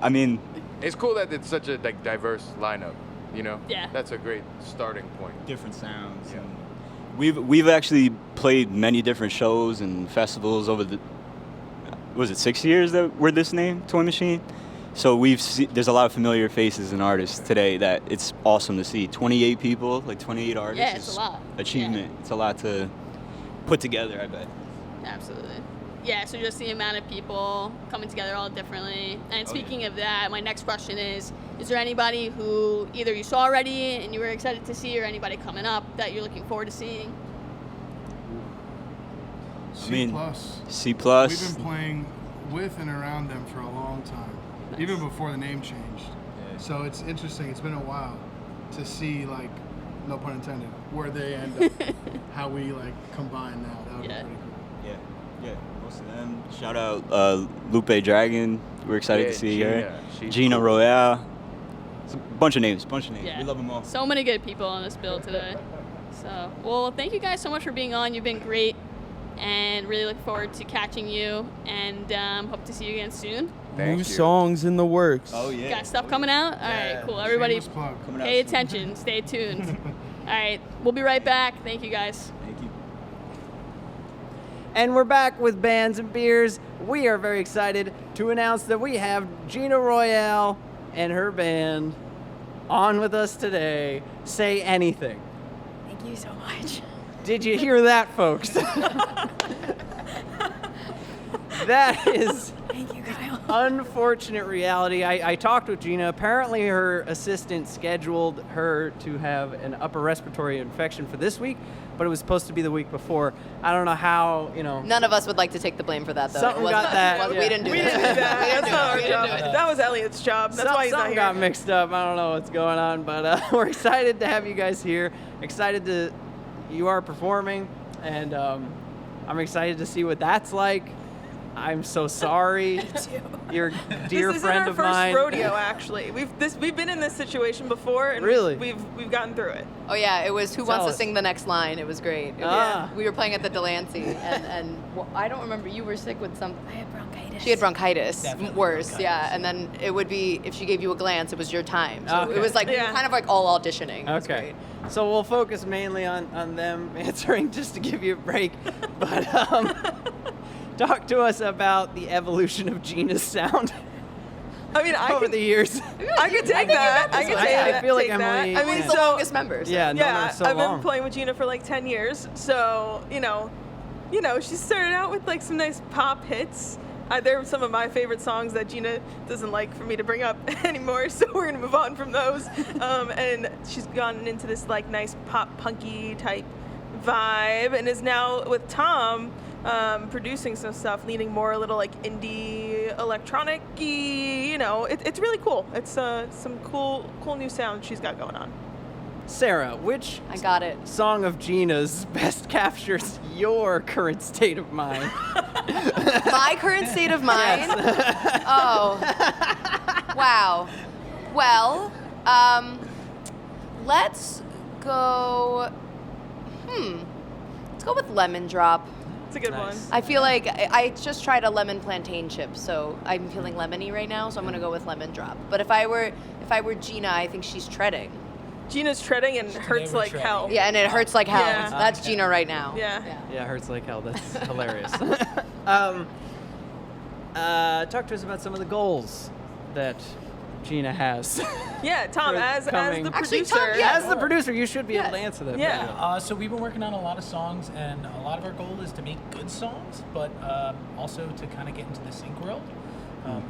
Speaker 6: I mean,
Speaker 9: It's cool that it's such a like diverse lineup. You know.
Speaker 1: Yeah.
Speaker 9: That's a great starting point.
Speaker 6: Different sounds.
Speaker 9: Yeah.
Speaker 6: and we've actually played many different shows and festivals over the. Was it 6 years that we're this name, Toy Machine? So there's a lot of familiar faces and artists today that it's awesome to see. 28 people, like 28 artists.
Speaker 1: Yeah, it's
Speaker 6: is
Speaker 1: a lot.
Speaker 6: Achievement. It's a lot to put together, I bet.
Speaker 1: Absolutely. Yeah, so just the amount of people coming together all differently. And speaking of that, my next question is there anybody who either you saw already and you were excited to see, or anybody coming up that you're looking forward to seeing?
Speaker 8: C plus.
Speaker 6: C plus.
Speaker 8: We've been playing with and around them for a long time, even before the name changed. So it's interesting. It's been a while to see, like, no pun intended, where they end up, how we like combine now. That would be pretty cool.
Speaker 6: Yeah, most of them. Shout out Lupe Dragon. We're excited to see her. Cina Royale. It's a bunch of names.
Speaker 1: Yeah.
Speaker 6: We love them all.
Speaker 1: So many good people on this bill today. So, well, thank you guys so much for being on. You've been great, and really look forward to catching you, and hope to see you again soon.
Speaker 17: New songs in the works.
Speaker 6: Oh yeah.
Speaker 1: Got stuff coming out? All right, cool. Everybody
Speaker 8: Shameless plug.
Speaker 6: Coming out
Speaker 1: pay
Speaker 6: soon.
Speaker 1: attention. Stay tuned. All right, we'll be right back. Thank you guys.
Speaker 6: Thank you.
Speaker 2: And we're back with Bands and Beers. We are very excited to announce that we have Cina Royale and her band on with us today. Say anything.
Speaker 10: Thank you so much.
Speaker 2: Did you hear that, folks? That is
Speaker 10: Thank you, Kyle.
Speaker 2: unfortunate reality. I talked with Cina. Apparently her assistant scheduled her to have an upper respiratory infection for this week, but it was supposed to be the week before. I don't know how,
Speaker 10: None of us would like to take the blame for that, though.
Speaker 2: Something
Speaker 10: It wasn't-
Speaker 2: got that,
Speaker 10: it wasn't-
Speaker 2: yeah.
Speaker 10: We didn't do
Speaker 15: We
Speaker 10: that.
Speaker 15: didn't do that.
Speaker 10: We didn't
Speaker 15: That's
Speaker 10: do
Speaker 15: not
Speaker 10: it.
Speaker 15: our
Speaker 10: We didn't
Speaker 15: job.
Speaker 10: do it.
Speaker 15: That was Elliot's job. That's why he's not
Speaker 2: something
Speaker 15: here.
Speaker 2: got mixed up. I don't know what's going on, but we're excited to have you guys here. You are performing, and I'm excited to see what that's like. I'm so sorry. You're a dear
Speaker 15: this
Speaker 2: friend
Speaker 15: isn't
Speaker 2: of
Speaker 15: our first
Speaker 2: mine.
Speaker 15: rodeo, actually. We've been in this situation before, and
Speaker 2: Really?
Speaker 15: we've gotten through it.
Speaker 10: Oh yeah, it was Who
Speaker 2: Tell
Speaker 10: Wants
Speaker 2: us.
Speaker 10: to Sing the Next Line. It was great. It was-
Speaker 2: Ah.
Speaker 10: we were playing at the Delancey, and well, I don't remember. You were sick with some. I had bronchitis. She had bronchitis.
Speaker 2: Definitely
Speaker 10: Worse,
Speaker 2: bronchitis.
Speaker 10: yeah. And then it would be if she gave you a glance, it was your time. So
Speaker 2: Okay.
Speaker 10: it was like we were
Speaker 15: Yeah.
Speaker 10: kind of like all auditioning. It was
Speaker 2: Okay.
Speaker 10: great.
Speaker 2: So we'll focus mainly on them answering just to give you a break. But talk to us about the evolution of Cina's sound
Speaker 15: I mean,
Speaker 2: over the years.
Speaker 15: I could take that. I could take that.
Speaker 2: I feel like
Speaker 15: take that.
Speaker 2: Emily.
Speaker 15: I mean,
Speaker 10: Who's the longest members?
Speaker 2: Yeah, known her so
Speaker 15: I've
Speaker 2: long.
Speaker 15: been playing with Cina for like 10 years. So, she started out with like some nice pop hits. They're some of my favorite songs that Gina doesn't like for me to bring up anymore, so we're gonna move on from those. And she's gone into this like nice pop punky type vibe, and is now with Tom producing some stuff, leaning more a little like indie electronic-y. You know, it's really cool. It's some cool new sound she's got going on.
Speaker 2: Sarah, which
Speaker 10: I got it.
Speaker 2: song of Gina's best captures your current state of mind?
Speaker 10: My current state of mind? Oh. Wow. Well, let's go. Let's go with Lemon Drop.
Speaker 15: It's a good one.
Speaker 10: I feel like I just tried a lemon plantain chip, so I'm feeling lemony right now, so I'm gonna go with Lemon Drop. But if I were Gina, I think she's treading.
Speaker 15: Gina's treading and hurts like hell.
Speaker 10: Yeah, and it hurts like hell.
Speaker 15: Yeah.
Speaker 10: That's Gina right now.
Speaker 15: Yeah.
Speaker 2: Yeah, hurts like hell. That's hilarious. Talk to us about some of the goals that Gina has.
Speaker 15: Yeah, Tom,
Speaker 2: for
Speaker 15: as the
Speaker 2: coming-
Speaker 15: producer.
Speaker 2: As the producer, you should be able to answer that.
Speaker 11: Yeah. So we've been working on a lot of songs, and a lot of our goal is to make good songs, but also to kind of get into the sync world.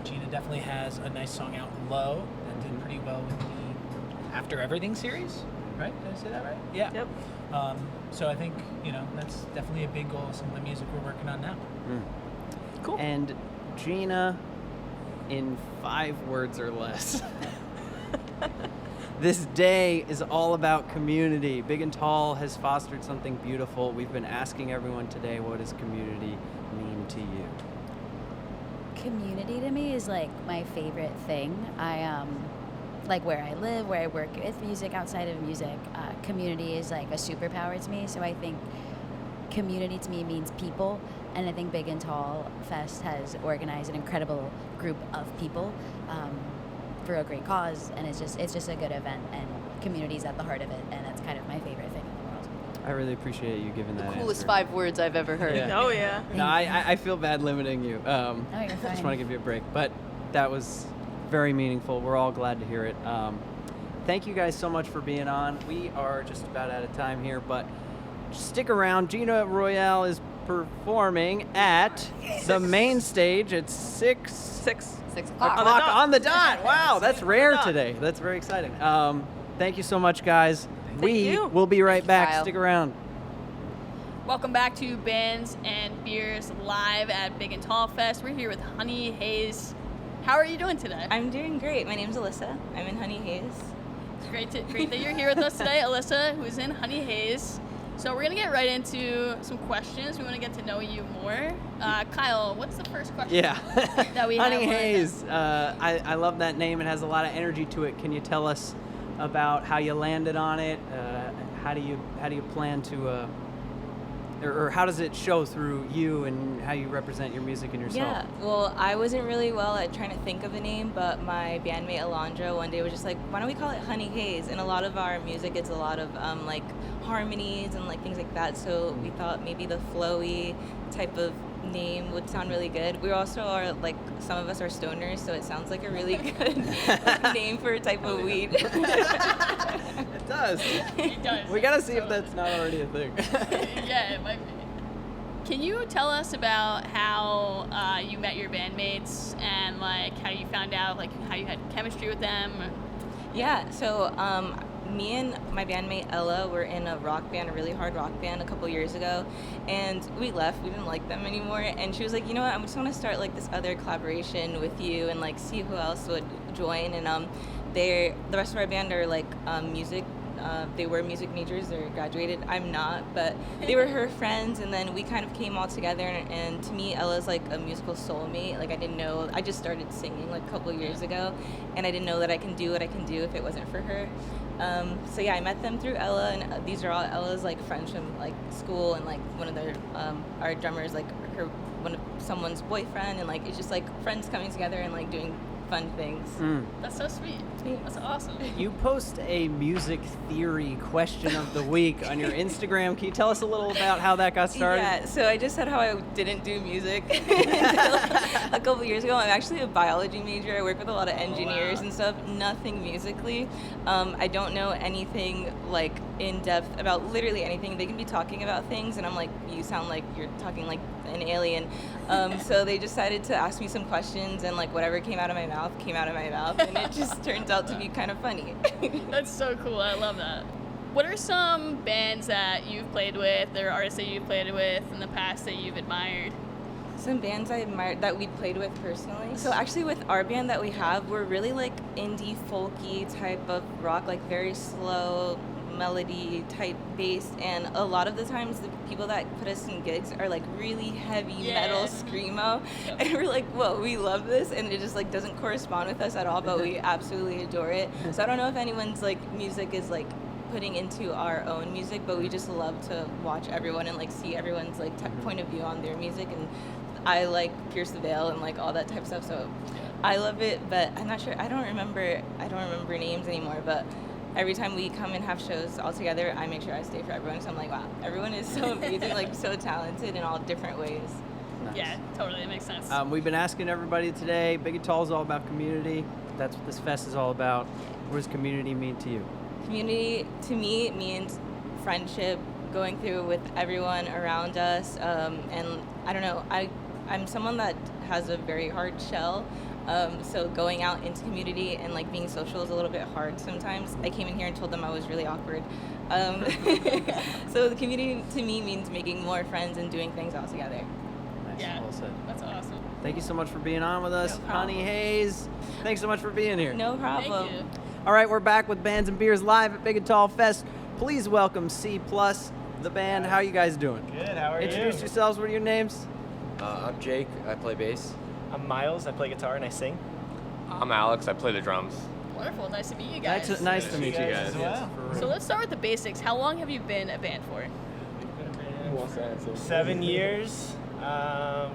Speaker 11: Gina definitely has a nice song out, Low, that did pretty well with the After Everything series, right? Did I say that right? Yeah.
Speaker 15: Yep.
Speaker 11: So I think, that's definitely a big goal of some of the music we're working on now.
Speaker 15: Cool.
Speaker 2: And Gina, in 5 words or less. This day is all about community. Big and Tall has fostered something beautiful. We've been asking everyone today, what does community mean to you?
Speaker 12: Community to me is like my favorite thing. Like where I live, where I work with music, outside of music, community is like a superpower to me. So I think community to me means people, and I think Big and Tall Fest has organized an incredible group of people for a great cause, and it's just a good event, and community's at the heart of it, and that's kind of my favorite thing in the world.
Speaker 2: I really appreciate you giving that
Speaker 10: Coolest
Speaker 2: answer.
Speaker 10: 5 words I've ever heard.
Speaker 2: Yeah.
Speaker 15: Oh yeah.
Speaker 2: No, I feel bad limiting you.
Speaker 12: you're
Speaker 2: Just
Speaker 12: fine.
Speaker 2: want to give you a break, but that was very meaningful. We're all glad to hear it. Thank you guys so much for being on. We are just about out of time here, but stick around. Cina Royale is performing at the main stage at 6 o'clock on the dot. Wow, that's rare today. That's very exciting. Thank you so much, guys. We will be right back.
Speaker 10: Kyle.
Speaker 2: Stick around.
Speaker 1: Welcome back to Bands and Beers live at Big and Tall Fest. We're here with Honey Haze. How are you doing today?
Speaker 13: I'm doing great. My name's Alyssa. I'm in Honey Haze.
Speaker 1: It's great that you're here with us today, Alyssa, who's in Honey Haze. So we're gonna get right into some questions. We want to get to know you more. Kyle, what's the first question?
Speaker 2: Yeah.
Speaker 1: That we
Speaker 2: Honey
Speaker 1: have
Speaker 2: Haze. I love that name. It has a lot of energy to it. Can you tell us about how you landed on it? How do you plan to, or how does it show through you and how you represent your music and yourself?
Speaker 13: Yeah, well, I wasn't really well at trying to think of a name, but my bandmate Alondra one day was just like, why don't we call it Honey Haze? And a lot of our music is a lot of like harmonies and like things like that, so we thought maybe the flowy type of name would sound really good. We also are like, some of us are stoners, so it sounds like a really good name for a type of weed.
Speaker 2: It does.
Speaker 1: It does.
Speaker 2: We gotta see if that's not already a thing.
Speaker 1: Yeah, it might be. Can you tell us about how you met your bandmates and like how you found out like how you had chemistry with them?
Speaker 13: Yeah, so me and my bandmate Ella were in a rock band, a really hard rock band a couple years ago, and we left. We didn't like them anymore, and she was like, you know what, I just want to start like this other collaboration with you and like see who else would join. And the rest of our band are like music. They were music majors, they're graduated. I'm not, but they were her friends, and then we kind of came all together, and to me, Ella's like a musical soulmate. Like, I didn't know, I just started singing like a couple of years ago, and I didn't know that I can do what I can do if it wasn't for her. So yeah, I met them through Ella, and these are all Ella's like friends from like school, and like one of their, our drummers, like someone's boyfriend, and like it's just like friends coming together and like doing fun things.
Speaker 1: That's so sweet. That's awesome.
Speaker 2: You post a music theory question of the week on your Instagram. Can you tell us a little about how that got started?
Speaker 13: Yeah, so I just said how I didn't do music until a couple years ago. I'm actually a biology major. I work with a lot of engineers and stuff, nothing musically. I don't know anything like in depth about literally anything. They can be talking about things and I'm like, you sound like you're talking like an alien. So they decided to ask me some questions and like whatever came out of my mouth and it just turns out to be kind of funny.
Speaker 1: That's so cool. I love that. What are some bands that you've played with or artists that you've played with in the past that you've admired?
Speaker 13: Some bands I admire that we played with personally. So actually with our band that we have, we're really like indie folky type of rock, like very slow melody type bass, and a lot of the times the people that put us in gigs are like really heavy metal screamo, and we're like, whoa, we love this, and it just like doesn't correspond with us at all, but we absolutely adore it. So I don't know if anyone's like music is like putting into our own music, but we just love to watch everyone and like see everyone's like point of view on their music, and I like Pierce the Veil and like all that type of stuff, so I love it. But I'm not sure, I don't remember names anymore, but every time we come and have shows all together, I make sure I stay for everyone. So I'm like, wow, everyone is so amazing, like so talented in all different ways.
Speaker 2: Nice.
Speaker 1: Yeah, totally, it makes sense.
Speaker 2: We've been asking everybody today, Big and Tall is all about community. That's what this fest is all about. What does community mean to you?
Speaker 13: Community to me means friendship, going through with everyone around us, and I don't know, I'm someone that has a very hard shell. So going out into community and like being social is a little bit hard sometimes. I came in here and told them I was really awkward. So the community to me means making more friends and doing things all together.
Speaker 2: Nice.
Speaker 1: Yeah,
Speaker 2: Well said.
Speaker 1: that's awesome.
Speaker 2: Thank you so much for being on with us, Honey Haze. Thanks so much for being here.
Speaker 13: No problem.
Speaker 1: Thank you.
Speaker 2: All right, we're back with Bands and Beers live at Big and Tall Fest. Please welcome C+, the band. How are you guys doing?
Speaker 7: Good, how are you?
Speaker 2: Introduce yourselves. What are your names?
Speaker 7: I'm Jake, I play bass. I'm Miles, I play guitar and I sing.
Speaker 9: I'm Alex, I play the drums.
Speaker 1: Wonderful, nice to meet you guys.
Speaker 2: Nice to meet you guys.
Speaker 7: as well.
Speaker 1: So let's start with the basics. How long have you been a band for?
Speaker 7: 7 years.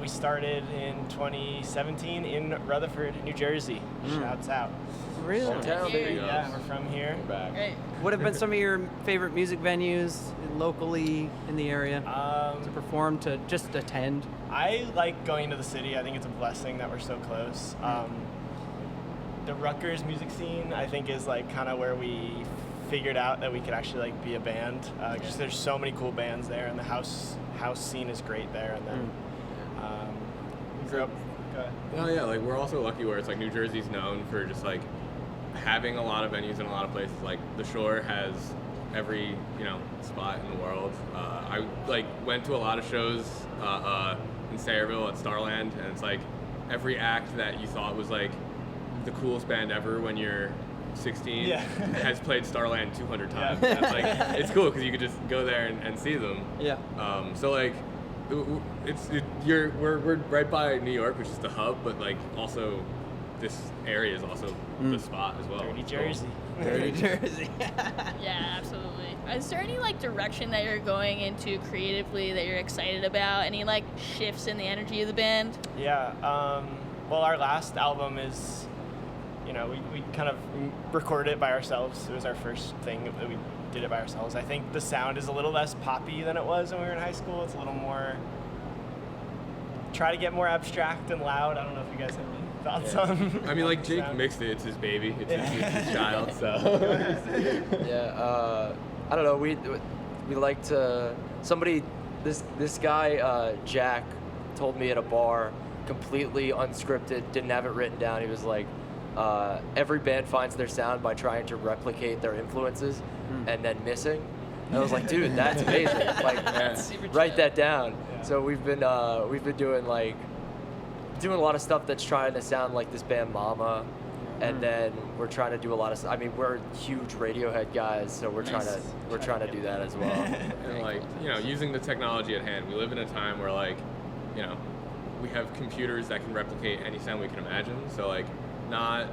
Speaker 7: We started in 2017 in Rutherford, New Jersey. Shouts out.
Speaker 2: Really?
Speaker 9: Hometown, there you go.
Speaker 7: Yeah, we're from here.
Speaker 1: Great.
Speaker 2: What have been some of your favorite music venues locally in the area to perform, to just attend?
Speaker 7: I like going to the city. I think it's a blessing that we're so close. The Rutgers music scene, I think, is like kind of where we figured out that we could actually like be a band. Just there's so many cool bands there, and the house scene is great there. And then we grew up. Go ahead.
Speaker 14: Well, yeah, like we're also lucky where it's like New Jersey's known for just like having a lot of venues in a lot of places. Like the Shore has every spot in the world. I like went to a lot of shows in Sayreville at Starland, and it's like every act that you thought was like the coolest band ever when you're 16 has played Starland 200 times.
Speaker 7: Yeah.
Speaker 14: That's, like, it's cool because you could just go there and see them.
Speaker 2: Yeah.
Speaker 14: So like we're right by New York, which is the hub, but like also this area is also the spot as well.
Speaker 7: Dirty Jersey.
Speaker 2: Dirty Jersey.
Speaker 1: Yeah, absolutely. Is there any like direction that you're going into creatively that you're excited about? Any like shifts in the energy of the band?
Speaker 7: Yeah. Well, our last album is, we kind of recorded it by ourselves. It was our first thing that we did it by ourselves. I think the sound is a little less poppy than it was when we were in high school. It's a little more, try to get more abstract and loud. I don't know if you guys have any thoughts on.
Speaker 14: I mean, like Jake mixed it. It's his baby. It's his child. So.
Speaker 16: Yeah. I don't know. We like to. This guy Jack told me at a bar, completely unscripted, didn't have it written down. He was like, every band finds their sound by trying to replicate their influences and then missing. And I was like, dude, that's amazing. Like, write that down. Yeah. So we've been doing a lot of stuff that's trying to sound like this band Mama, and then we're trying to do a lot of. I mean, we're huge Radiohead guys, so we're trying to do that as well.
Speaker 14: And like using the technology at hand, we live in a time where like, we have computers that can replicate any sound we can imagine. So like, not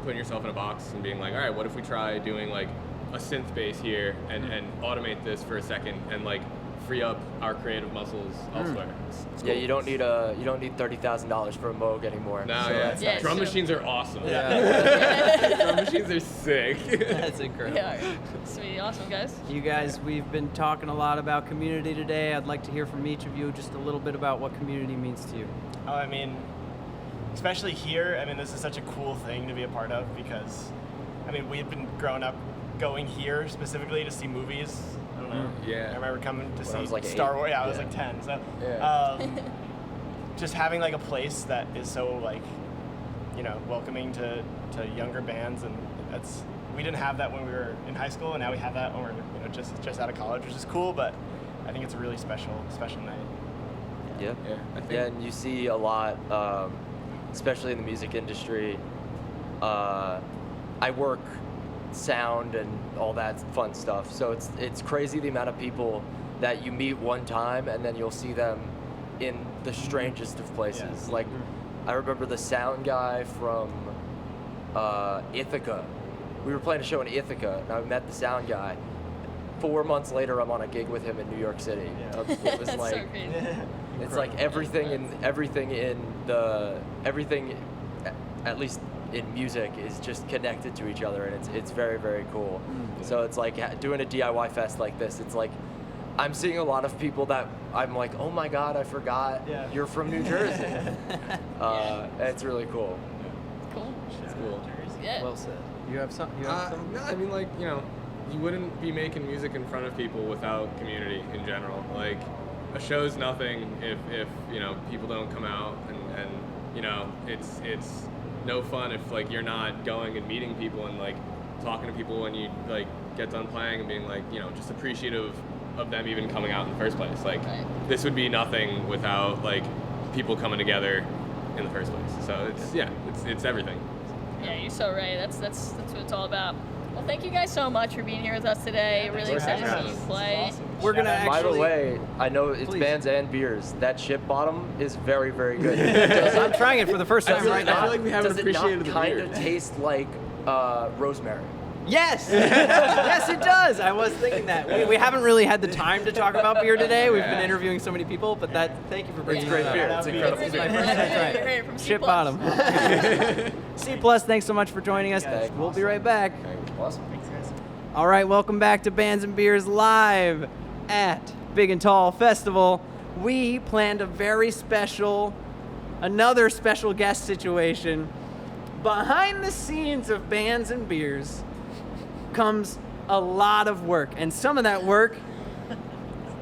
Speaker 14: putting yourself in a box and being like, all right, what if we try doing like a synth bass here and automate this for a second and like free up our creative muscles elsewhere. It's
Speaker 16: Yeah,
Speaker 14: cool.
Speaker 16: you don't need $30,000 for a Moog anymore.
Speaker 14: No,
Speaker 16: so
Speaker 14: yeah.
Speaker 16: that's nice.
Speaker 14: Drum machines are awesome.
Speaker 16: Yeah.
Speaker 14: Drum machines are sick.
Speaker 2: That's incredible.
Speaker 1: Yeah, sweet, awesome, guys.
Speaker 2: You guys, we've been talking a lot about community today. I'd like to hear from each of you just a little bit about what community means to you.
Speaker 7: Oh, I mean, especially here, I mean, this is such a cool thing to be a part of because, I mean, we've been growing up going here specifically to see movies. I don't know.
Speaker 14: Yeah.
Speaker 7: I remember coming to
Speaker 16: When
Speaker 7: see
Speaker 16: I was like
Speaker 7: Star
Speaker 16: 8.
Speaker 7: Wars. Yeah, I was
Speaker 16: Yeah.
Speaker 7: like 10. So,
Speaker 16: Yeah.
Speaker 7: just having like a place that is so like, you know, welcoming to younger bands, and we didn't have that when we were in high school, and now we have that when we're just out of college, which is cool. But I think it's a really special night.
Speaker 16: Yeah.
Speaker 14: Yeah, I think-
Speaker 16: Yeah, and you see a lot, especially in the music industry. I work sound and all that fun stuff, so it's crazy the amount of people that you meet one time and then you'll see them in the strangest of places. Like, I remember the sound guy from Ithaca. We were playing a show in Ithaca, and I met the sound guy. 4 months later, I'm on a gig with him in New York City. It was
Speaker 1: That's
Speaker 16: like,
Speaker 1: so crazy.
Speaker 16: it's like everything, at least in music, is just connected to each other, and it's very, very cool. So it's like doing a DIY fest like this. It's like I'm seeing a lot of people that I'm like, oh my God, I forgot you're from New Jersey. And it's really cool.
Speaker 1: Cool.
Speaker 14: It's cool.
Speaker 1: Yeah.
Speaker 2: Well said. You have something?
Speaker 14: No, I mean, like, you know, you wouldn't be making music in front of people without community in general. Like, a show's nothing if you know, people don't come out, and you know, it's no fun if like you're not going and meeting people and like talking to people when you like get done playing and being like, you know, just appreciative of them even coming out in the first place. Like, this would be nothing without like people coming together in the first place. So it's everything.
Speaker 1: Yeah, you're so right. That's what it's all about. Well, thank you guys so much for being here with us today. Really excited to see you play.
Speaker 2: We're gonna
Speaker 16: By
Speaker 2: actually.
Speaker 16: the way, I know it's
Speaker 2: Please.
Speaker 16: bands and beers. That ship bottom is very, very good.
Speaker 2: I'm trying it for the first time right now.
Speaker 14: I feel like we haven't
Speaker 16: Does it
Speaker 14: appreciated
Speaker 16: not
Speaker 14: the
Speaker 16: kind
Speaker 14: beer.
Speaker 16: of taste like rosemary?
Speaker 2: Yes! Yes, it does. I was thinking that. We haven't really had the time to talk about beer today. We've been interviewing so many people, but thank you for bringing
Speaker 16: It's great
Speaker 2: that
Speaker 16: beer.
Speaker 2: up.
Speaker 16: It's incredible
Speaker 2: It's
Speaker 16: beer.
Speaker 2: my first time trying it.
Speaker 1: Great, from C+.
Speaker 2: Ship bottom. C+, thanks so much for joining us. We'll be right back.
Speaker 16: Awesome.
Speaker 2: All right, welcome back to Bands and Beers live at Big and Tall Festival. We planned a very special, another special guest situation. Behind the scenes of Bands and Beers comes a lot of work, and some of that work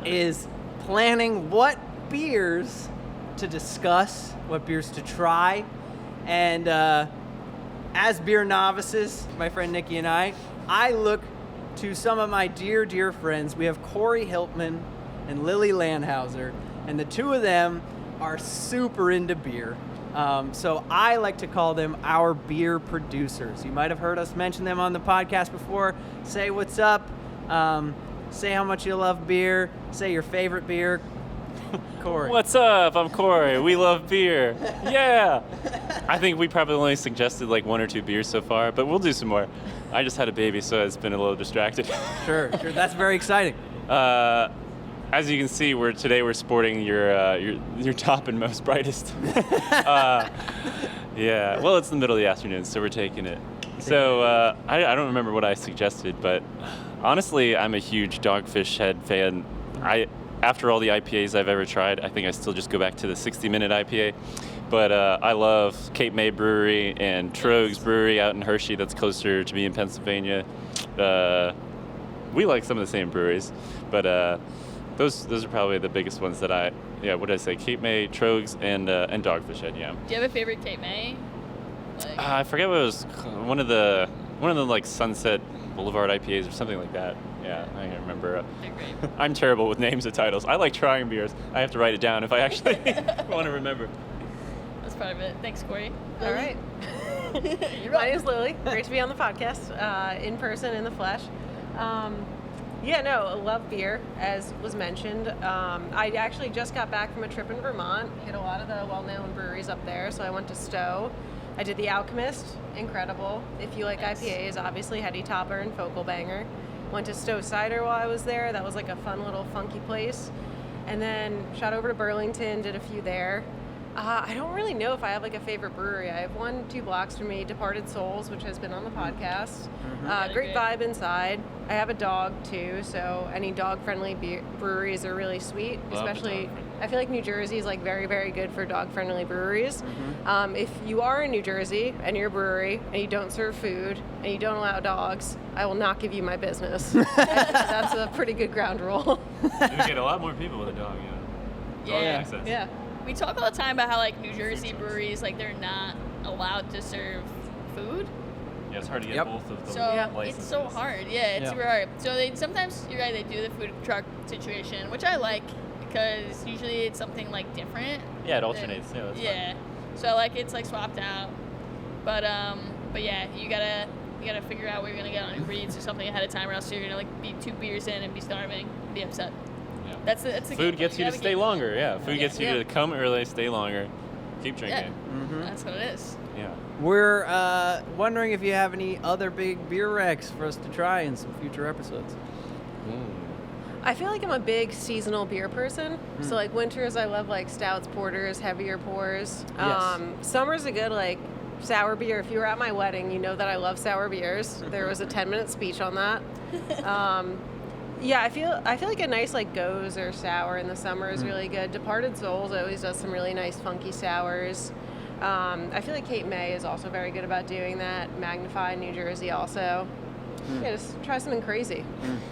Speaker 2: is planning what beers to discuss, what beers to try, and as beer novices, my friend Nikki and I look to some of my dear, dear friends. We have Corey Hiltman and Lily Landhauser, and the two of them are super into beer. So I like to call them our beer producers. You might have heard us mention them on the podcast before. Say what's up. Say how much you love beer. Say your favorite beer. Corey.
Speaker 3: What's up? I'm Corey. We love beer. Yeah. I think we probably only suggested like 1 or 2 beers so far, but we'll do some more. I just had a baby, so it's been a little distracted.
Speaker 2: Sure. That's very exciting.
Speaker 3: As you can see, today we're sporting your top and most brightest. Yeah. Well, it's the middle of the afternoon, so we're taking it. So I don't remember what I suggested, but honestly, I'm a huge Dogfish Head fan. After all the IPAs I've ever tried, I think I still just go back to the 60-minute IPA. But I love Cape May Brewery and Trogues Brewery out in Hershey, that's closer to me in Pennsylvania. We like some of the same breweries, but those are probably the biggest ones that what did I say? Cape May, Trogues, and Dogfish Head, yeah.
Speaker 1: Do you have a favorite Cape May?
Speaker 3: I forget what it was, one of the like Sunset Boulevard IPAs or something like that. Yeah, I can't remember. I'm terrible with names of titles. I like trying beers. I have to write it down if I actually want to remember.
Speaker 1: That's part of it. Thanks, Corey.
Speaker 18: All right. My name's Lily. Great to be on the podcast, in person, in the flesh. I love beer, as was mentioned. I actually just got back from a trip in Vermont, hit a lot of the well-known breweries up there, so I went to Stowe. I did the Alchemist, incredible. If you like IPAs, obviously Heady Topper and Focal Banger. Went to Stowe Cider while I was there. That was like a fun little funky place. And then shot over to Burlington, did a few there. I don't really know if I have like a favorite brewery. I have 2 blocks from me, Departed Souls, which has been on the podcast. Great vibe inside. I have a dog too, so any dog-friendly breweries are really sweet. Especially, I feel like New Jersey is like very, very good for dog-friendly breweries. If you are in New Jersey and you're a brewery and you don't serve food and you don't allow dogs, I will not give you my business. That's a pretty good ground rule.
Speaker 3: You get a lot more people with a dog,
Speaker 1: Yeah.
Speaker 18: Yeah.
Speaker 1: We talk all the time about how like New Jersey breweries, like they're not allowed to serve food.
Speaker 3: Yeah, it's hard to get both of them.
Speaker 1: So
Speaker 3: licenses.
Speaker 1: it's so hard. Yeah, it's super hard. So they sometimes, you're right, they do the food truck situation, which I like because usually it's something like different.
Speaker 3: Yeah, it alternates. Yeah, that's
Speaker 1: yeah. So like it's like swapped out. But yeah, you gotta figure out where you're gonna get on Uber Eats or something ahead of time, or else you're gonna like be 2 beers in and be starving, and be upset.
Speaker 3: Yeah.
Speaker 1: That's the
Speaker 3: food gets you to stay longer. Yeah, food gets you
Speaker 1: Yeah.
Speaker 3: to come early, stay longer, keep drinking.
Speaker 1: Yeah. That's what it is.
Speaker 3: Yeah.
Speaker 2: We're wondering if you have any other big beer recs for us to try in some future episodes.
Speaker 18: I feel like I'm a big seasonal beer person. So like winters, I love like stouts, porters, heavier pours.
Speaker 2: Yes.
Speaker 18: Summer's a good like sour beer. If you were at my wedding, you know that I love sour beers. There was a 10-minute speech on that. Yeah, I feel like a nice like goes or sour in the summer is really good. Departed Souls always does some really nice funky sours. I feel like Cape May is also very good about doing that. Magnify, New Jersey also. Yeah, just try something crazy.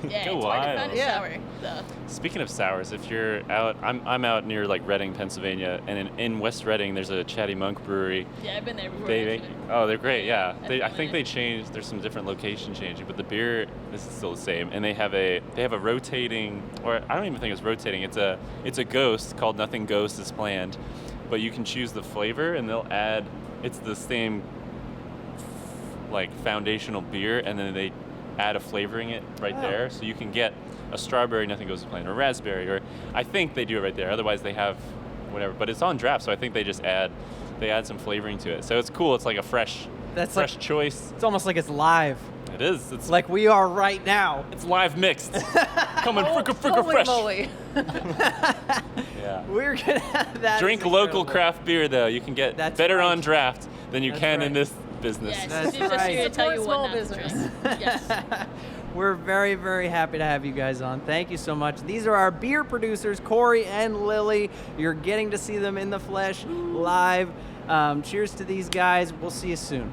Speaker 1: Yeah,
Speaker 3: Go
Speaker 1: it's hard to
Speaker 3: wild.
Speaker 1: find a sour. So.
Speaker 3: Speaking of sours, if you're out, I'm out near like Reading, Pennsylvania, and in West Reading there's a Chatty Monk brewery.
Speaker 1: Yeah, I've been there before.
Speaker 3: They're great. Yeah, I think they changed. There's some different location changing, but the beer is still the same. And they have a rotating, or I don't even think it's rotating. It's a ghost called Nothing Ghost is Planned, but you can choose the flavor, and they'll add. It's the same like foundational beer, and then they add a flavoring it right there, so you can get a strawberry, Nothing Goes to Plan, or raspberry, or I think they do it right there. Otherwise, they have whatever, but it's on draft, so I think they just add some flavoring to it. So it's cool. It's like a fresh choice.
Speaker 2: It's almost like it's live.
Speaker 3: It is. It's
Speaker 2: like we are right now.
Speaker 3: It's live mixed. Coming fricka fresh.
Speaker 18: Moly.
Speaker 3: Yeah.
Speaker 2: We're gonna have that.
Speaker 3: Drink local craft beer though. You can get better on draft than you can in this business.
Speaker 1: Yes,
Speaker 2: That's
Speaker 1: just
Speaker 2: right.
Speaker 1: here to tell you
Speaker 18: Small
Speaker 1: what not
Speaker 18: business.
Speaker 1: to drink. Yes.
Speaker 2: We're very, very happy to have you guys on. Thank you so much. These are our beer producers, Corey and Lily. You're getting to see them in the flesh live. Cheers to these guys. We'll see you soon.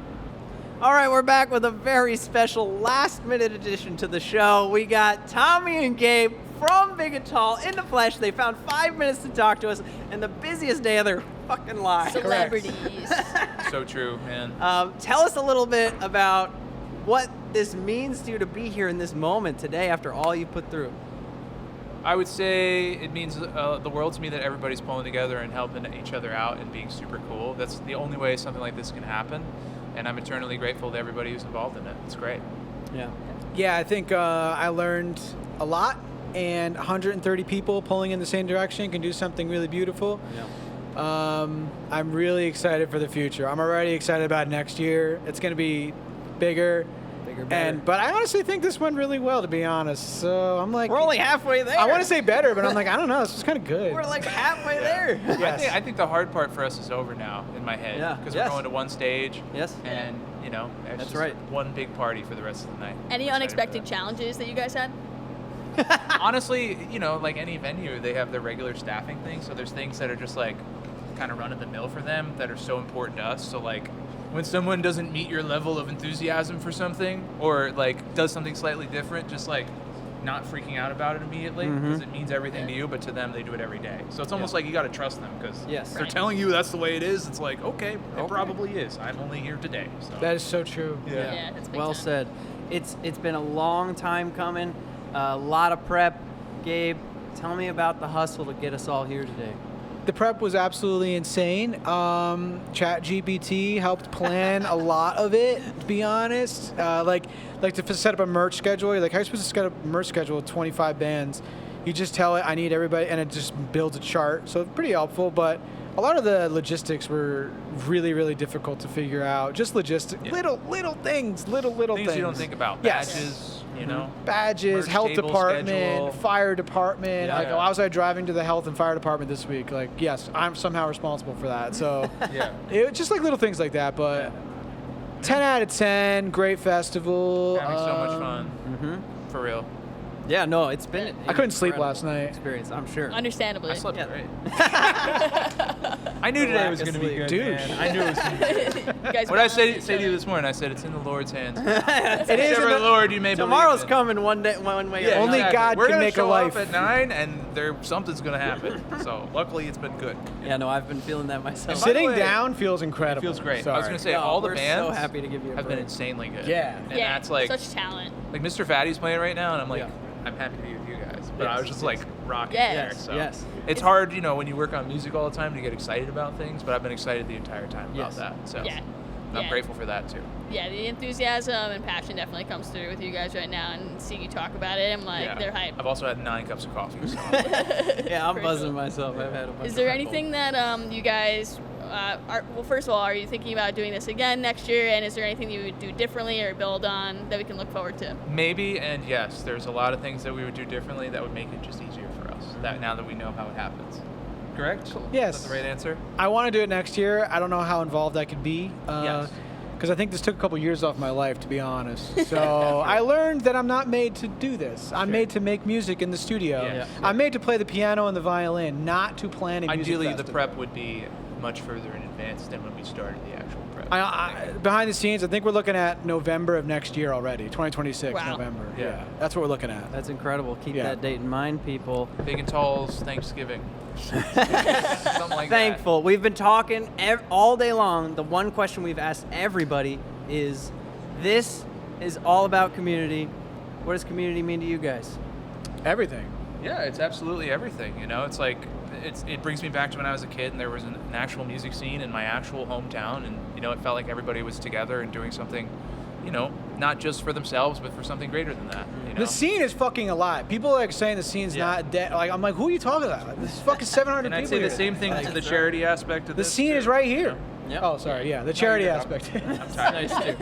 Speaker 2: All right, we're back with a very special last-minute addition to the show. We got Tommy and Gabe from Big and Tall in the flesh. They found 5 minutes to talk to us, and the busiest day of their fucking lives.
Speaker 1: Celebrities.
Speaker 19: So true, man.
Speaker 2: Tell us a little bit about what this means to you to be here in this moment today after all you put through.
Speaker 19: I would say it means the world to me that everybody's pulling together and helping each other out and being super cool. That's the only way something like this can happen, and I'm eternally grateful to everybody who's involved in it. It's great.
Speaker 2: Yeah.
Speaker 20: Yeah, I think I learned a lot, and 130 people pulling in the same direction can do something really beautiful.
Speaker 2: Yeah.
Speaker 20: I'm really excited for the future. I'm already excited about next year. It's going to be bigger.
Speaker 2: Better.
Speaker 20: But I honestly think this went really well, to be honest. So I'm like,
Speaker 2: we're only halfway there.
Speaker 20: I want to say better, but I'm like, I don't know. This was kind of good.
Speaker 2: We're like halfway there.
Speaker 20: Yes.
Speaker 19: I think the hard part for us is over now in my head.
Speaker 2: Yeah.
Speaker 19: Because
Speaker 2: Yes.
Speaker 19: we're going to one stage.
Speaker 2: Yes.
Speaker 19: And, you know, it's
Speaker 2: That's
Speaker 19: just
Speaker 2: right.
Speaker 19: one big party for the rest of the night.
Speaker 1: Any unexpected challenges that you guys had?
Speaker 19: Honestly, you know, like any venue, they have their regular staffing thing. So there's things that are just like kind of run of the mill for them that are so important to us. So like when someone doesn't meet your level of enthusiasm for something or like does something slightly different, just like not freaking out about it immediately because it means everything to you, but to them they do it every day. So it's almost like you got to trust them because they're telling you that's the way it is. It's like, okay, it probably is. I'm only here today. So.
Speaker 20: That is so true.
Speaker 1: Yeah, that's big
Speaker 2: Well
Speaker 1: time.
Speaker 2: said. It's been a long time coming. A lot of prep. Gabe, tell me about the hustle to get us all here today.
Speaker 20: The prep was absolutely insane. ChatGPT helped plan a lot of it, to be honest. Like to set up a merch schedule. You're like, how are you supposed to set up a merch schedule with 25 bands? You just tell it, I need everybody, and it just builds a chart. So pretty helpful, but a lot of the logistics were really, really difficult to figure out. Just logistics, little things, little things.
Speaker 19: Things you don't think about.
Speaker 20: Yes.
Speaker 19: Badges, you know.
Speaker 20: Badges,
Speaker 19: merch
Speaker 20: health
Speaker 19: table,
Speaker 20: department,
Speaker 19: schedule.
Speaker 20: fire department.
Speaker 19: Yeah.
Speaker 20: Like, how was I driving to the health and fire department this week? Like, yes, I'm somehow responsible for that. So, it was just like little things like that. But 10 out of 10, great festival.
Speaker 19: Having so much fun. For real.
Speaker 2: Yeah, no, it's been.
Speaker 20: I couldn't sleep last night.
Speaker 2: Experience, I'm sure.
Speaker 1: Understandably.
Speaker 19: I slept great. I knew today was going to be good, man. I knew it was going to be good.
Speaker 1: You guys
Speaker 19: What I
Speaker 1: balance
Speaker 19: say to you this morning, I said it's in the Lord's hands.
Speaker 2: It is.
Speaker 19: Whichever Lord you may
Speaker 2: Tomorrow's
Speaker 19: believe in.
Speaker 2: coming one day, one way. or
Speaker 20: Only
Speaker 2: another.
Speaker 20: God
Speaker 19: We're
Speaker 20: can
Speaker 19: gonna
Speaker 20: make a
Speaker 19: show
Speaker 20: life.
Speaker 19: up at 9, and something's going to happen. So luckily, it's been good.
Speaker 2: Yeah, no, I've been feeling that myself.
Speaker 20: Sitting down feels incredible.
Speaker 19: It feels great.
Speaker 20: Sorry.
Speaker 19: I was going to say,
Speaker 2: No,
Speaker 19: all the
Speaker 2: we're
Speaker 19: bands
Speaker 2: so happy to give you a
Speaker 19: have been
Speaker 2: break.
Speaker 19: insanely good.
Speaker 20: Yeah.
Speaker 19: And
Speaker 1: Yeah,
Speaker 19: that's like,
Speaker 1: such talent.
Speaker 19: like Mr. Fatty's playing right now, and I'm like, I'm happy to be with you guys. But I was just like rocking there.
Speaker 1: Yes.
Speaker 19: So
Speaker 2: Yes.
Speaker 19: it's hard, you know, when you work on music all the time to get excited about things, but I've been excited the entire time about
Speaker 2: Yes.
Speaker 19: that. So
Speaker 1: Yeah.
Speaker 19: I'm
Speaker 1: Yeah.
Speaker 19: grateful for that too.
Speaker 1: Yeah, the enthusiasm and passion definitely comes through with you guys right now, and seeing you talk about it, I'm like, they're hyped.
Speaker 19: I've also had 9 cups of coffee. So.
Speaker 2: Yeah, I'm
Speaker 1: For
Speaker 2: buzzing
Speaker 1: sure.
Speaker 2: myself. I've had a bunch
Speaker 1: Is there
Speaker 2: of Red Bull.
Speaker 1: anything that you guys are, well, first of all, are you thinking about doing this again next year, and is there anything you would do differently or build on that we can look forward to?
Speaker 19: Maybe, and yes, there's a lot of things that we would do differently that would make it just easier for us. That now that we know how it happens. Correct?
Speaker 20: Yes.
Speaker 19: Is that the right answer?
Speaker 20: I want to do it next year. I don't know how involved I could be.
Speaker 19: Yes.
Speaker 20: Because I think this took a couple years off my life, to be honest. So I learned that I'm not made to do this. I'm made to make music in the studio.
Speaker 19: Yeah.
Speaker 20: I'm made to play the piano and the violin, not to plan a music
Speaker 19: Ideally, the
Speaker 20: festival.
Speaker 19: prep would be much further in advance than when we started the actual prep.
Speaker 20: Behind the scenes, I think we're looking at November of next year already, 2026,
Speaker 1: Wow.
Speaker 20: November.
Speaker 19: Yeah.
Speaker 20: That's what we're looking at.
Speaker 2: That's incredible. Keep
Speaker 20: Yeah.
Speaker 2: that date in mind, people.
Speaker 19: Big and Tall's Thanksgiving. Something like
Speaker 2: Thankful. We've been talking all day long. The one question we've asked everybody is, this is all about community. What does community mean to you guys?
Speaker 20: Everything.
Speaker 19: Yeah, it's absolutely everything. You know, it's like it brings me back to when I was a kid and there was an actual music scene in my actual hometown, and you know, it felt like everybody was together and doing something, you know, not just for themselves but for something greater than that. You know?
Speaker 20: The scene is fucking alive. People are like saying the scene's not dead. Like, I'm like, who are you talking about? Like, this is fucking 700
Speaker 19: And
Speaker 20: people
Speaker 19: I'd say
Speaker 20: here.
Speaker 19: the same thing to the charity aspect of
Speaker 20: The
Speaker 19: this.
Speaker 20: scene
Speaker 19: too.
Speaker 20: is right here.
Speaker 2: Yep.
Speaker 20: Oh, sorry. Yeah, the charity
Speaker 19: you're good.
Speaker 20: aspect.
Speaker 19: I'm tired.
Speaker 2: Nice too.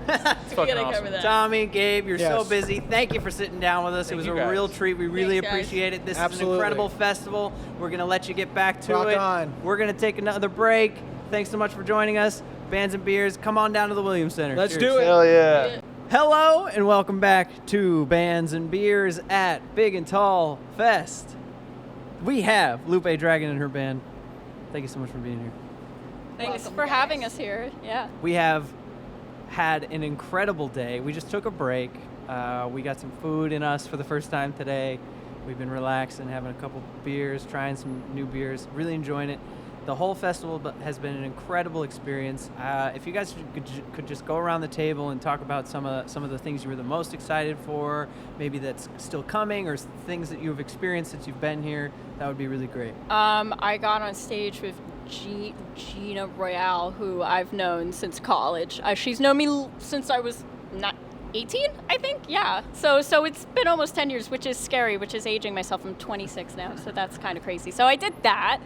Speaker 19: It's fucking
Speaker 1: gotta
Speaker 19: awesome.
Speaker 1: cover that.
Speaker 2: Tommy, Gabe, you're so
Speaker 20: Yes.
Speaker 2: busy. Thank you for sitting down with us.
Speaker 19: Thank
Speaker 2: it was
Speaker 19: you
Speaker 2: a
Speaker 19: guys.
Speaker 2: real treat. We really
Speaker 1: Thanks, guys.
Speaker 2: appreciate it. This is an
Speaker 20: Absolutely.
Speaker 2: incredible festival. We're going to let you get back to
Speaker 20: Rock
Speaker 2: it.
Speaker 20: on.
Speaker 2: We're going to take another break. Thanks so much for joining us. Bands and Beers, come on down to the Williams Center.
Speaker 20: Let's
Speaker 2: Cheers.
Speaker 20: do it.
Speaker 9: Hell yeah.
Speaker 2: Hello and welcome back to Bands and Beers at Big and Tall Fest. We have Lupe Dragon and her band. Thank you so much for being here.
Speaker 4: Thanks
Speaker 1: Welcome,
Speaker 4: for
Speaker 1: guys.
Speaker 4: having us here. Yeah.
Speaker 2: We have had an incredible day. We just took a break. We got some food in us for the first time today. We've been relaxing, having a couple beers, trying some new beers, really enjoying it. The whole festival has been an incredible experience. If you guys could just go around the table and talk about some of the things you were the most excited for, maybe that's still coming, or things that you've experienced since you've been here, that would be really great.
Speaker 4: I got on stage with Cina Royale, who I've known since college. She's known me since I was not 18, I think. Yeah. So it's been almost 10 years, which is scary, which is aging myself. I'm 26 now, so that's kind of crazy. So I did that.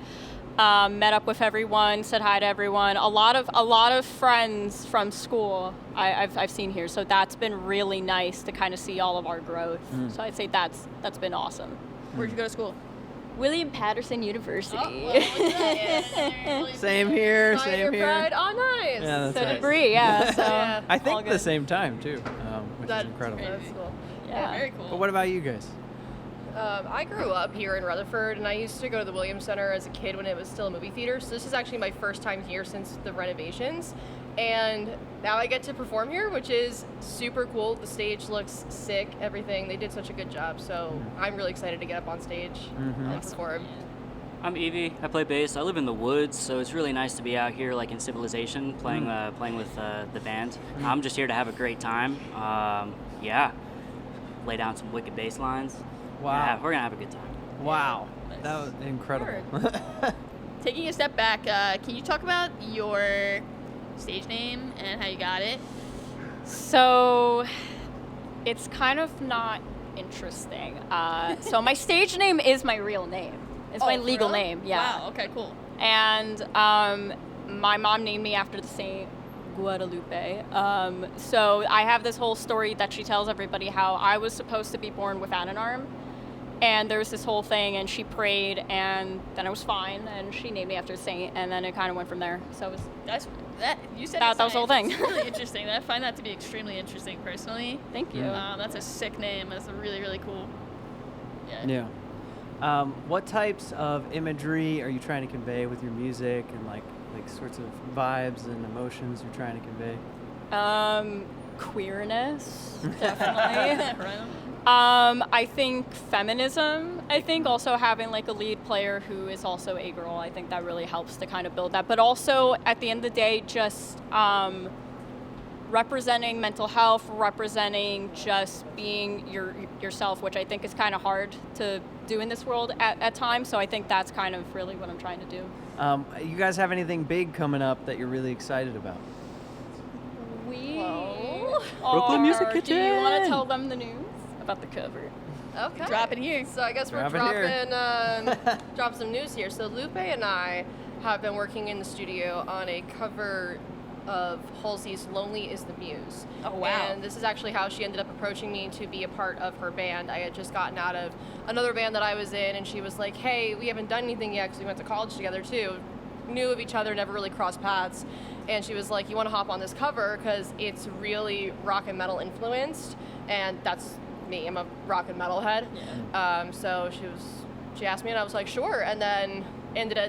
Speaker 4: Met up with everyone, said hi to everyone. A lot of friends from school I've seen here, so that's been really nice to kind of see all of our growth. So I'd say that's been awesome.
Speaker 1: Where'd you go to school?
Speaker 4: William Patterson University.
Speaker 2: Same here,
Speaker 18: Pride
Speaker 2: same
Speaker 18: or
Speaker 2: here.
Speaker 18: pride? Oh, nice.
Speaker 2: Yeah, that's
Speaker 4: So
Speaker 2: right.
Speaker 4: did Bree, yeah. So
Speaker 18: Yeah.
Speaker 2: I
Speaker 4: all
Speaker 2: think the
Speaker 4: good.
Speaker 2: same time too, which
Speaker 18: That's
Speaker 2: is incredible.
Speaker 18: That's cool.
Speaker 4: Yeah.
Speaker 1: Very cool.
Speaker 2: But what about you guys?
Speaker 18: I grew up here in Rutherford, and I used to go to the Williams Center as a kid when it was still a movie theater. So this is actually my first time here since the renovations. And now I get to perform here, which is super cool. The stage looks sick, everything. They did such a good job. So I'm really excited to get up on stage and perform.
Speaker 21: I'm Evie. I play bass. I live in the woods, so it's really nice to be out here, like in Civilization, playing with the band. I'm just here to have a great time. Yeah, lay down some wicked bass lines.
Speaker 2: Wow.
Speaker 21: Yeah, we're gonna have a good time.
Speaker 2: Wow, that was incredible.
Speaker 1: Taking a step back, can you talk about your stage name and how you got it?
Speaker 4: So it's kind of not interesting. So my stage name is my real name. It's my legal
Speaker 1: really?
Speaker 4: name. Yeah.
Speaker 1: Wow. Okay. Cool.
Speaker 4: And my mom named me after the Saint Guadalupe. So I have this whole story that she tells everybody how I was supposed to be born without an arm. And there was this whole thing, and she prayed, and then I was fine, and she named me after the saint, and then it kind of went from there. So it was
Speaker 1: You said
Speaker 4: that was the whole thing.
Speaker 1: It's really interesting. I find that to be extremely interesting personally.
Speaker 4: Thank you.
Speaker 1: That's a sick name. That's a really, really cool.
Speaker 2: Yeah. What types of imagery are you trying to convey with your music, and like sorts of vibes and emotions you're trying to convey?
Speaker 4: Queerness, definitely. I think feminism. I think also having like a lead player who is also a girl, I think that really helps to kind of build that. But also at the end of the day, just representing mental health, representing just being yourself, which I think is kind of hard to do in this world at times. So I think that's kind of really what I'm trying to do.
Speaker 2: You guys have anything big coming up that you're really excited about?
Speaker 4: Brooklyn
Speaker 2: Music
Speaker 4: Do you
Speaker 2: Kitchen.
Speaker 4: want to tell them the news about the cover?
Speaker 10: Okay.
Speaker 1: Drop it here.
Speaker 10: So I guess we're
Speaker 2: Drop it
Speaker 10: dropping drop some news here. So Lupe and I have been working in the studio on a cover of Halsey's Lonely is the Muse.
Speaker 1: Oh, wow.
Speaker 10: And this is actually how she ended up approaching me to be a part of her band. I had just gotten out of another band that I was in, and she was like, hey, we haven't done anything yet because we went to college together too. Knew of each other, never really crossed paths. And she was like, you want to hop on this cover because it's really rock and metal influenced, and that's me. I'm a rock and metal head.
Speaker 1: Yeah.
Speaker 10: So she asked me, and I was like, sure. And then ended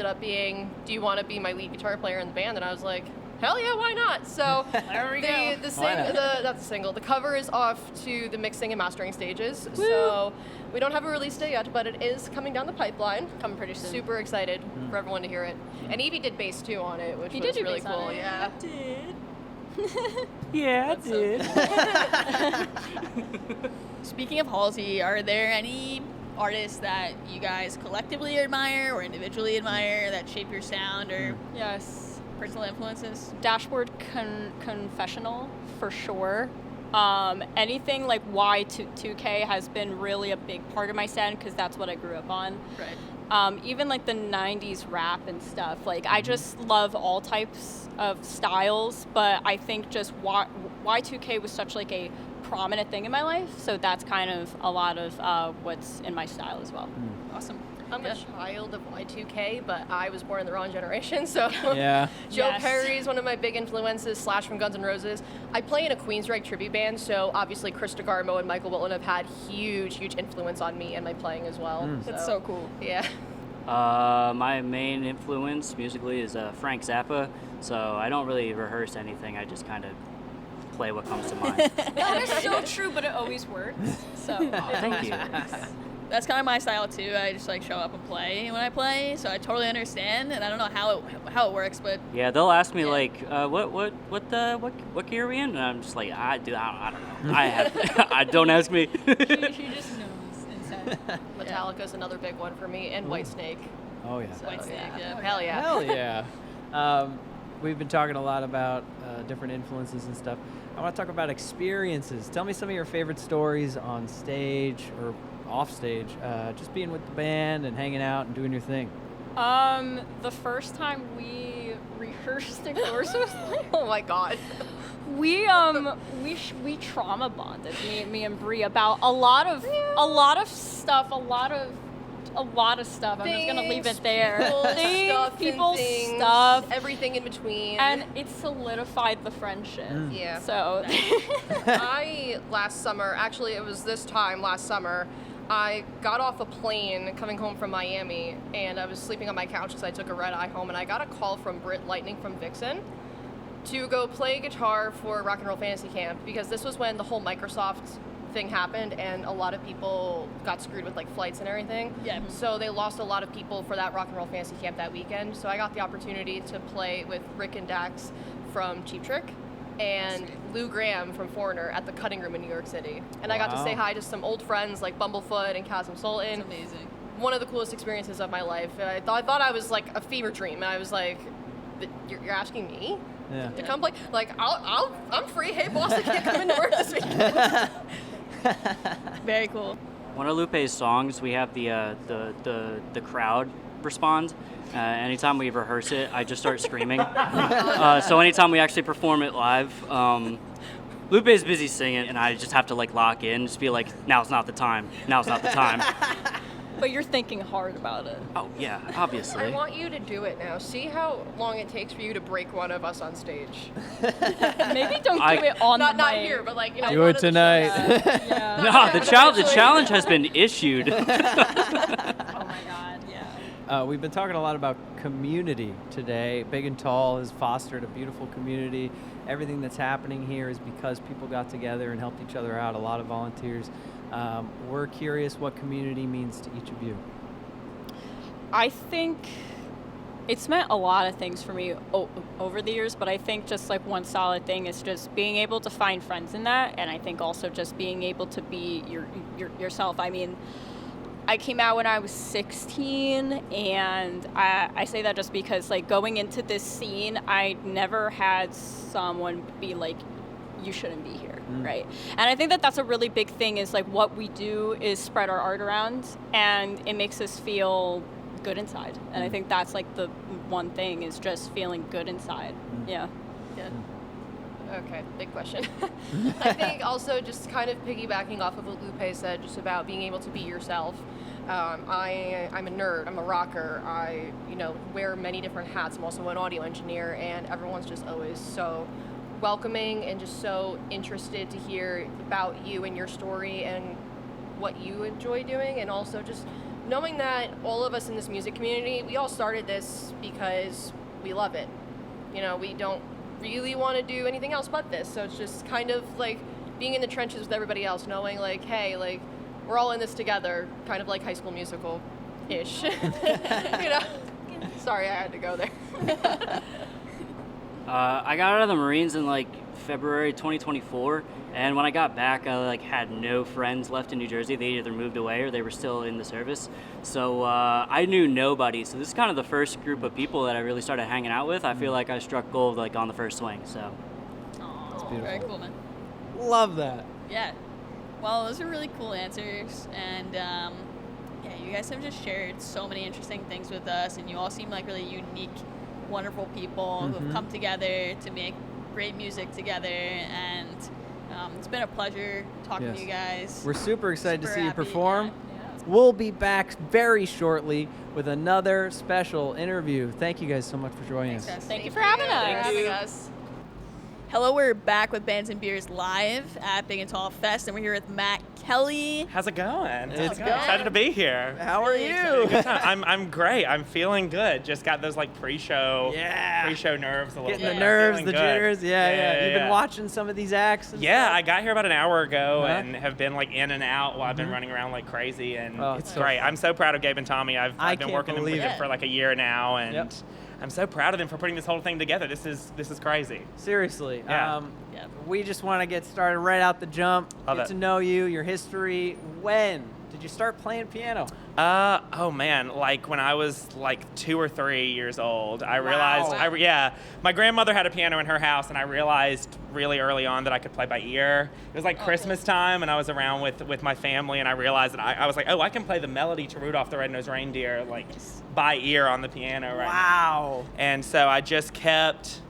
Speaker 10: up being, do you want to be my lead guitar player in the band? And I was like, hell yeah, why not? So
Speaker 1: There we go.
Speaker 10: not the single. The cover is off to the mixing and mastering stages. Woo. So we don't have a release date yet, but it is coming down the pipeline.
Speaker 4: Coming pretty soon.
Speaker 10: Super excited for everyone to hear it. And Evie did bass too on it, which
Speaker 4: He
Speaker 10: was
Speaker 4: did do
Speaker 10: really
Speaker 4: bass on
Speaker 10: cool.
Speaker 4: it.
Speaker 10: Yeah.
Speaker 2: Yeah, I did.
Speaker 1: Speaking of Halsey, are there any artists that you guys collectively admire or individually admire that shape your sound or
Speaker 4: Yes.
Speaker 1: personal influences?
Speaker 4: Dashboard Confessional, for sure. Anything like Y2K has been really a big part of my sound because that's what I grew up on.
Speaker 1: Right.
Speaker 4: Even like the 90s rap and stuff. Like, I just love all types of styles, but I think just Y2K was such like a prominent thing in my life, so that's kind of a lot of what's in my style as well.
Speaker 1: Awesome.
Speaker 10: I'm a child of Y2K, but I was born in the wrong generation, so
Speaker 2: Yeah.
Speaker 10: Joe
Speaker 4: Yes.
Speaker 10: Perry is one of my big influences, Slash from Guns N' Roses. I play in a Queensryche tribute band, so obviously Chris DeGarmo and Michael Wilton have had huge influence on me and my playing as well.
Speaker 1: That's so cool.
Speaker 10: Yeah.
Speaker 21: My main influence musically is Frank Zappa, so I don't really rehearse anything. I just kind of play what comes to mind.
Speaker 4: That is so true, but it always works. So
Speaker 21: Thank you.
Speaker 1: That's kind of my style too. I just like show up and play when I play, so I totally understand. And I don't know how it works, but
Speaker 21: Yeah, they'll ask me like, what gear are we in? And I'm just like, I don't know. Don't ask me.
Speaker 4: she just knows inside.
Speaker 10: Metallica's another big one for me, and Whitesnake.
Speaker 2: Oh yeah.
Speaker 10: So,
Speaker 1: Whitesnake, yeah.
Speaker 10: Hell yeah.
Speaker 2: Hell yeah. We've been talking a lot about different influences and stuff. I want to talk about experiences. Tell me some of your favorite stories on stage or off stage, just being with the band and hanging out and doing your thing.
Speaker 4: The first time we rehearsed in course was like,
Speaker 10: Oh my god.
Speaker 4: we trauma bonded, me and Bree, about a lot of stuff. I'm just gonna leave it there.
Speaker 10: People,
Speaker 4: Things,
Speaker 10: stuff,
Speaker 4: stuff,
Speaker 10: everything in between.
Speaker 4: and it solidified the friendship.
Speaker 10: Yeah.
Speaker 4: So
Speaker 10: Last summer, actually it was this time last summer, I got off a plane coming home from Miami, and I was sleeping on my couch because I took a red eye home, and I got a call from Britt Lightning from Vixen to go play guitar for Rock and Roll Fantasy Camp, because this was when the whole Microsoft thing happened and a lot of people got screwed with like flights and everything.
Speaker 1: Yeah.
Speaker 10: So they lost a lot of people for that Rock and Roll Fantasy Camp that weekend. So I got the opportunity to play with Rick and Dax from Cheap Trick and Lou Graham from Foreigner at the Cutting Room in New York City. And I got to say hi to some old friends like Bumblefoot and Kasim Sultan.
Speaker 1: That's amazing.
Speaker 10: One of the coolest experiences of my life. I thought I was like a fever dream, and I was like, you're asking me to come play? Like, I'm free. Hey, boss, I can't come into work this weekend.
Speaker 1: Very cool.
Speaker 21: One of Lupe's songs, we have the crowd respond. Anytime we rehearse it, I just start screaming. So anytime we actually perform it live, Lupe's busy singing, and I just have to like lock in, just be like, now's not the time. Now's not the time.
Speaker 4: But you're thinking hard about it.
Speaker 21: Oh yeah, obviously.
Speaker 10: I want you to do it now. See how long it takes for you to break one of us on stage.
Speaker 4: Maybe don't do it on
Speaker 10: not
Speaker 4: the mic.
Speaker 10: here, but like, you know.
Speaker 2: Do it tonight.
Speaker 4: Yeah.
Speaker 21: No, the challenge has been issued.
Speaker 4: Oh my God, yeah.
Speaker 2: We've been talking a lot about community today. Big and Tall has fostered a beautiful community. Everything that's happening here is because people got together and helped each other out, a lot of volunteers. We're curious what community means to each of you.
Speaker 4: I think it's meant a lot of things for me over the years, but I think just like one solid thing is just being able to find friends in that, and I think also just being able to be yourself. I mean, I came out when I was 16, and I say that just because like going into this scene, I never had someone be like, you shouldn't be here, right? And I think that that's a really big thing is like what we do is spread our art around, and it makes us feel good inside. And I think that's like the one thing is just feeling good inside. Yeah.
Speaker 10: Okay, big question. I think also just kind of piggybacking off of what Lupe said, just about being able to be yourself. I'm a nerd. I'm a rocker. I, wear many different hats. I'm also an audio engineer, and everyone's just always so welcoming and just so interested to hear about you and your story and what you enjoy doing, and also just knowing that all of us in this music community, we all started this because we love it. We don't really want to do anything else but this, so it's just kind of like being in the trenches with everybody else, knowing like, hey, like we're all in this together, kind of like High School Musical-ish. Sorry, I had to go there.
Speaker 21: I got out of the Marines in like February 2024, and when I got back, I like had no friends left in New Jersey. They either moved away or they were still in the service. So I knew nobody. So this is kind of the first group of people that I really started hanging out with. I feel like I struck gold like on the first swing. So
Speaker 1: That's beautiful. Very cool, man.
Speaker 2: Love that.
Speaker 1: Yeah. Well, those are really cool answers, and you guys have just shared so many interesting things with us, and you all seem like really unique, wonderful people who have come together to make great music together, and it's been a pleasure talking to you guys.
Speaker 2: We're super excited to see you
Speaker 1: happy,
Speaker 2: perform. We'll be back very shortly with another special interview. Thank you guys so much for joining us.
Speaker 4: Thank you for having us.
Speaker 1: Hello, we're back with Bands and Beers live at Big and Tall Fest, and we're here with Matt Kelly.
Speaker 5: How's it going?
Speaker 1: It's good.
Speaker 5: Excited to be here.
Speaker 2: How are you?
Speaker 5: Good time. I'm great. I'm feeling good. Just got those like pre-show nerves a little
Speaker 2: Getting
Speaker 5: bit.
Speaker 2: the nerves,
Speaker 5: Feeling
Speaker 2: the
Speaker 5: good.
Speaker 2: jitters. Yeah. You've been watching some of these acts. And
Speaker 5: Yeah,
Speaker 2: stuff?
Speaker 5: I got here about an hour ago and have been like in and out while I've been running around like crazy, and it's
Speaker 2: so
Speaker 5: great. I'm so proud of Gabe and Tommy. I've been
Speaker 2: can't
Speaker 5: working with
Speaker 2: believe
Speaker 5: them
Speaker 2: it.
Speaker 5: for like a year now, and I'm so proud of them for putting this whole thing together. This is crazy.
Speaker 2: Seriously.
Speaker 5: Yeah.
Speaker 2: We just want to get started right out the jump.
Speaker 5: Love
Speaker 2: Get
Speaker 5: it.
Speaker 2: to know you, your history. When did you start playing piano?
Speaker 5: Oh man, like when I was like 2 or 3 years old, I realized, my grandmother had a piano in her house, and I realized really early on that I could play by ear. It was like Christmas time, and I was around with my family, and I realized that I was like, oh, I can play the melody to Rudolph the Red-Nosed Reindeer like by ear on the piano right now. And so I just kept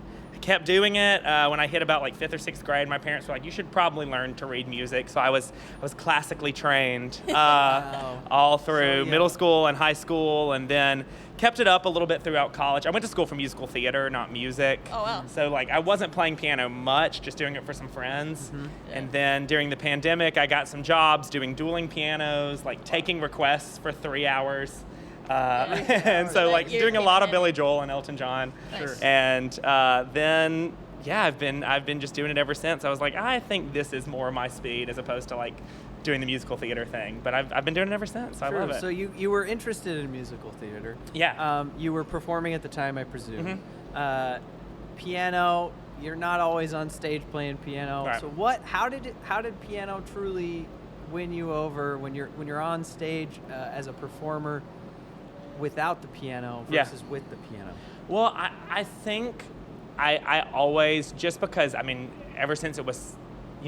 Speaker 5: doing it. When I hit about like 5th or 6th grade, my parents were like, you should probably learn to read music. So I was classically trained all through middle school and high school, and then kept it up a little bit throughout college. I went to school for musical theater, not music.
Speaker 1: Oh, wow.
Speaker 5: So like I wasn't playing piano much, just doing it for some friends. And then during the pandemic, I got some jobs doing dueling pianos, like taking requests for 3 hours. And so like doing a lot of Billy Joel and Elton John. And then I've been just doing it ever since. I was like, I think this is more my speed as opposed to like doing the musical theater thing. But I've been doing it ever since. So I love it.
Speaker 2: So you were interested in musical theater.
Speaker 5: Yeah.
Speaker 2: You were performing at the time, I presume. Piano. You're not always on stage playing piano.
Speaker 5: Right.
Speaker 2: So how did piano truly win you over when you're on stage as a performer without the piano versus with the piano?
Speaker 5: Well, I think I always, just because, I mean, ever since it was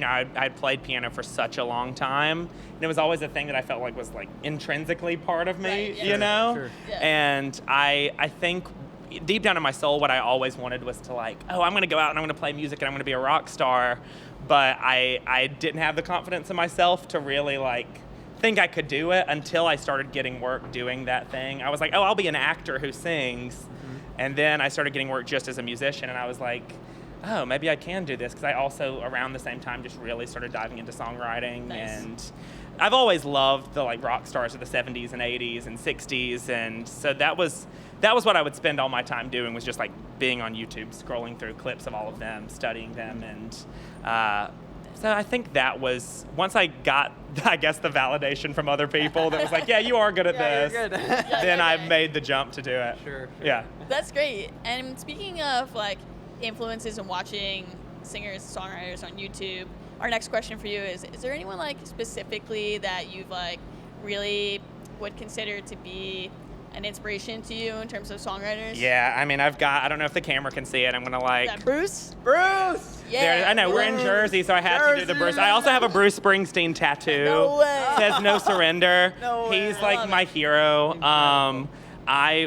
Speaker 5: I'd played piano for such a long time, and it was always a thing that I felt like was like intrinsically part of me,
Speaker 1: Right, yeah.
Speaker 5: you know?
Speaker 1: Sure. Yeah.
Speaker 5: And I think deep down in my soul, what I always wanted was to like, oh, I'm gonna go out and I'm gonna play music and I'm gonna be a rock star, but I didn't have the confidence in myself to really like think I could do it until I started getting work doing that thing. I was like, oh, I'll be an actor who sings. And then I started getting work just as a musician, and I was like, oh, maybe I can do this, because I also, around the same time, just really started diving into songwriting.
Speaker 1: Nice.
Speaker 5: And I've always loved the like rock stars of the 70s and 80s and 60s, and so that was what I would spend all my time doing, was just like being on YouTube, scrolling through clips of all of them, studying them, and so I think that was, once I got, I guess, the validation from other people that was like, yeah, you are good at this,
Speaker 2: You're good.
Speaker 5: then I made the jump to do it.
Speaker 2: Sure.
Speaker 5: Yeah.
Speaker 1: That's great. And speaking of like influences and watching singers, songwriters on YouTube, our next question for you is there anyone like specifically that you've like really would consider to be an inspiration to you in terms of songwriters?
Speaker 5: Yeah, I mean, I don't know if the camera can see it. I'm gonna like.
Speaker 1: Is that Bruce?
Speaker 2: Bruce!
Speaker 1: Yeah.
Speaker 5: I know, we're in Jersey, so I had to do the Bruce. I also have a Bruce Springsteen tattoo.
Speaker 1: No way.
Speaker 5: It says no surrender.
Speaker 1: No way.
Speaker 5: He's
Speaker 1: I
Speaker 5: like
Speaker 1: love
Speaker 5: my hero.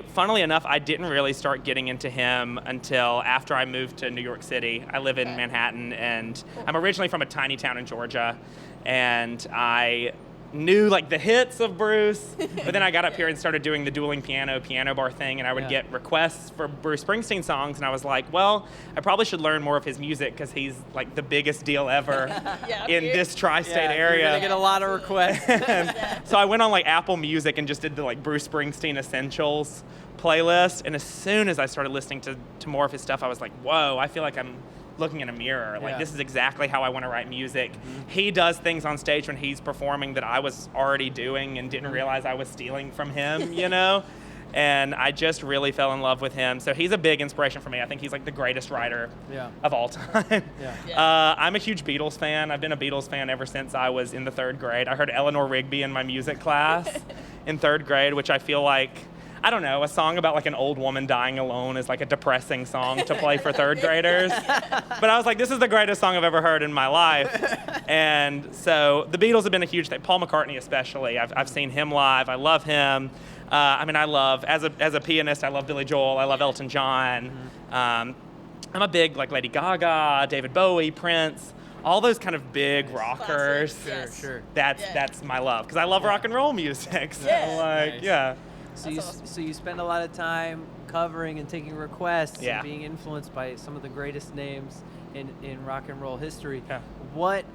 Speaker 5: Funnily enough, I didn't really start getting into him until after I moved to New York City. I live in Manhattan, and I'm originally from a tiny town in Georgia, and I knew like the hits of Bruce, but then I got up here and started doing the dueling piano bar thing, and I would get requests for Bruce Springsteen songs, and I was like, well, I probably should learn more of his music, because he's like the biggest deal ever in this tri-state area.
Speaker 2: You're gonna get a lot of requests.
Speaker 5: So I went on like Apple Music and just did the like Bruce Springsteen Essentials playlist, and as soon as I started listening to more of his stuff, I was like, whoa, I feel like I'm looking in a mirror. Like, this is exactly how I want to write music. He does things on stage when he's performing that I was already doing and didn't realize I was stealing from him, you know? And I just really fell in love with him. So he's a big inspiration for me. I think he's like the greatest writer of all time. I'm a huge Beatles fan. I've been a Beatles fan ever since I was in the 3rd grade. I heard Eleanor Rigby in my music class in 3rd grade, which I feel like, I don't know, a song about like an old woman dying alone is like a depressing song to play for 3rd graders. But I was like, this is the greatest song I've ever heard in my life. And so the Beatles have been a huge thing. Paul McCartney especially. I've seen him live. I love him. I mean, I love, as a pianist, I love Billy Joel. I love Elton John. I'm a big like Lady Gaga, David Bowie, Prince. All those kind of big rockers.
Speaker 2: Sure.
Speaker 5: That's my love, because I love rock and roll music. So
Speaker 2: So you spend a lot of time covering and taking requests
Speaker 5: Yeah.
Speaker 2: and being influenced by some of the greatest names in rock and roll history. What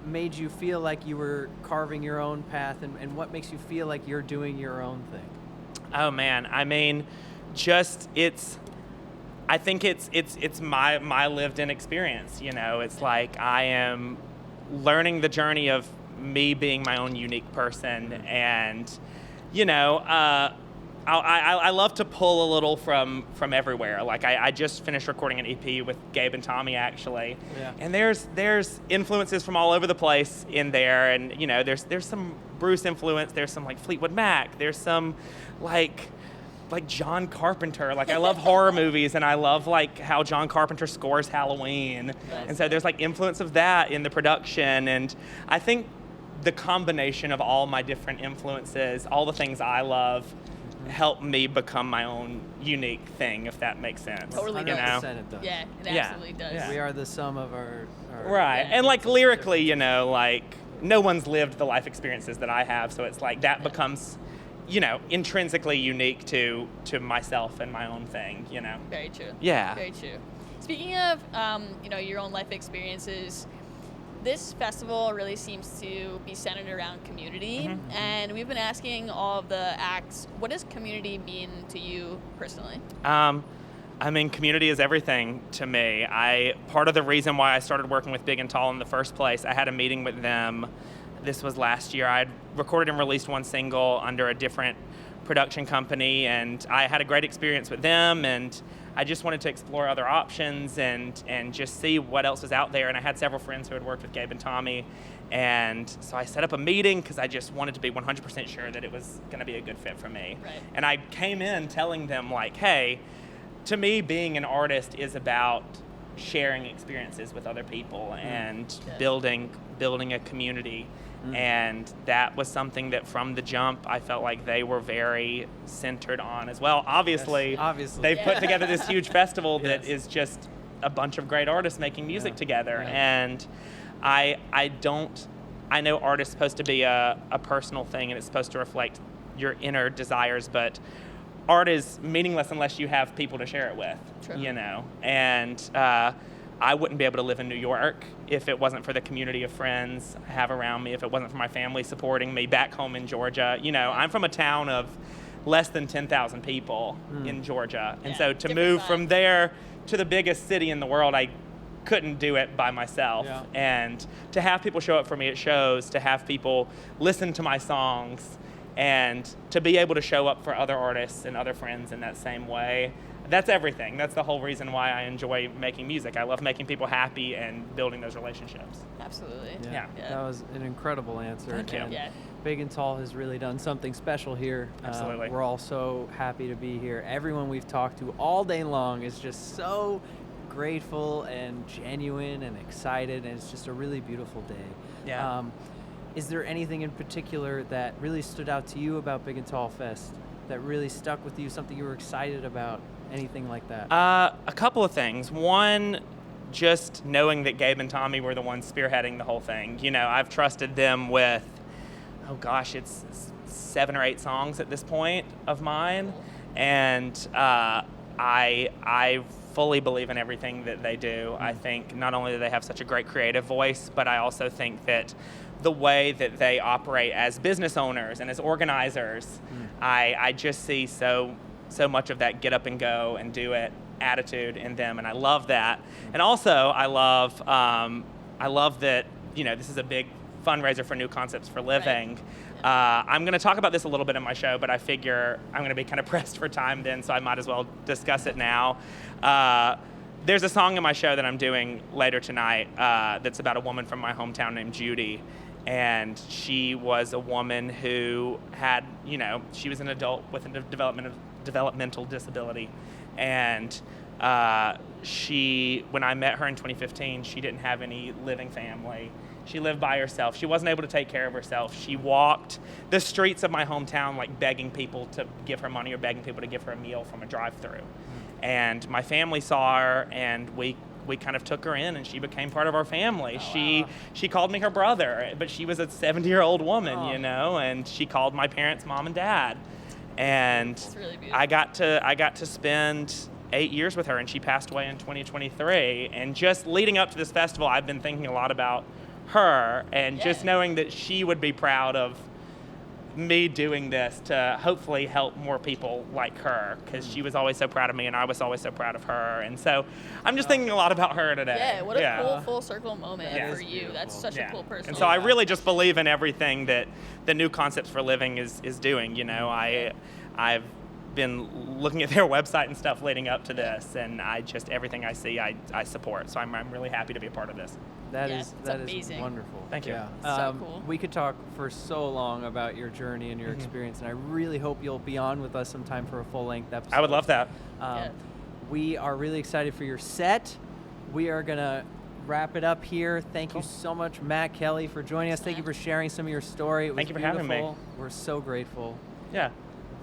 Speaker 2: made you feel like you were carving your own path, and what makes you feel like you're doing your own thing?
Speaker 5: Oh man, I mean, I think it's my lived-in experience. You know, it's like I am learning the journey of me being my own unique person, and you know, I love to pull a little from everywhere. Like I just finished recording an EP with Gabe and Tommy actually, and there's influences from all over the place in there, and you know, there's some Bruce influence, there's some like Fleetwood Mac, there's some like John Carpenter. Like I love horror movies, and I love like how John Carpenter scores Halloween, and so there's like influence of that in the production, and I think the combination of all my different influences, all the things I love, help me become my own unique thing, if that makes sense.
Speaker 1: Totally
Speaker 5: you know?
Speaker 2: It does.
Speaker 1: Yeah, it absolutely does.
Speaker 5: Yeah.
Speaker 2: We are the sum of our
Speaker 5: right. And like lyrically, you know, like no one's lived the life experiences that I have, so it's like that becomes, you know, intrinsically unique to myself and my own thing, you know.
Speaker 1: Very true.
Speaker 5: Yeah.
Speaker 1: Very true. Speaking of, you know, your own life experiences, this festival really seems to be centered around community, and we've been asking all of the acts, what does community mean to you personally?
Speaker 5: I mean, community is everything to me. Part of the reason why I started working with Big and Tall in the first place, I had a meeting with them. This was last year. I'd recorded and released one single under a different production company, and I had a great experience with them, and I just wanted to explore other options and just see what else was out there. And I had several friends who had worked with Gabe and Tommy, and so I set up a meeting because I just wanted to be 100% sure that it was going to be a good fit for me.
Speaker 1: Right.
Speaker 5: And I came in telling them like, hey, to me being an artist is about sharing experiences with other people and building a community. And that was something that from the jump I felt like they were very centered on as well. Obviously, they've put together this huge festival that is just a bunch of great artists making music together. And I know art is supposed to be a personal thing and it's supposed to reflect your inner desires, but art is meaningless unless you have people to share it with. True. You know. And I wouldn't be able to live in New York if it wasn't for the community of friends I have around me, if it wasn't for my family supporting me back home in Georgia. You know, I'm from a town of less than 10,000 people in Georgia. And so to move from there to the biggest city in the world, I couldn't do it by myself. And to have people show up for me at shows, to have people listen to my songs, and to be able to show up for other artists and other friends in that same way, that's everything. That's the whole reason why I enjoy making music. I love making people happy and building those relationships.
Speaker 1: Absolutely.
Speaker 2: Yeah. That was an incredible answer.
Speaker 5: Thank you.
Speaker 2: And Big and Tall has really done something special here.
Speaker 5: Absolutely.
Speaker 2: We're all so happy to be here. Everyone we've talked to all day long is just so grateful and genuine and excited, and it's just a really beautiful day.
Speaker 5: Yeah.
Speaker 2: Is there anything in particular that really stood out to you about Big and Tall Fest that really stuck with you, something you were excited about? Anything like that?
Speaker 5: A couple of things. One, just knowing that Gabe and Tommy were the ones spearheading the whole thing. You know, I've trusted them with, it's 7 or 8 songs at this point of mine. And I fully believe in everything that they do. I think not only do they have such a great creative voice, but I also think that the way that they operate as business owners and as organizers, I just see so much of that get up and go and do it attitude in them, and I love that. And also I love that, you know, this is a big fundraiser for New Concepts for Living. I'm going to talk about this a little bit in my show, but I figure I'm going to be kind of pressed for time then, so I might as well discuss it now. There's a song in my show that I'm doing later tonight that's about a woman from my hometown named Judy. And she was a woman who had, you know, she was an adult with a developmental disability. And when I met her in 2015, she didn't have any living family. She lived by herself. She wasn't able to take care of herself. She walked the streets of my hometown like begging people to give her money or begging people to give her a meal from a drive-thru. And my family saw her, and we kind of took her in, and she became part of our family. She called me her brother, but she was a 70-year-old woman, you know, and she called my parents mom and dad. And really I got to spend 8 years with her, and she passed away in 2023. And just leading up to this festival, I've been thinking a lot about her, and just knowing that she would be proud of me doing this to hopefully help more people like her, because she was always so proud of me and I was always so proud of her. And so I'm just thinking a lot about her today.
Speaker 1: Yeah, what a cool full circle moment for you. That's such a cool person.
Speaker 5: And so I really just believe in everything that the New Concepts for Living is doing. You know, I've been looking at their website and stuff leading up to this, and everything I see I support. So I'm really happy to be a part of this.
Speaker 2: That is wonderful.
Speaker 5: Thank you.
Speaker 2: Yeah.
Speaker 1: So cool.
Speaker 2: We could talk for so long about your journey and your experience, and I really hope you'll be on with us sometime for a full-length episode.
Speaker 5: I would love that.
Speaker 2: We are really excited for your set. We are going to wrap it up here. Thank you so much, Matt Kelly, for joining us. Thank you for sharing some of your story. It was
Speaker 5: Thank you for having me.
Speaker 2: We're so grateful.
Speaker 5: Yeah.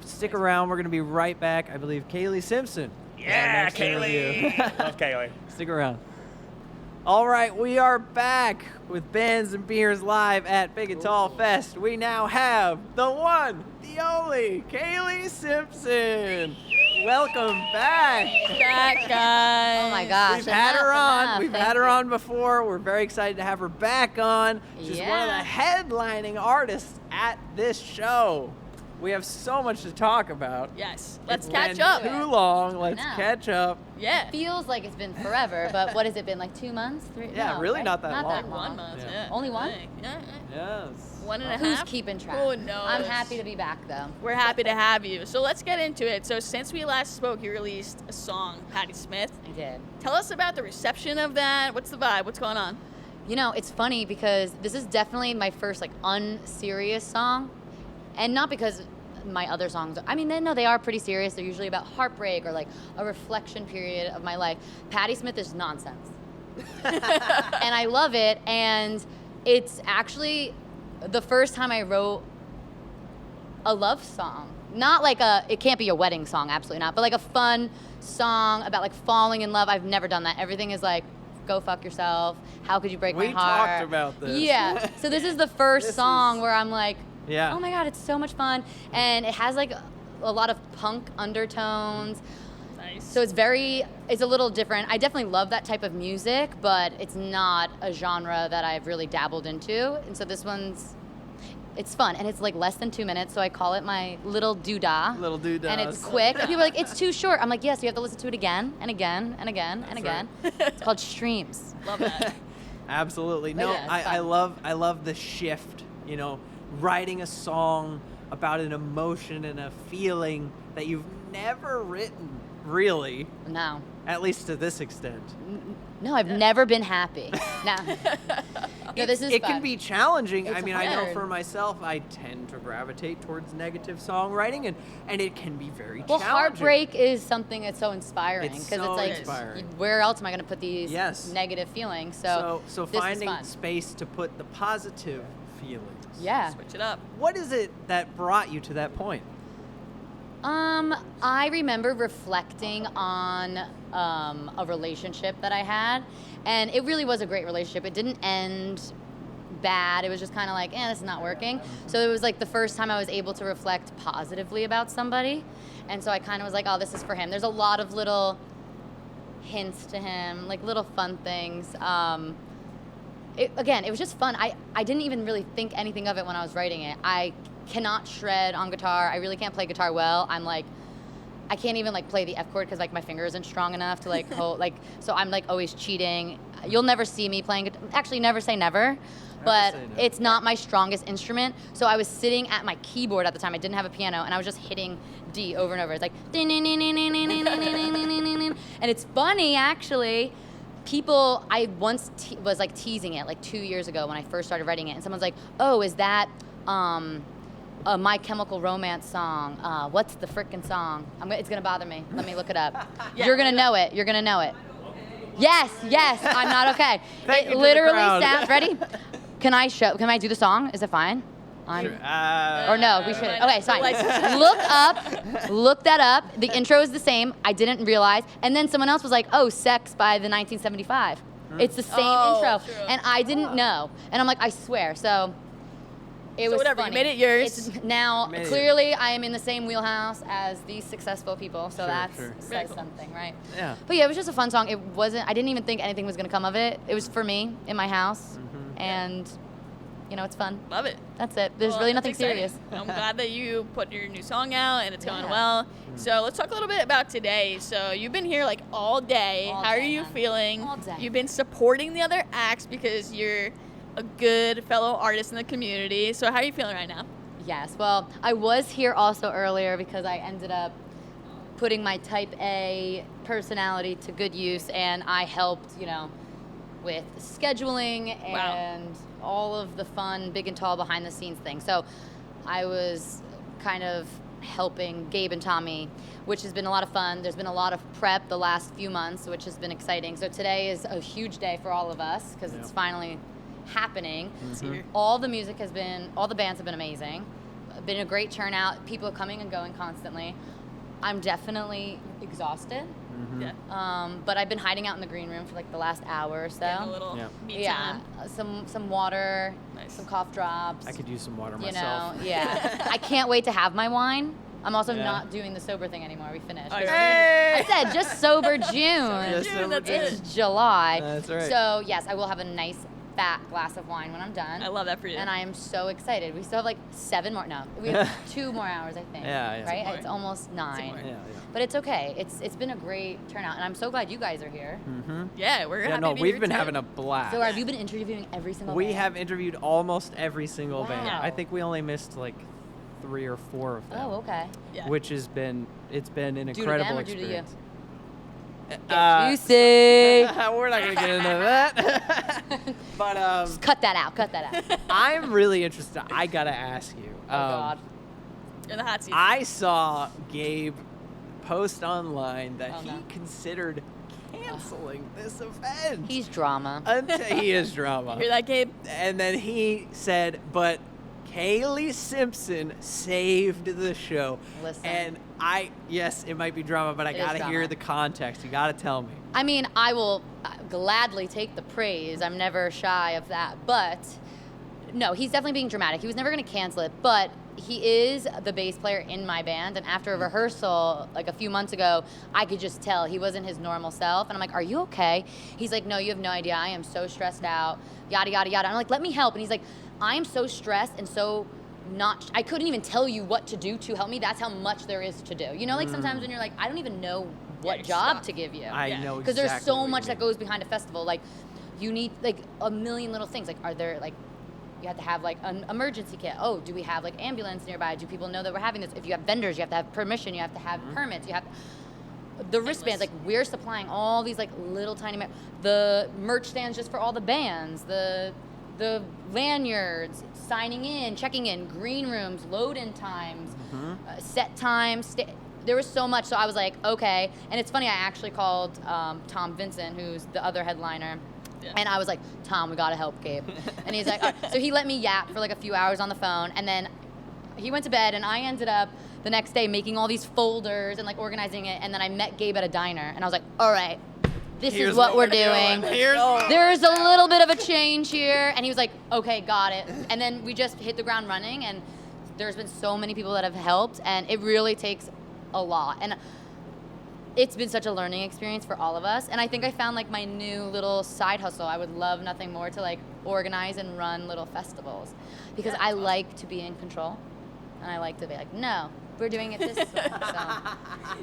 Speaker 2: Stick around. We're going to be right back. I believe Kailie Simpson.
Speaker 5: Yeah, Kailie. Love Kailie.
Speaker 2: Stick around. All right, we are back with Bands and Beers live at Big and Tall Fest. We now have the one, the only, Kailie Simpson. Welcome back.
Speaker 1: Back, guys.
Speaker 12: Oh my gosh.
Speaker 2: We've had her on. We've had her on before. We're very excited to have her back on. She's one of the headlining artists at this show. We have so much to talk about.
Speaker 1: Yes. Let's
Speaker 2: It's
Speaker 1: catch
Speaker 2: been
Speaker 1: up.
Speaker 2: Too long. Let's
Speaker 12: know.
Speaker 2: catch up.
Speaker 1: Yeah.
Speaker 12: Feels like it's been forever, but what has it been, like 2 months? 3?
Speaker 2: Yeah,
Speaker 12: no,
Speaker 2: really
Speaker 12: right?
Speaker 2: not that long.
Speaker 12: That
Speaker 1: 1 month. Yeah.
Speaker 12: Only one?
Speaker 1: Yeah.
Speaker 2: Yes.
Speaker 1: 1.5.
Speaker 12: Who's keeping track?
Speaker 1: Who knows?
Speaker 12: I'm happy to be back, though.
Speaker 1: We're happy to have you. So let's get into it. So since we last spoke, you released a song, Patti Smith.
Speaker 12: I did.
Speaker 1: Tell us about the reception of that. What's the vibe? What's going on?
Speaker 12: You know, it's funny because this is definitely my first, like, unserious song. And not because
Speaker 17: my other songs, I mean, no, they are pretty serious. They're usually about heartbreak or like a reflection period of my life. Patti Smith is nonsense. And I love it. And it's actually the first time I wrote a love song. Not like it can't be a wedding song, absolutely not, but like a fun song about like falling in love. I've never done that. Everything is like, go fuck yourself. How could you break my heart?
Speaker 2: We talked about this.
Speaker 17: Yeah. So this is the first song where I'm like,
Speaker 2: yeah.
Speaker 17: Oh my God, it's so much fun. And it has like a lot of punk undertones.
Speaker 1: Nice.
Speaker 17: So it's a little different. I definitely love that type of music, but it's not a genre that I've really dabbled into. And so this one's, it's fun. And it's like less than 2 minutes, so I call it my little doodah.
Speaker 2: Little doodah.
Speaker 17: And it's quick. And people are like, it's too short. I'm like, yes, you have to listen to it again and again and again and again. It's called Streams.
Speaker 1: Love that.
Speaker 2: Absolutely.
Speaker 17: But
Speaker 2: No,
Speaker 17: yeah, it's
Speaker 2: I
Speaker 17: fun.
Speaker 2: love the shift, you know, writing a song about an emotion and a feeling that you've never written, really.
Speaker 17: No.
Speaker 2: At least to this extent.
Speaker 17: No, I've never been happy. No. No, this is
Speaker 2: It
Speaker 17: fun.
Speaker 2: can be challenging.
Speaker 17: It's
Speaker 2: I mean, I know
Speaker 17: hard.
Speaker 2: for myself, I tend to gravitate towards negative songwriting, and it can be very
Speaker 17: Well,
Speaker 2: challenging.
Speaker 17: heartbreak is something that's so inspiring
Speaker 2: It's
Speaker 17: because
Speaker 2: so
Speaker 17: it's like,
Speaker 2: inspiring.
Speaker 17: where else am I going to put these
Speaker 2: Yes.
Speaker 17: negative feelings? So
Speaker 2: So
Speaker 17: this is
Speaker 2: finding
Speaker 17: fun.
Speaker 2: space to put the positive feelings.
Speaker 17: Yeah.
Speaker 1: Switch it up.
Speaker 2: What is it that brought you to that point?
Speaker 17: I remember reflecting on a relationship that I had, and it really was a great relationship. It didn't end bad. It was just kind of like, this is not working. So it was like the first time I was able to reflect positively about somebody, and so I kind of was like, oh, this is for him. There's a lot of little hints to him, like little fun things. It was just fun. I didn't even really think anything of it when I was writing it. I cannot shred on guitar. I really can't play guitar well. I'm like, I can't even like play the F chord because like my finger isn't strong enough to like hold like. So I'm like always cheating. You'll never see me playing guitar. Actually, never say never. But it's not my strongest instrument. So I was sitting at my keyboard at the time. I didn't have a piano, and I was just hitting D over and over. It's like, and it's funny actually. People, I once was like teasing it like 2 years ago when I first started writing it, and someone's like, "Oh, is that a My Chemical Romance song? What's the frickin' song? It's gonna bother me. Let me look it up. You're gonna know it. You're gonna know it. Yes, I'm not okay.
Speaker 2: Thank you
Speaker 17: It
Speaker 2: to the
Speaker 17: literally
Speaker 2: crowd.
Speaker 17: sounds ready. Can I do the song? Is it fine? Or no, we shouldn't. Okay, it's fine. Look that up. The intro is the same. I didn't realize. And then someone else was like, oh, Sex by the 1975. It's the same intro.
Speaker 1: True.
Speaker 17: And I didn't know. And I'm like, I swear. So it was
Speaker 1: whatever,
Speaker 17: funny.
Speaker 1: you made it yours.
Speaker 17: It's now,
Speaker 2: Made it
Speaker 17: clearly, I am in the same wheelhouse as these successful people. So
Speaker 2: Sure.
Speaker 17: says something, right?
Speaker 2: Yeah.
Speaker 17: But yeah, it was just a fun song. I didn't even think anything was going to come of it. It was for me in my house. And it's fun.
Speaker 1: Love it.
Speaker 17: That's it. There's
Speaker 1: Well,
Speaker 17: really
Speaker 1: that's
Speaker 17: nothing
Speaker 1: exciting.
Speaker 17: serious.
Speaker 1: I'm glad that you put your new song out and it's going
Speaker 17: Yeah.
Speaker 1: well. So let's talk a little bit about today. So you've been here like all day.
Speaker 17: All
Speaker 1: How are
Speaker 17: day,
Speaker 1: you
Speaker 17: man.
Speaker 1: feeling?
Speaker 17: All day.
Speaker 1: You've been supporting the other acts because you're a good fellow artist in the community. So how are you feeling right now?
Speaker 17: Yes. Well, I was here also earlier because I ended up putting my type A personality to good use, and I helped, with scheduling and all of the fun, big and tall, behind the scenes things. So I was kind of helping Gabe and Tommy, which has been a lot of fun. There's been a lot of prep the last few months, which has been exciting. So today is a huge day for all of us because it's finally happening. All the bands have been amazing. Been a great turnout. People coming and going constantly. I'm definitely exhausted. But I've been hiding out in the green room for like the last hour or so.
Speaker 1: Getting a little me time.
Speaker 17: Some water, some cough drops.
Speaker 2: I could use some water
Speaker 17: You
Speaker 2: myself.
Speaker 17: know, yeah. I can't wait to have my wine. I'm also
Speaker 2: Yeah.
Speaker 17: not doing the sober thing anymore. We finished.
Speaker 2: Hey!
Speaker 17: I said just sober June.
Speaker 2: Just sober June.
Speaker 17: It's July.
Speaker 2: That's right.
Speaker 17: So yes, I will have a nice fat glass of wine when I'm done.
Speaker 1: I love that for you.
Speaker 17: And I am so excited. We still have like 7 more. No, we have 2 more hours, I think.
Speaker 2: Yeah.
Speaker 17: Right? It's almost 9.
Speaker 2: Yeah.
Speaker 17: But it's okay. It's been a great turnout, and I'm so glad you guys are here.
Speaker 1: Yeah, we're happy to be
Speaker 2: we've
Speaker 1: here
Speaker 2: been
Speaker 1: too.
Speaker 2: having a blast.
Speaker 17: So have you been interviewing every single
Speaker 2: We
Speaker 17: band?
Speaker 2: have interviewed almost every single band.
Speaker 17: Wow.
Speaker 2: I think we only missed like 3 or 4 of them.
Speaker 17: Oh, okay. Yeah.
Speaker 2: Which has been an
Speaker 17: Due to them
Speaker 2: incredible
Speaker 17: or due to you?
Speaker 2: experience.
Speaker 17: Juicy.
Speaker 2: We're not gonna get into that. But
Speaker 17: Just cut that out. Cut that out.
Speaker 2: I'm really interested. I gotta ask you.
Speaker 17: Oh God.
Speaker 1: You're in the hot seat.
Speaker 2: I saw Gabe post online that he
Speaker 17: no.
Speaker 2: considered canceling this event.
Speaker 17: He's drama.
Speaker 2: He is drama.
Speaker 1: Hear that, Gabe?
Speaker 2: And then he said, but Kailie Simpson saved the show.
Speaker 17: Listen.
Speaker 2: And yes, it might be drama, but I
Speaker 17: It is
Speaker 2: gotta
Speaker 17: drama.
Speaker 2: hear the context. You gotta tell me.
Speaker 17: I mean, I will gladly take the praise. I'm never shy of that. But no, he's definitely being dramatic. He was never going to cancel it, but he is the bass player in my band. And after a rehearsal, like a few months ago, I could just tell he wasn't his normal self. And I'm like, are you okay? He's like, no, you have no idea. I am so stressed out, yada, yada, yada. I'm like, let me help. And he's like, I am so stressed and so I couldn't even tell you what to do to help me. That's how much there is to do. You know, like sometimes when you're like, I don't even know what job to give you.
Speaker 2: I know
Speaker 17: Because there's
Speaker 2: exactly
Speaker 17: so
Speaker 2: what you
Speaker 17: much that
Speaker 2: mean.
Speaker 17: goes behind a festival. Like, you need like a million little things. Like, are there like, you have to have like an emergency kit. Oh, do we have like ambulance nearby? Do people know that we're having this? If you have vendors, you have to have permission. You have to have permits. You have the wristbands. Like, we're supplying all these like little tiny the merch stands just for all the bands. The lanyards, signing in, checking in, green rooms, load-in times, set times. There was so much, so I was like, okay. And it's funny, I actually called Tom Vincent, who's the other headliner, and I was like, Tom, we gotta help Gabe. And he's like, all right. So he let me yap for like a few hours on the phone, and then he went to bed, and I ended up the next day making all these folders and like organizing it, and then I met Gabe at a diner, and I was like, all right, this is what we're doing. There's a little bit of a change here. And he was like, okay, got it. And then we just hit the ground running, and there's been so many people that have helped, and it really takes a lot. And it's been such a learning experience for all of us. And I think I found like my new little side hustle. I would love nothing more to like organize and run little festivals, because I like to be in control, and I like to be like, no, we're doing it this way. So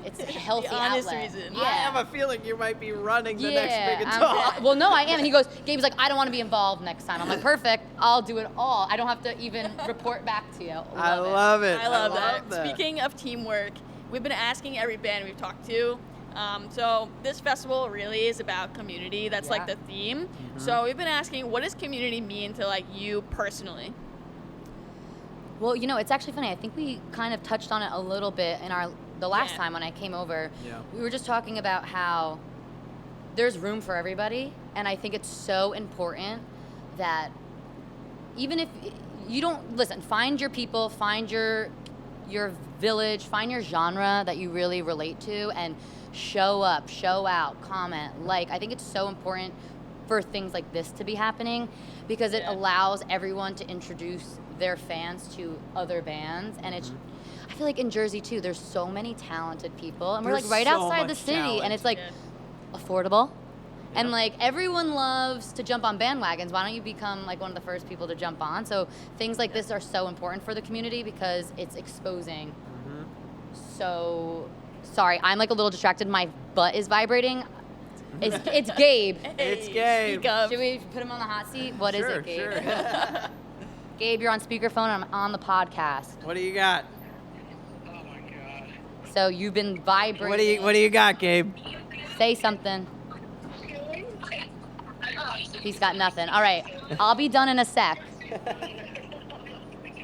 Speaker 17: it's a healthy
Speaker 1: The honest
Speaker 17: outlet.
Speaker 1: reason.
Speaker 2: I have a feeling you might be running the next Big and
Speaker 17: I'm-
Speaker 2: Tall.
Speaker 17: well, no, I am. And he goes, Gabe's like, I don't want to be involved next time. I'm like, perfect. I'll do it all. I don't have to even report back to you.
Speaker 2: I love it.
Speaker 1: I love that. Speaking of teamwork, we've been asking every band we've talked to. So this festival really is about community. That's like the theme. So we've been asking, what does community mean to like you personally?
Speaker 17: Well, you know, it's actually funny. I think we kind of touched on it a little bit in the last time when I came over.
Speaker 2: Yeah.
Speaker 17: We were just talking about how there's room for everybody, and I think it's so important that even if you don't listen, find your people, find your village, find your genre that you really relate to, and show up, show out, comment, like. I think it's so important for things like this to be happening, because it allows everyone to introduce their fans to other bands. And it's I feel like in Jersey too, there's so many talented people, and we're
Speaker 2: There's
Speaker 17: like right
Speaker 2: so
Speaker 17: outside the
Speaker 2: much
Speaker 17: city,
Speaker 2: talent.
Speaker 17: and it's like affordable. And like everyone loves to jump on bandwagons. Why don't you become like one of the first people to jump on? So things like this are so important for the community, because it's exposing. So sorry, I'm like a little distracted. My butt is vibrating. It's Gabe.
Speaker 2: It's Gabe.
Speaker 17: Should we put him on the hot seat? What is
Speaker 2: Sure,
Speaker 17: it, Gabe?
Speaker 2: sure.
Speaker 17: Gabe, you're on speakerphone. I'm on the podcast.
Speaker 2: What do you got?
Speaker 17: So you've been vibrating.
Speaker 2: What do you got, Gabe?
Speaker 17: Say something. He's got nothing. All right, I'll be done in a sec.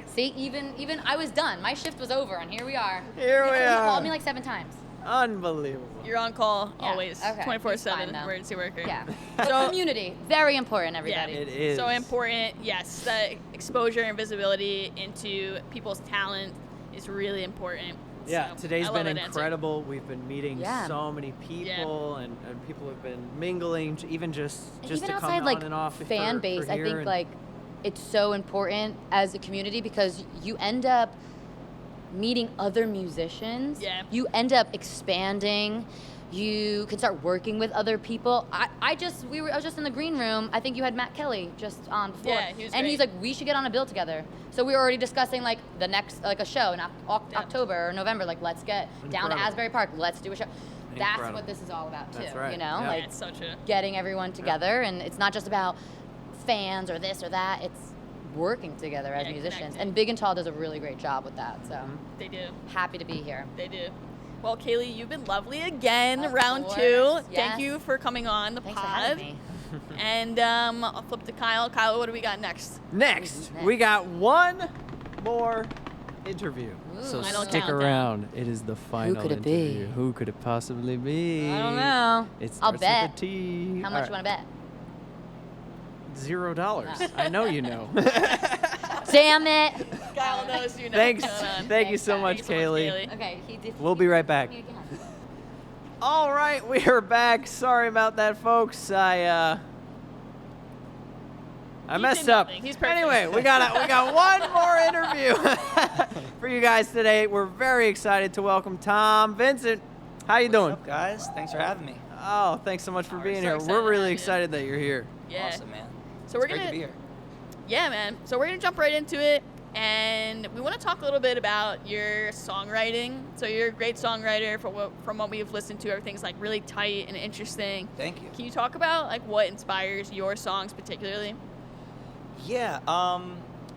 Speaker 17: See, even I was done. My shift was over, and here we are.
Speaker 2: Here we
Speaker 17: He
Speaker 2: are.
Speaker 17: called me like 7 times.
Speaker 2: Unbelievable.
Speaker 1: You're on call
Speaker 17: Yeah,
Speaker 1: always,
Speaker 17: okay.
Speaker 1: 24/7
Speaker 17: He's fine, though.
Speaker 1: emergency worker.
Speaker 17: Yeah. So community, very important, everybody.
Speaker 2: It is.
Speaker 1: So important, yes. The exposure and visibility into people's talent is really important.
Speaker 2: Yeah,
Speaker 1: So,
Speaker 2: today's
Speaker 1: I love
Speaker 2: been
Speaker 1: that answer.
Speaker 2: incredible. We've been meeting
Speaker 17: Yeah.
Speaker 2: so many people, and people have been mingling, even just
Speaker 17: Even
Speaker 2: to
Speaker 17: outside
Speaker 2: come
Speaker 17: like
Speaker 2: on and off
Speaker 17: fan
Speaker 2: for
Speaker 17: base, I
Speaker 2: here
Speaker 17: think
Speaker 2: and-
Speaker 17: like it's so important as a community, because you end up meeting other musicians.
Speaker 1: Yeah.
Speaker 17: You end up expanding. You can start working with other people. I was just in the green room. I think you had Matt Kelly just on before.
Speaker 1: Yeah, he was
Speaker 17: and
Speaker 1: great.
Speaker 17: he's like, we should get on a bill together. So we were already discussing like the next like a show in October or November. Like, let's get down to
Speaker 2: Incredible.
Speaker 17: Asbury Park. Let's do a show. That's
Speaker 2: Incredible.
Speaker 17: what this is all about too.
Speaker 2: That's right.
Speaker 17: You know,
Speaker 2: Yeah.
Speaker 17: like
Speaker 1: It's so true.
Speaker 17: getting everyone together, and it's not just about fans or this or that. It's working together as
Speaker 1: Yeah,
Speaker 17: musicians.
Speaker 1: connecting.
Speaker 17: And Big and Tall does a really great job with that. So
Speaker 1: They do.
Speaker 17: happy to be here.
Speaker 1: They do. Well, Kailie, you've been lovely again.
Speaker 17: Of
Speaker 1: Round
Speaker 17: course,
Speaker 1: 2.
Speaker 17: yes.
Speaker 1: Thank you for coming on the
Speaker 17: Thanks for
Speaker 1: pod.
Speaker 17: having me.
Speaker 1: And I'll flip to Kyle. Kyle, what do we got next?
Speaker 2: Next, we got one more interview.
Speaker 17: Ooh,
Speaker 2: So stick around. It is the final
Speaker 17: could it be?
Speaker 2: interview. Who could it possibly be?
Speaker 17: I don't know.
Speaker 2: It
Speaker 17: I'll
Speaker 2: starts
Speaker 17: bet.
Speaker 2: with a T.
Speaker 17: How much you want to bet?
Speaker 2: $0. I know you know.
Speaker 17: Damn it.
Speaker 1: Kyle knows you know.
Speaker 2: Thanks.
Speaker 1: what's going on.
Speaker 2: Thank you so much, Kailie.
Speaker 17: Okay, he did.
Speaker 2: We'll be right back. All right, we are back. Sorry about that, folks. I messed up.
Speaker 1: nothing. He's perfect.
Speaker 2: Anyway, we got one more interview for you guys today. We're very excited to welcome Tom Vincent. How you doing?
Speaker 8: What's up, guys? Thanks for having me.
Speaker 2: Oh, thanks so much for being
Speaker 1: so
Speaker 2: here.
Speaker 1: excited
Speaker 2: We're
Speaker 1: to
Speaker 2: really
Speaker 1: have you.
Speaker 2: excited that you're here.
Speaker 1: Yeah.
Speaker 8: Awesome, man.
Speaker 1: So we're
Speaker 8: It's great
Speaker 1: gonna
Speaker 8: to be here.
Speaker 1: Yeah, man. So we're gonna jump right into it, and we want to talk a little bit about your songwriting. So you're a great songwriter. From what we've listened to, everything's like really tight and interesting.
Speaker 8: Thank you.
Speaker 1: Can you talk about like what inspires your songs particularly?
Speaker 8: Yeah.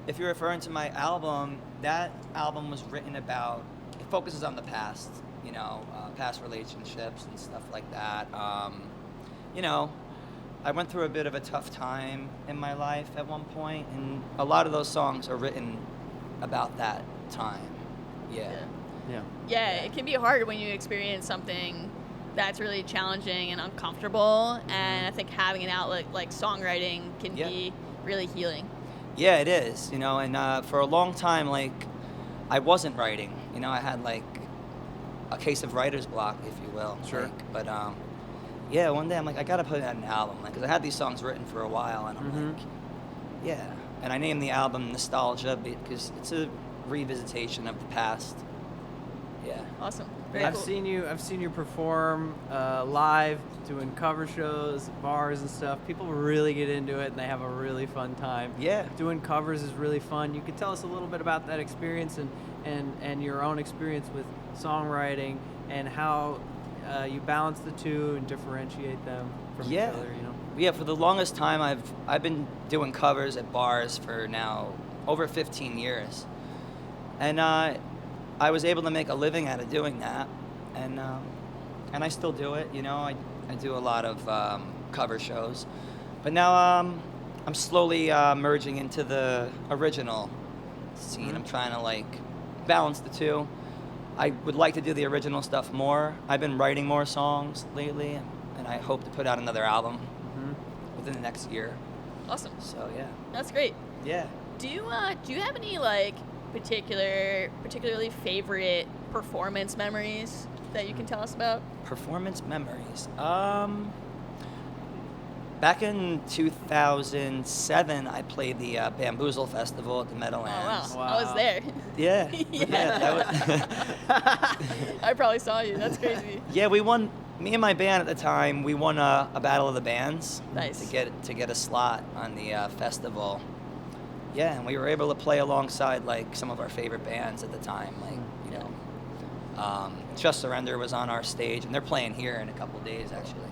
Speaker 8: If you're referring to my album, that album was written about. It focuses on the past. You know, past relationships and stuff like that. You know, I went through a bit of a tough time in my life at one point, and a lot of those songs are written about that time. Yeah.
Speaker 1: Yeah, it can be hard when you experience something that's really challenging and uncomfortable, and I think having an outlet like songwriting can be really healing.
Speaker 8: Yeah, it is. You know, and for a long time, like, I wasn't writing. You know, I had like a case of writer's block, if you will.
Speaker 2: Sure.
Speaker 8: Like, but yeah, one day I'm like, I gotta put out an album, like, cause I had these songs written for a while, and I'm like, yeah. And I named the album Nostalgia because it's a revisitation of the past. Yeah.
Speaker 1: Awesome.
Speaker 2: I've seen you perform live, doing cover shows, bars and stuff. People really get into it and they have a really fun time.
Speaker 8: Yeah.
Speaker 2: Doing covers is really fun. You could tell us a little bit about that experience and your own experience with songwriting and how you balance the two and differentiate them from each other, you know?
Speaker 8: Yeah, for the longest time I've been doing covers at bars for now over 15 years. And I was able to make a living out of doing that, and I still do it. You know, I do a lot of cover shows, but now I'm slowly merging into the original scene. I'm trying to like balance the two. I would like to do the original stuff more. I've been writing more songs lately, and I hope to put out another album within the next year.
Speaker 1: Awesome.
Speaker 8: So yeah.
Speaker 1: That's great.
Speaker 8: Yeah.
Speaker 1: Do you have any like particularly favorite performance memories that you can tell us about?
Speaker 8: Performance memories. Back in 2007, I played the Bamboozle Festival at the Meadowlands.
Speaker 1: Oh wow. I was there.
Speaker 8: Yeah. That was
Speaker 1: I probably saw you. That's crazy.
Speaker 8: yeah, we won. Me and my band at the time, we won a battle of the bands.
Speaker 1: Nice.
Speaker 8: To get a slot on the festival. Yeah, and we were able to play alongside like some of our favorite bands at the time, like you know, Just Surrender was on our stage, and they're playing here in a couple days actually.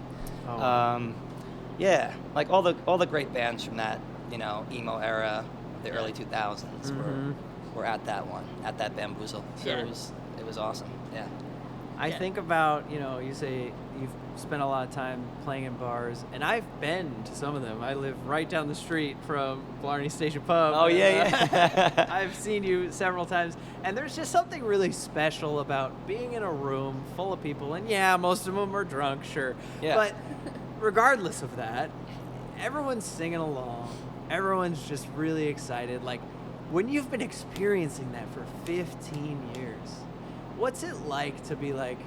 Speaker 2: Oh.
Speaker 8: Yeah, like all the great bands from that, you know, emo era, the early 2000s were at that Bamboozle. So it was awesome. Yeah.
Speaker 2: I think about, you know, you say you've spent a lot of time playing in bars, and I've been to some of them. I live right down the street from Blarney Station Pub.
Speaker 8: Oh, yeah.
Speaker 2: I've seen you several times, and there's just something really special about being in a room full of people, and yeah, most of them are drunk, sure.
Speaker 8: Yeah.
Speaker 2: But regardless of that, everyone's singing along. Everyone's just really excited. Like, when you've been experiencing that for 15 years, what's it like to be like,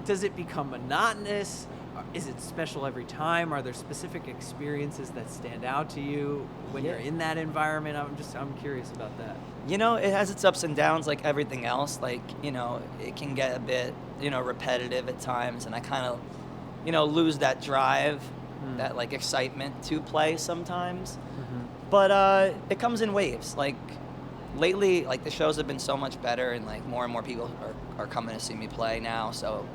Speaker 2: does it become monotonous? Is it special every time? Are there specific experiences that stand out to you when you're in that environment? I'm curious about that.
Speaker 8: You know, it has its ups and downs like everything else. Like, you know, it can get a bit, you know, repetitive at times, and I kind of, you know, lose that drive, that like excitement to play sometimes. But it comes in waves. Like, lately, like, the shows have been so much better, and like more and more people are coming to see me play now, so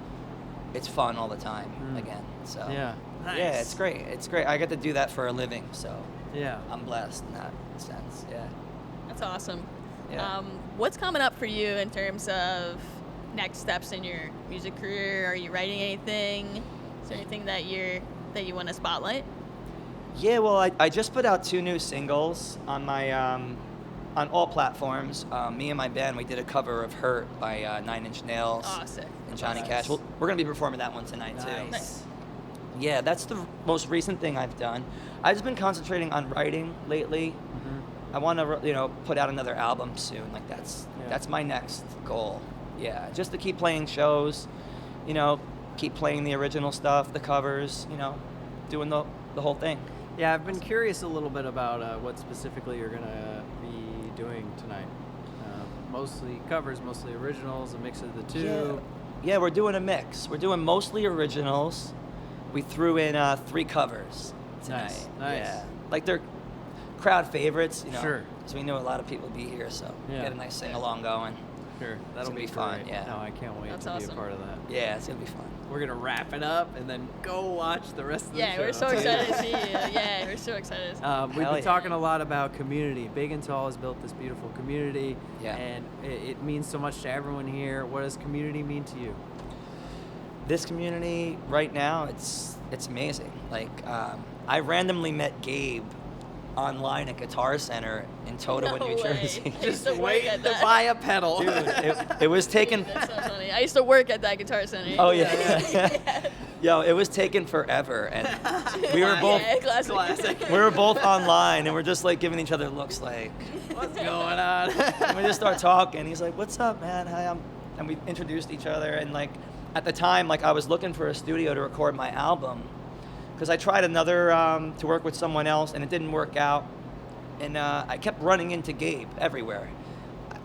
Speaker 8: it's fun all the time again. So
Speaker 2: yeah, nice.
Speaker 8: Yeah, it's great. It's great. I get to do that for a living, so
Speaker 2: yeah,
Speaker 8: I'm blessed in that sense. Yeah.
Speaker 1: That's awesome.
Speaker 8: Yeah.
Speaker 1: What's coming up for you in terms of next steps in your music career? Are you writing anything? Is there anything that you want to spotlight?
Speaker 8: Yeah, well, I just put out 2 new singles on my on all platforms. Me and my band, we did a cover of Hurt by 9 Inch Nails
Speaker 1: Oh, sick.
Speaker 8: and Johnny
Speaker 1: Nice.
Speaker 8: Cash. We're going to be performing that one tonight, too.
Speaker 1: Nice.
Speaker 8: Yeah, that's the most recent thing I've done. I've just been concentrating on writing lately. I want to, put out another album soon. Like that's my next goal. Yeah, just to keep playing shows, keep playing the original stuff, the covers, doing the whole thing.
Speaker 2: Yeah, I've been curious a little bit about what specifically you're gonna be doing tonight. Mostly covers, mostly originals, a mix of the two.
Speaker 8: Yeah, we're doing a mix. We're doing mostly originals. We threw in 3 covers tonight.
Speaker 2: Nice.
Speaker 8: Yeah, like they're crowd favorites,
Speaker 2: Sure.
Speaker 8: So we knew a lot of people would be here, so get a nice sing along going.
Speaker 2: Sure, that'll
Speaker 8: gonna
Speaker 2: be
Speaker 8: fun.
Speaker 2: great.
Speaker 8: Yeah.
Speaker 2: No, I can't wait
Speaker 1: That's
Speaker 2: to be
Speaker 1: awesome.
Speaker 2: a part of that.
Speaker 8: Yeah, it's gonna be fun.
Speaker 2: We're gonna wrap it up and then go watch the rest of the show.
Speaker 1: Yeah, we're so excited to see you. Yeah, we're so excited.
Speaker 2: We've
Speaker 8: Hell
Speaker 2: been
Speaker 8: yeah.
Speaker 2: talking a lot about community. Big and Tall has built this beautiful community,
Speaker 8: Yeah.
Speaker 2: and it means so much to everyone here. What does community mean to you?
Speaker 8: This community right now, it's amazing. Like I randomly met Gabe online at Guitar Center in Totowa,
Speaker 1: No
Speaker 8: New
Speaker 1: way.
Speaker 8: Jersey.
Speaker 1: I used to work at that.
Speaker 2: buy a pedal.
Speaker 8: Dude, it was taken.
Speaker 1: That's so funny. I used to work at that Guitar Center.
Speaker 8: Oh yeah. Yo, it was taken forever, and we were both
Speaker 1: Yeah, classic.
Speaker 8: we were both online, and we're just like giving each other looks like,
Speaker 2: What's going on?
Speaker 8: and we just start talking. He's like, "What's up, man? Hi, and we introduced each other, and like at the time, like I was looking for a studio to record my album, because I tried another to work with someone else, and it didn't work out, and I kept running into Gabe everywhere.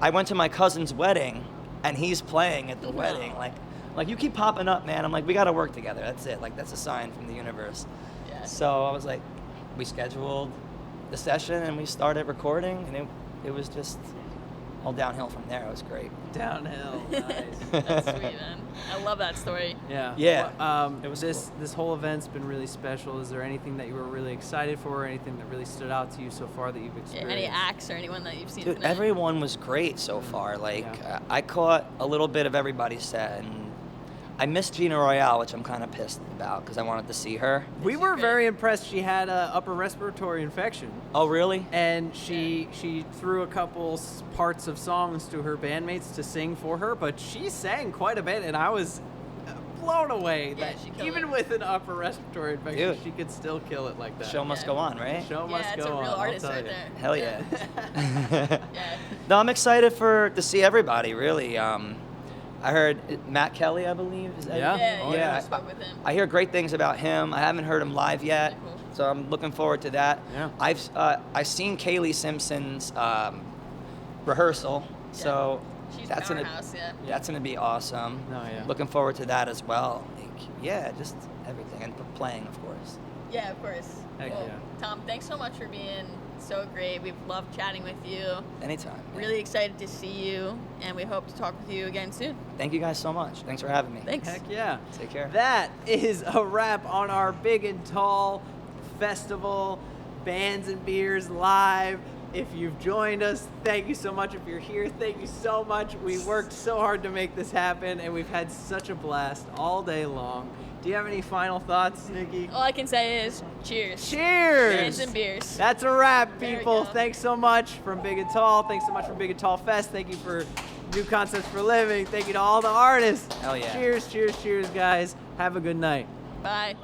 Speaker 8: I went to my cousin's wedding, and he's playing at the wedding, like you keep popping up, man. I'm like, we gotta work together. That's it. Like that's a sign from the universe.
Speaker 1: Yeah.
Speaker 8: So I was like, we scheduled the session and we started recording, and it was just all downhill from there. It was great.
Speaker 2: Downhill. Nice.
Speaker 1: That's sweet, man. I love that story.
Speaker 2: Yeah.
Speaker 8: Yeah.
Speaker 2: Well,
Speaker 8: It was
Speaker 2: this whole event's been really special. Is there anything that you were really excited for, or anything that really stood out to you so far that you've
Speaker 1: Yeah,
Speaker 2: experienced?
Speaker 1: any acts or anyone that you've seen
Speaker 8: Dude,
Speaker 1: tonight?
Speaker 8: everyone was great so far. Like I caught a little bit of everybody's set, and I missed Cina Royale, which I'm kind of pissed about because I wanted to see her.
Speaker 2: We were very impressed. She had an upper respiratory infection.
Speaker 8: Oh, really?
Speaker 2: And she threw a couple parts of songs to her bandmates to sing for her, but she sang quite a bit, and I was blown away that
Speaker 1: she killed
Speaker 2: even with an upper respiratory infection,
Speaker 8: Dude.
Speaker 2: she could still kill it like that.
Speaker 8: Show must go on, right?
Speaker 2: Show must
Speaker 1: it's
Speaker 2: go
Speaker 1: a real
Speaker 2: on.
Speaker 1: artist
Speaker 2: I'll tell
Speaker 1: right
Speaker 2: you.
Speaker 1: there.
Speaker 8: Hell yeah. No, I'm excited to see everybody. Really. I heard Matt Kelly, I believe. Is that
Speaker 2: Yeah.
Speaker 1: Oh,
Speaker 2: yeah.
Speaker 1: I spoke with him.
Speaker 8: I hear great things about him. I haven't heard him live yet, so I'm looking forward to that.
Speaker 2: Yeah.
Speaker 8: I've seen Kailie Simpson's rehearsal, so
Speaker 1: She's
Speaker 8: that's gonna
Speaker 1: powerhouse, yeah.
Speaker 8: that's gonna be awesome.
Speaker 2: Oh, yeah.
Speaker 8: Looking forward to that as well. Like, yeah, just everything and playing, of course.
Speaker 1: Yeah, of course.
Speaker 2: Heck
Speaker 1: Well,
Speaker 2: yeah.
Speaker 1: Tom, thanks so much for being so great. We've loved chatting with you.
Speaker 8: Anytime. yeah.
Speaker 1: Really excited to see you, and we hope to talk with you again soon.
Speaker 8: Thank you guys so much. Thanks for having me.
Speaker 1: Thanks.
Speaker 2: Heck yeah.
Speaker 8: Take care.
Speaker 2: That is a wrap on our Big and Tall Festival, Bands and Beers Live. If you've joined us, thank you so much. If you're here, thank you so much. We worked so hard to make this happen, and we've had such a blast all day long. Do you have any final thoughts, Nikki?
Speaker 1: All I can say is cheers.
Speaker 2: Cheers!
Speaker 1: Bands and beers.
Speaker 2: That's a wrap,
Speaker 1: There we
Speaker 2: people.
Speaker 1: go.
Speaker 2: Thanks so much from Big and Tall. Thanks so much for Big and Tall Fest. Thank you for New Concepts for Living. Thank you to all the artists.
Speaker 8: Hell yeah.
Speaker 2: Cheers, cheers, cheers, guys. Have a good night.
Speaker 1: Bye.